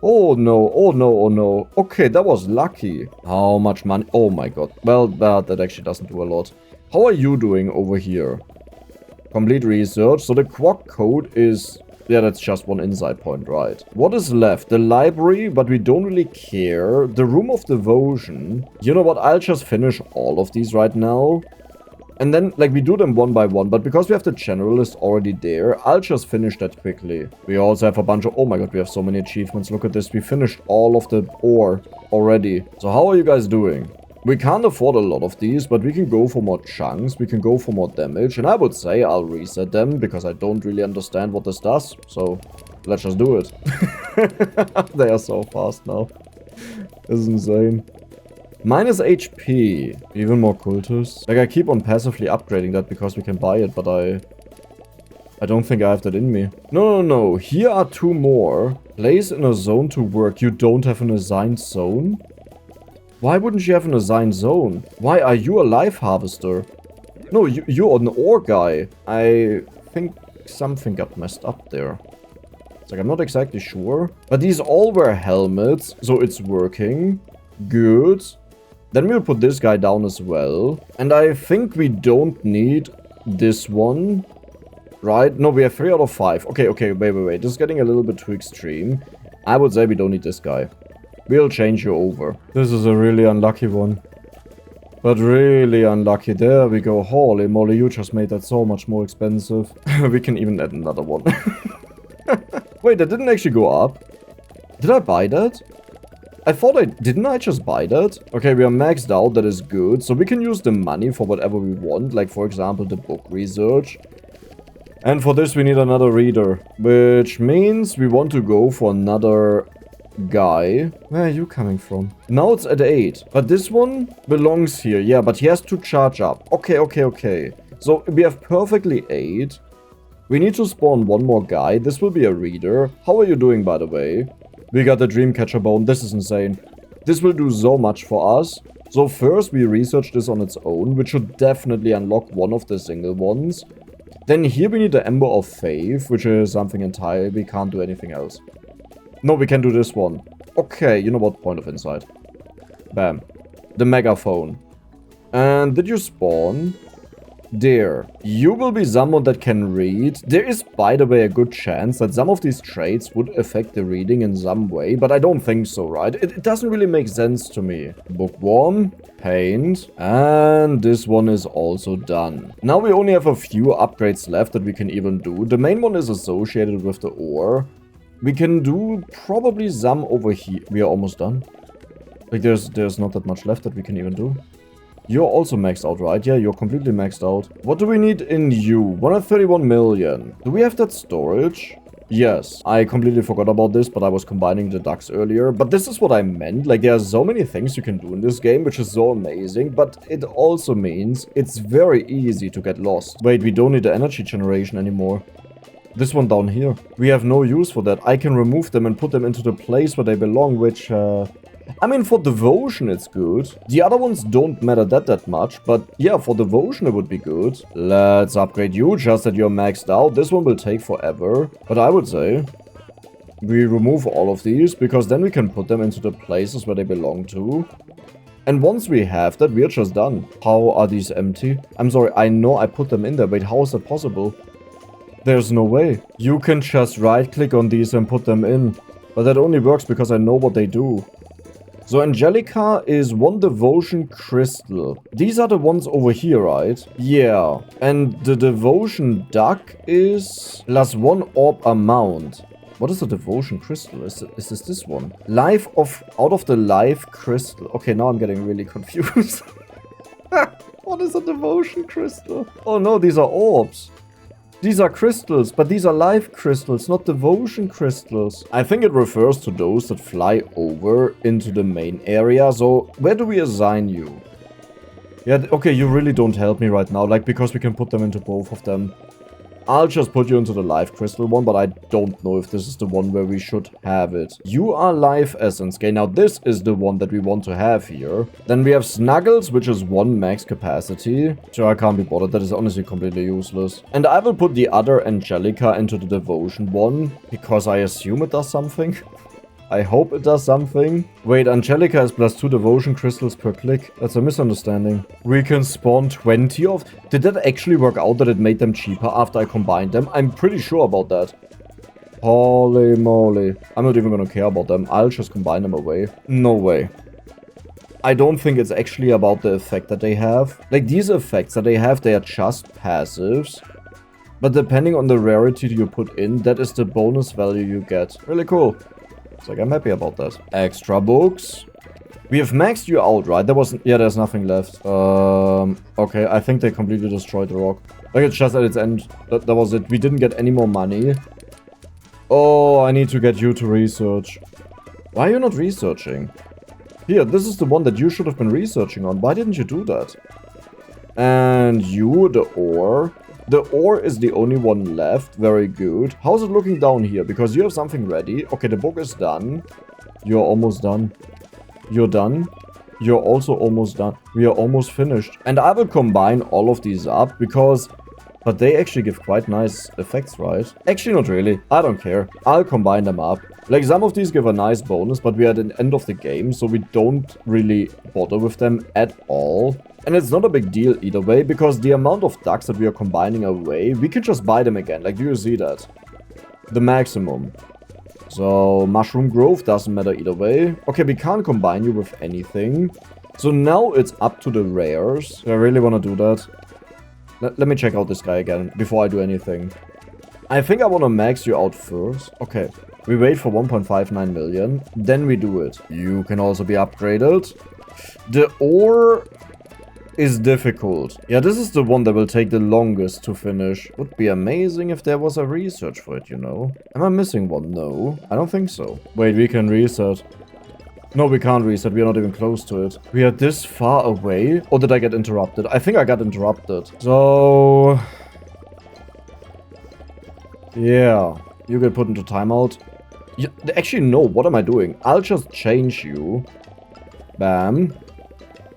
S1: Oh no, oh no, oh no. Okay, that was lucky. How much money? Oh my god. Well, that actually doesn't do a lot. How are you doing over here? Complete research. So the quack code is... yeah, that's just one insight point, right? What is left? The library, but we don't really care. The room of devotion. You know what? I'll just finish all of these right now. And then, like, we do them one by one. But because we have the generalist already there, I'll just finish that quickly. We also have a bunch of... oh my god, we have so many achievements. Look at this. We finished all of the ore already. So how are you guys doing? We can't afford a lot of these, but we can go for more chunks, we can go for more damage, and I would say I'll reset them, because I don't really understand what this does, so let's just do it. They are so fast now. This is insane. Minus HP. Even more cultists. Like, I keep on passively upgrading that because we can buy it, but I don't think I have that in me. No, no, no. Here are 2 more. Place in a zone to work. You don't have an assigned zone? Why wouldn't you have an assigned zone? Why are you a life harvester? No, you're an ore guy. I think something got messed up there. It's like, I'm not exactly sure. But these all wear helmets, so it's working. Good. Then we'll put this guy down as well. And I think we don't need this one. Right? No, we have 3 out of 5. Okay, wait. This is getting a little bit too extreme. I would say we don't need this guy. We'll change you over. This is a really unlucky one. But really unlucky. There we go. Holy moly, you just made that so much more expensive. We can even add another one. Wait, that didn't actually go up. Did I buy that? I thought didn't I just buy that? Okay, we are maxed out. That is good. So we can use the money for whatever we want. Like, for example, the book research. And for this, we need another reader. Which means we want to go for another... guy. Where are you coming from? Now it's at 8. But this one belongs here. Yeah, but he has to charge up. Okay. So we have perfectly 8. We need to spawn one more guy. This will be a reader. How are you doing, by the way? We got the Dreamcatcher bone. This is insane. This will do so much for us. So first we research this on its own, which should definitely unlock one of the single ones. Then here we need the Ember of Faith, which is something entirely. We can't do anything else. No, we can do this one. Okay, you know what? Point of insight. Bam. The megaphone. And did you spawn? There. You will be someone that can read. There is, by the way, a good chance that some of these traits would affect the reading in some way, but I don't think so, right? It doesn't really make sense to me. Bookworm, paint, and this one is also done. Now we only have a few upgrades left that we can even do. The main one is associated with the ore. We can do probably some over here. We are almost done. Like, there's not that much left that we can even do. You're also maxed out, right? Yeah, you're completely maxed out. What do we need in you? 131 million. Do we have that storage? Yes. I completely forgot about this, but I was combining the ducks earlier. But this is what I meant. Like, there are so many things you can do in this game, which is so amazing. But it also means it's very easy to get lost. Wait, we don't need the energy generation anymore. This one down here. We have no use for that. I can remove them and put them into the place where they belong, which, I mean, for devotion it's good. The other ones don't matter that much, but yeah, for devotion it would be good. Let's upgrade you, just that you're maxed out. This one will take forever, but I would say we remove all of these, because then we can put them into the places where they belong to. And once we have that, we're just done. How are these empty? I'm sorry, I know I put them in there. Wait, how is that possible? There's no way. You can just right-click on these and put them in. But that only works because I know what they do. So Angelica is 1 devotion crystal. These are the ones over here, right? Yeah. And the devotion duck is +1 orb amount. What is a devotion crystal? Is this one? Life of... Out of the life crystal. Okay, now I'm getting really confused. What is a devotion crystal? Oh no, these are orbs. These are crystals, but these are life crystals, not devotion crystals. I think it refers to those that fly over into the main area. So, where do we assign you? Yeah, okay, you really don't help me right now, like, because we can put them into both of them. I'll just put you into the life crystal one, but I don't know if this is the one where we should have it. You are life essence. Okay, now this is the one that we want to have here. Then we have Snuggles, which is 1 max capacity. So I can't be bothered. That is honestly completely useless. And I will put the other Angelica into the devotion one, because I assume it does something. I hope it does something. Wait, Angelica has +2 devotion crystals per click. That's a misunderstanding. We can spawn 20 of... Did that actually work out that it made them cheaper after I combined them? I'm pretty sure about that. Holy moly. I'm not even gonna care about them. I'll just combine them away. No way. I don't think it's actually about the effect that they have. Like, these effects that they have, they are just passives. But depending on the rarity you put in, that is the bonus value you get. Really cool. It's like, I'm happy about that. Extra books. We have maxed you out, right? There wasn't... Yeah, there's nothing left. Okay, I think they completely destroyed the rock. Like, it's just at its end. That was it. We didn't get any more money. Oh, I need to get you to research. Why are you not researching? Here, this is the one that you should have been researching on. Why didn't you do that? And you, the ore. The ore is the only one left. Very good. How's it looking down here? Because you have something ready. Okay, the book is done. You're almost done. You're done. You're also almost done. We are almost finished. And I will combine all of these up because... But they actually give quite nice effects, right? Actually, not really. I don't care. I'll combine them up. Like, some of these give a nice bonus, but we are at the end of the game, so we don't really bother with them at all. And it's not a big deal either way, because the amount of ducks that we are combining away, we can just buy them again. Like, do you see that? The maximum. So, Mushroom Grove doesn't matter either way. Okay, we can't combine you with anything. So now it's up to the rares. Do I really want to do that? Let me check out this guy again before I do anything. I think I want to max you out first. Okay. We wait for 1.59 million. Then we do it. You can also be upgraded. The ore is difficult. Yeah, this is the one that will take the longest to finish. Would be amazing if there was a research for it, you know. Am I missing one? No, I don't think so. Wait, we can reset. No, we can't reset. We are not even close to it. We are this far away. Or did I get interrupted? I think I got interrupted. So... yeah. You get put into timeout. Actually, no. What am I doing? I'll just change you. Bam.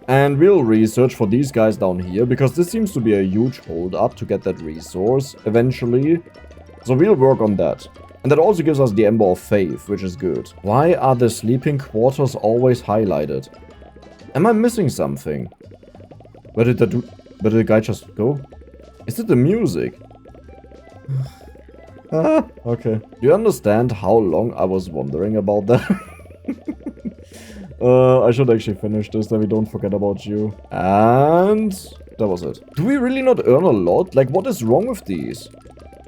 S1: And we'll research for these guys down here. Because this seems to be a huge hold up to get that resource eventually. So we'll work on that. And that also gives us the Ember of Faith, which is good. Why are the sleeping quarters always highlighted? Am I missing something? Where did the guy just go? Is it the music? Ah, okay. Do you understand how long I was wondering about that? I should actually finish this, then we don't forget about you. And... that was it. Do we really not earn a lot? Like, what is wrong with these?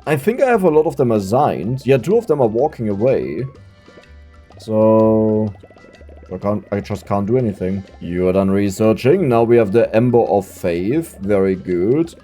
S1: I think I have a lot of them assigned. Yeah, 2 of them are walking away. So... I just can't do anything. You are done researching. Now we have the Ember of Faith. Very good.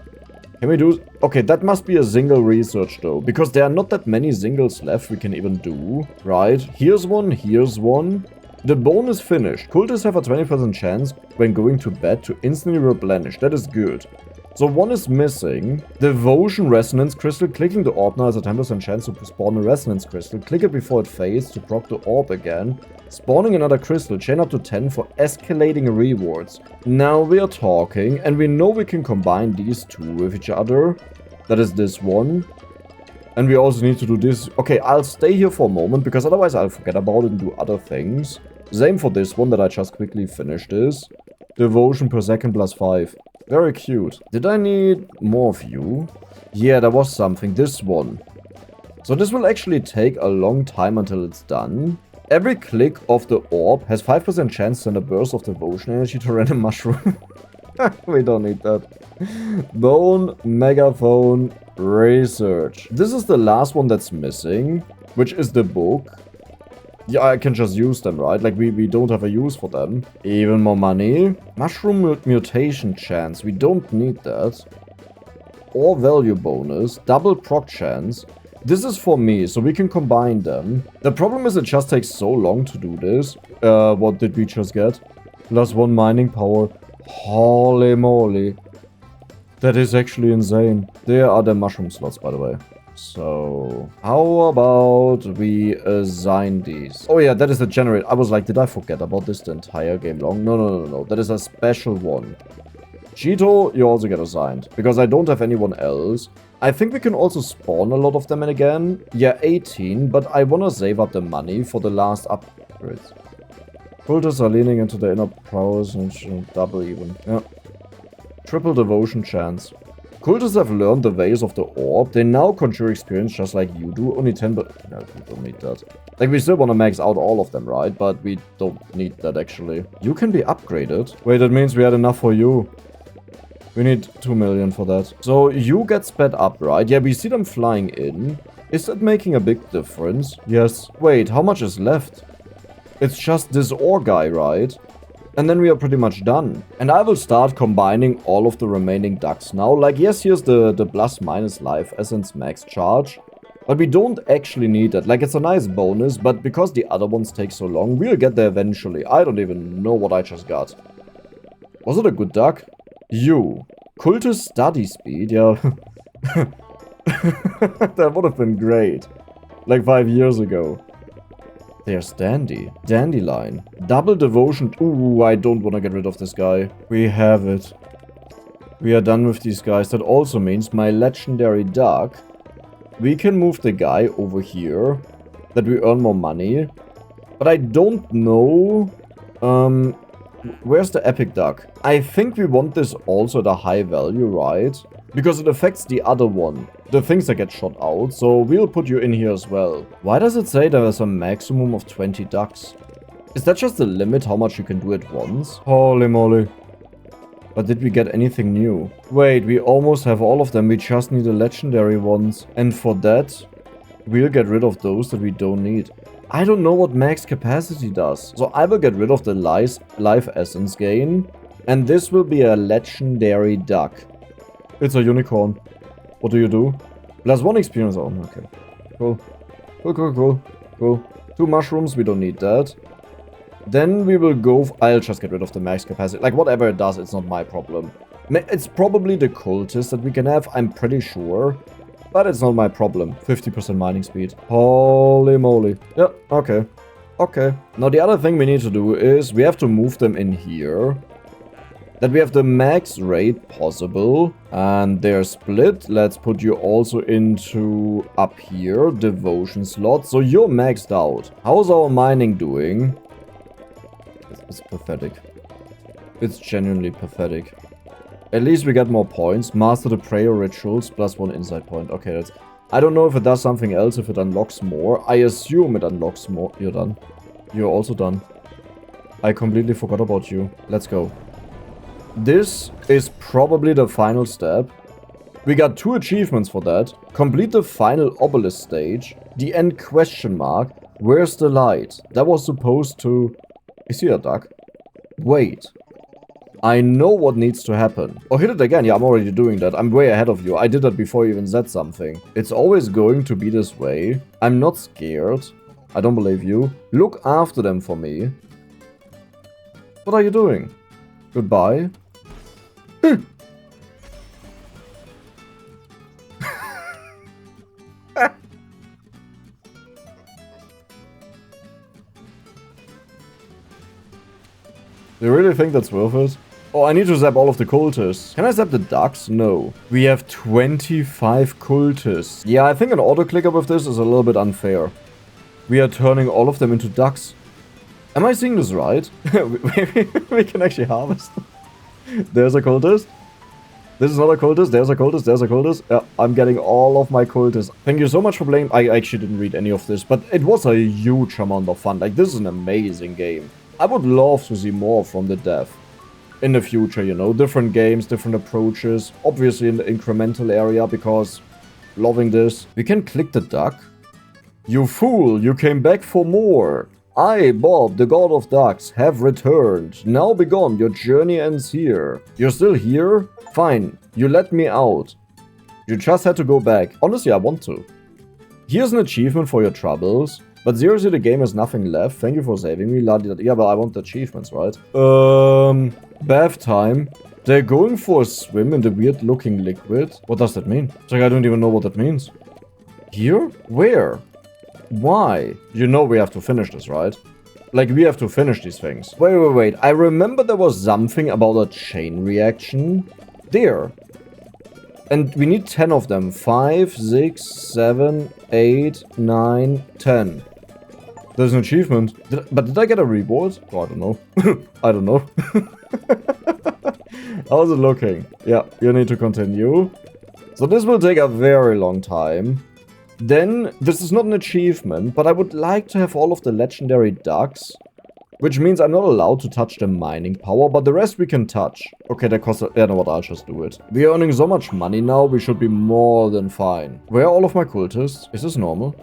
S1: Can we do... okay, that must be a single research though. Because there are not that many singles left we can even do. Right? Here's one. Here's one. The bone is finished. Cultists have a 20% chance when going to bed to instantly replenish. That is good. So one is missing. Devotion Resonance Crystal. Clicking the orb now has a 10% chance to spawn a Resonance Crystal. Click it before it fades to proc the orb again. Spawning another crystal. Chain up to 10 for escalating rewards. Now we are talking. And we know we can combine these two with each other. That is this one. And we also need to do this. Okay, I'll stay here for a moment because otherwise I'll forget about it and do other things. Same for this one that I just quickly finished this. Devotion per second plus 5. Very cute. Did I need more of you? Yeah, there was something. This one. So this will actually take a long time until it's done. Every click of the orb has 5% chance to send a burst of devotion energy to random mushroom. We don't need that. Bone Megaphone Research. This is the last one that's missing, which is the book. Yeah, I can just use them, right? Like, we don't have a use for them. Even more money. Mushroom mutation chance. We don't need that. Or value bonus. Double proc chance. This is for me, so we can combine them. The problem is it just takes so long to do this. What did we just get? +1 mining power. Holy moly. That is actually insane. There are the mushroom slots, by the way. So, how about we assign these? Oh yeah, that is the generator. I was like, did I forget about this the entire game long? No. That is a special one. Cheeto, you also get assigned. Because I don't have anyone else. I think we can also spawn a lot of them in again. Yeah, 18, but I want to save up the money for the last upgrades. Cultists are leaning into the inner prowess and double even. Yeah. Triple devotion chance. Cultists have learned the ways of the orb. They now conjure experience just like you do. Only 10, but no, we don't need that. Like, we still want to max out all of them, right? But we don't need that, actually. You can be upgraded. Wait, that means we had enough for you. We need 2 million for that. So, you get sped up, right? Yeah, we see them flying in. Is that making a big difference? Yes. Wait, how much is left? It's just this ore guy, right? And then we are pretty much done. And I will start combining all of the remaining ducks now. Like, yes, here's the plus-minus life essence max charge. But we don't actually need that. Like, it's a nice bonus, but because the other ones take so long, we'll get there eventually. I don't even know what I just got. Was it a good duck? You. Cultist study speed, yeah. That would have been great. Like 5 years ago. There's Dandy. Dandelion. Double devotion. Ooh, I don't want to get rid of this guy. We have it. We are done with these guys. That also means my legendary duck. We can move the guy over here. That we earn more money. But I don't know. Where's the epic duck? I think we want this also at a high value, right? Because it affects the other one. The things that get shot out, so we'll put you in here as well. Why does it say there is a maximum of 20 ducks? Is that just the limit how much you can do at once? Holy moly. But did we get anything new? Wait, we almost have all of them, we just need the legendary ones. And for that, we'll get rid of those that we don't need. I don't know what max capacity does. So I will get rid of the life essence gain. And this will be a legendary duck. It's a unicorn. What do you do? +1 experience. Oh, okay. Cool. 2 mushrooms, we don't need that. Then we will go... I'll just get rid of the max capacity. Like, whatever it does, it's not my problem. It's probably the cultist that we can have, I'm pretty sure. But it's not my problem. 50% mining speed. Holy moly. Yeah, okay. Okay. Now, the other thing we need to do is we have to move them in here. That we have the max rate possible. And they're split. Let's put you also into up here. Devotion slot. So you're maxed out. How's our mining doing? It's pathetic. It's genuinely pathetic. At least we get more points. Master the prayer rituals. +1 insight point. Okay, that's... I don't know if it does something else, if it unlocks more. I assume it unlocks more. You're done. You're also done. I completely forgot about you. Let's go. This is probably the final step. We got 2 achievements for that. Complete the final obelisk stage. The end question mark. Where's the light? That was supposed to... Is he a duck? Wait. I know what needs to happen. Oh, hit it again. Yeah, I'm already doing that. I'm way ahead of you. I did that before you even said something. It's always going to be this way. I'm not scared. I don't believe you. Look after them for me. What are you doing? Goodbye. Do you really think that's worth it? Oh, I need to zap all of the cultists. Can I zap the ducks? No. We have 25 cultists. Yeah, I think an auto-clicker with this is a little bit unfair. We are turning all of them into ducks. Am I seeing this right? We can actually harvest. There's a cultist. This is not a cultist. There's a cultist. There's a cultist. Yeah, I'm getting all of my cultists. Thank you so much for playing. I actually didn't read any of this, but it was a huge amount of fun. Like, this is an amazing game. I would love to see more from the dev. in the future, you know, different games, different approaches, obviously in the incremental area, because loving this. We can click the duck. You fool, you came back for more. I, Bob, the god of ducks, have returned. Now be gone, your journey ends here. You're still here? Fine, you let me out. You just had to go back. Honestly, I want to. Here's an achievement for your troubles. But seriously, the game has nothing left. Thank you for saving me. Yeah, but I want the achievements, right? Bath time. They're going for a swim in the weird looking liquid. What does that mean? It's like, I don't even know what that means. Here? Where? Why? You know we have to finish this, right? Like, we have to finish these things. Wait. I remember there was something about a chain reaction. There. And we need 10 of them. 5, 6, 7, 8, 9, 10. There's an achievement. But did I get a reward? Oh, I don't know. I don't know. How's it looking? Yeah, you need to continue. So this will take a very long time. Then, this is not an achievement, but I would like to have all of the legendary ducks. Which means I'm not allowed to touch the mining power, but the rest we can touch. Okay, that costs yeah, no, what, I'll just do it. We are earning so much money now, we should be more than fine. Where are all of my cultists? Is this normal?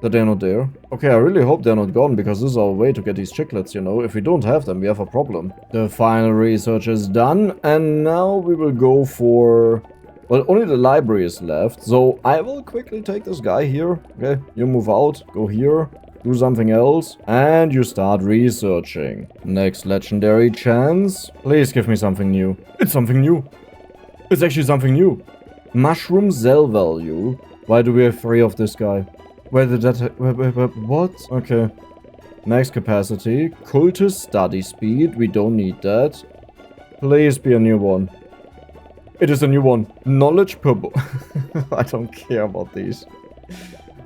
S1: That they're not there? Okay, I really hope they're not gone, because this is our way to get these chiclets, you know? If we don't have them, we have a problem. The final research is done, and now we will go for... Well, only the library is left, so I will quickly take this guy here. Okay, you move out, go here, do something else, and you start researching. Next legendary chance. Please give me something new. It's something new. It's actually something new. Mushroom Zell value. Why do we have 3 of this guy? Where did that... Wait, what? Okay. Max capacity. Cultist study speed. We don't need that. Please be a new one. It is a new one. Knowledge per... I don't care about these.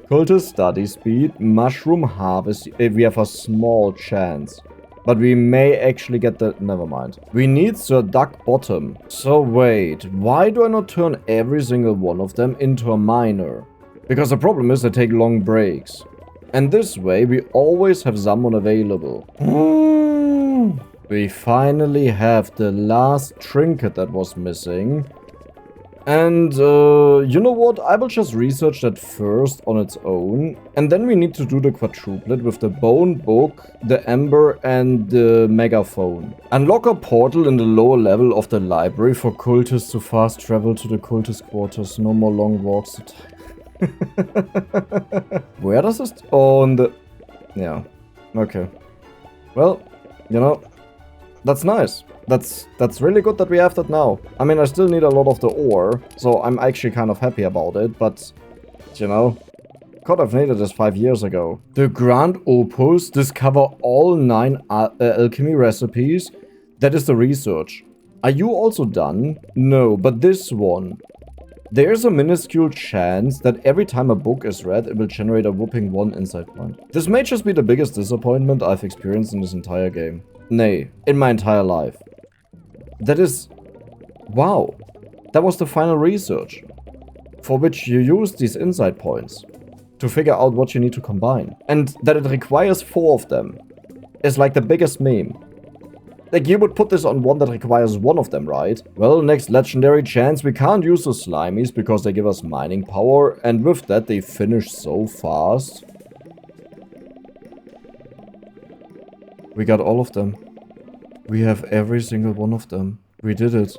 S1: Cultist study speed. Mushroom harvest. If we have a small chance. But we may actually get the... Never mind. We need Sir Duck Bottom. So wait. Why do I not turn every single one of them into a miner? Because the problem is they take long breaks. And this way we always have someone available. We finally have the last trinket that was missing. And, you know what? I will just research that first on its own. And then we need to do the quadruplet with the bone book, the ember, and the megaphone. Unlock a portal in the lower level of the library for cultists to fast travel to the cultist quarters. No more long walks to time. Where does this... Oh, on the... Yeah. Okay. Well, you know... That's nice. That's really good that we have that now. I mean, I still need a lot of the ore, so I'm actually kind of happy about it, but, you know, could have needed this 5 years ago. The Grand Opus, discover all 9 alchemy recipes. That is the research. Are you also done? No, but this one. There's a minuscule chance that every time a book is read, it will generate a whopping 1 insight point. This may just be the biggest disappointment I've experienced in this entire game. Nay, in my entire life. That is... Wow. That was the final research. For which you use these insight points. To figure out what you need to combine. And that it requires 4 of them. Is like the biggest meme. Like, you would put this on one that requires 1 of them, right? Well, next legendary chance. We can't use the slimies because they give us mining power. And with that, they finish so fast. We got all of them. We have every single one of them. We did it.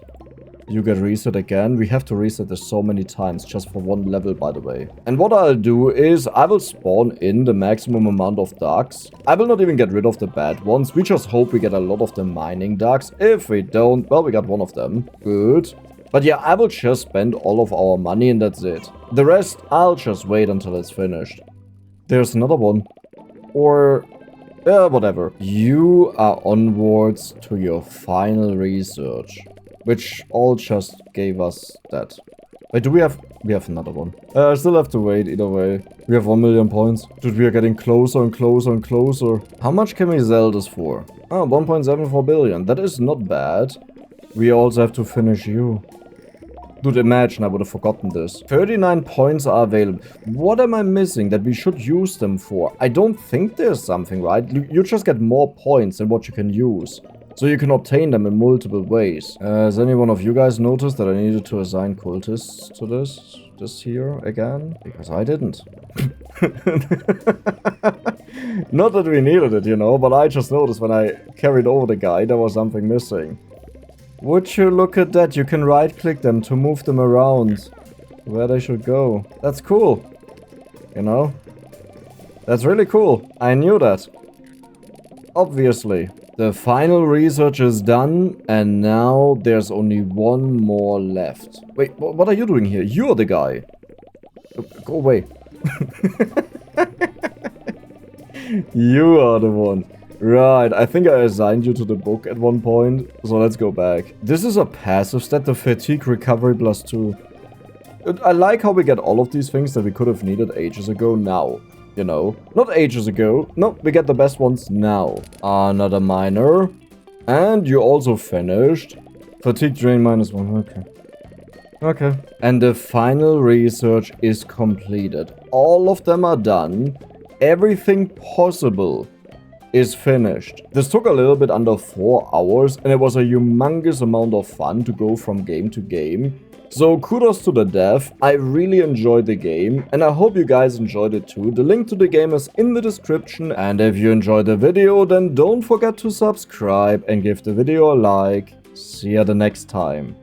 S1: You get reset again. We have to reset this so many times just for 1 level, by the way. And what I'll do is I will spawn in the maximum amount of ducks. I will not even get rid of the bad ones. We just hope we get a lot of the mining ducks. If we don't, well, we got 1 of them. Good. But yeah, I will just spend all of our money and that's it. The rest, I'll just wait until it's finished. There's another one. Or... whatever. You are onwards to your final research. Which all just gave us that. Wait, do we have... We have another one. I still have to wait either way. We have 1 million points. Dude, we are getting closer and closer and closer. How much can we sell this for? Oh, 1.74 billion. That is not bad. We also have to finish you. Dude, imagine I would have forgotten this. 39 points are available. What am I missing that we should use them for? I don't think there's something, right? You just get more points than what you can use. So you can obtain them in multiple ways. Has any one of you guys noticed that I needed to assign cultists to this here again? Because I didn't. Not that we needed it, you know, but I just noticed when I carried over the guy, there was something missing. Would you look at that? You can right-click them to move them around where they should go. That's cool. You know? That's really cool. I knew that. Obviously. The final research is done, and now there's only one more left. Wait, what are you doing here? You're the guy. Go away. You are the one. Right, I think I assigned you to the book at one point, so let's go back. This is a passive stat, the fatigue recovery +2. I like how we get all of these things that we could have needed ages ago now. You know, not ages ago. No, we get the best ones now. Another minor. And you also finished. Fatigue drain -1. Okay. Okay. And the final research is completed. All of them are done. Everything possible is finished. This took a little bit under 4 hours, and it was a humongous amount of fun to go from game to game. So kudos to the dev. I really enjoyed the game, and I hope you guys enjoyed it too. The link to the game is in the description, and if you enjoyed the video, then don't forget to subscribe and give the video a like. See you the next time.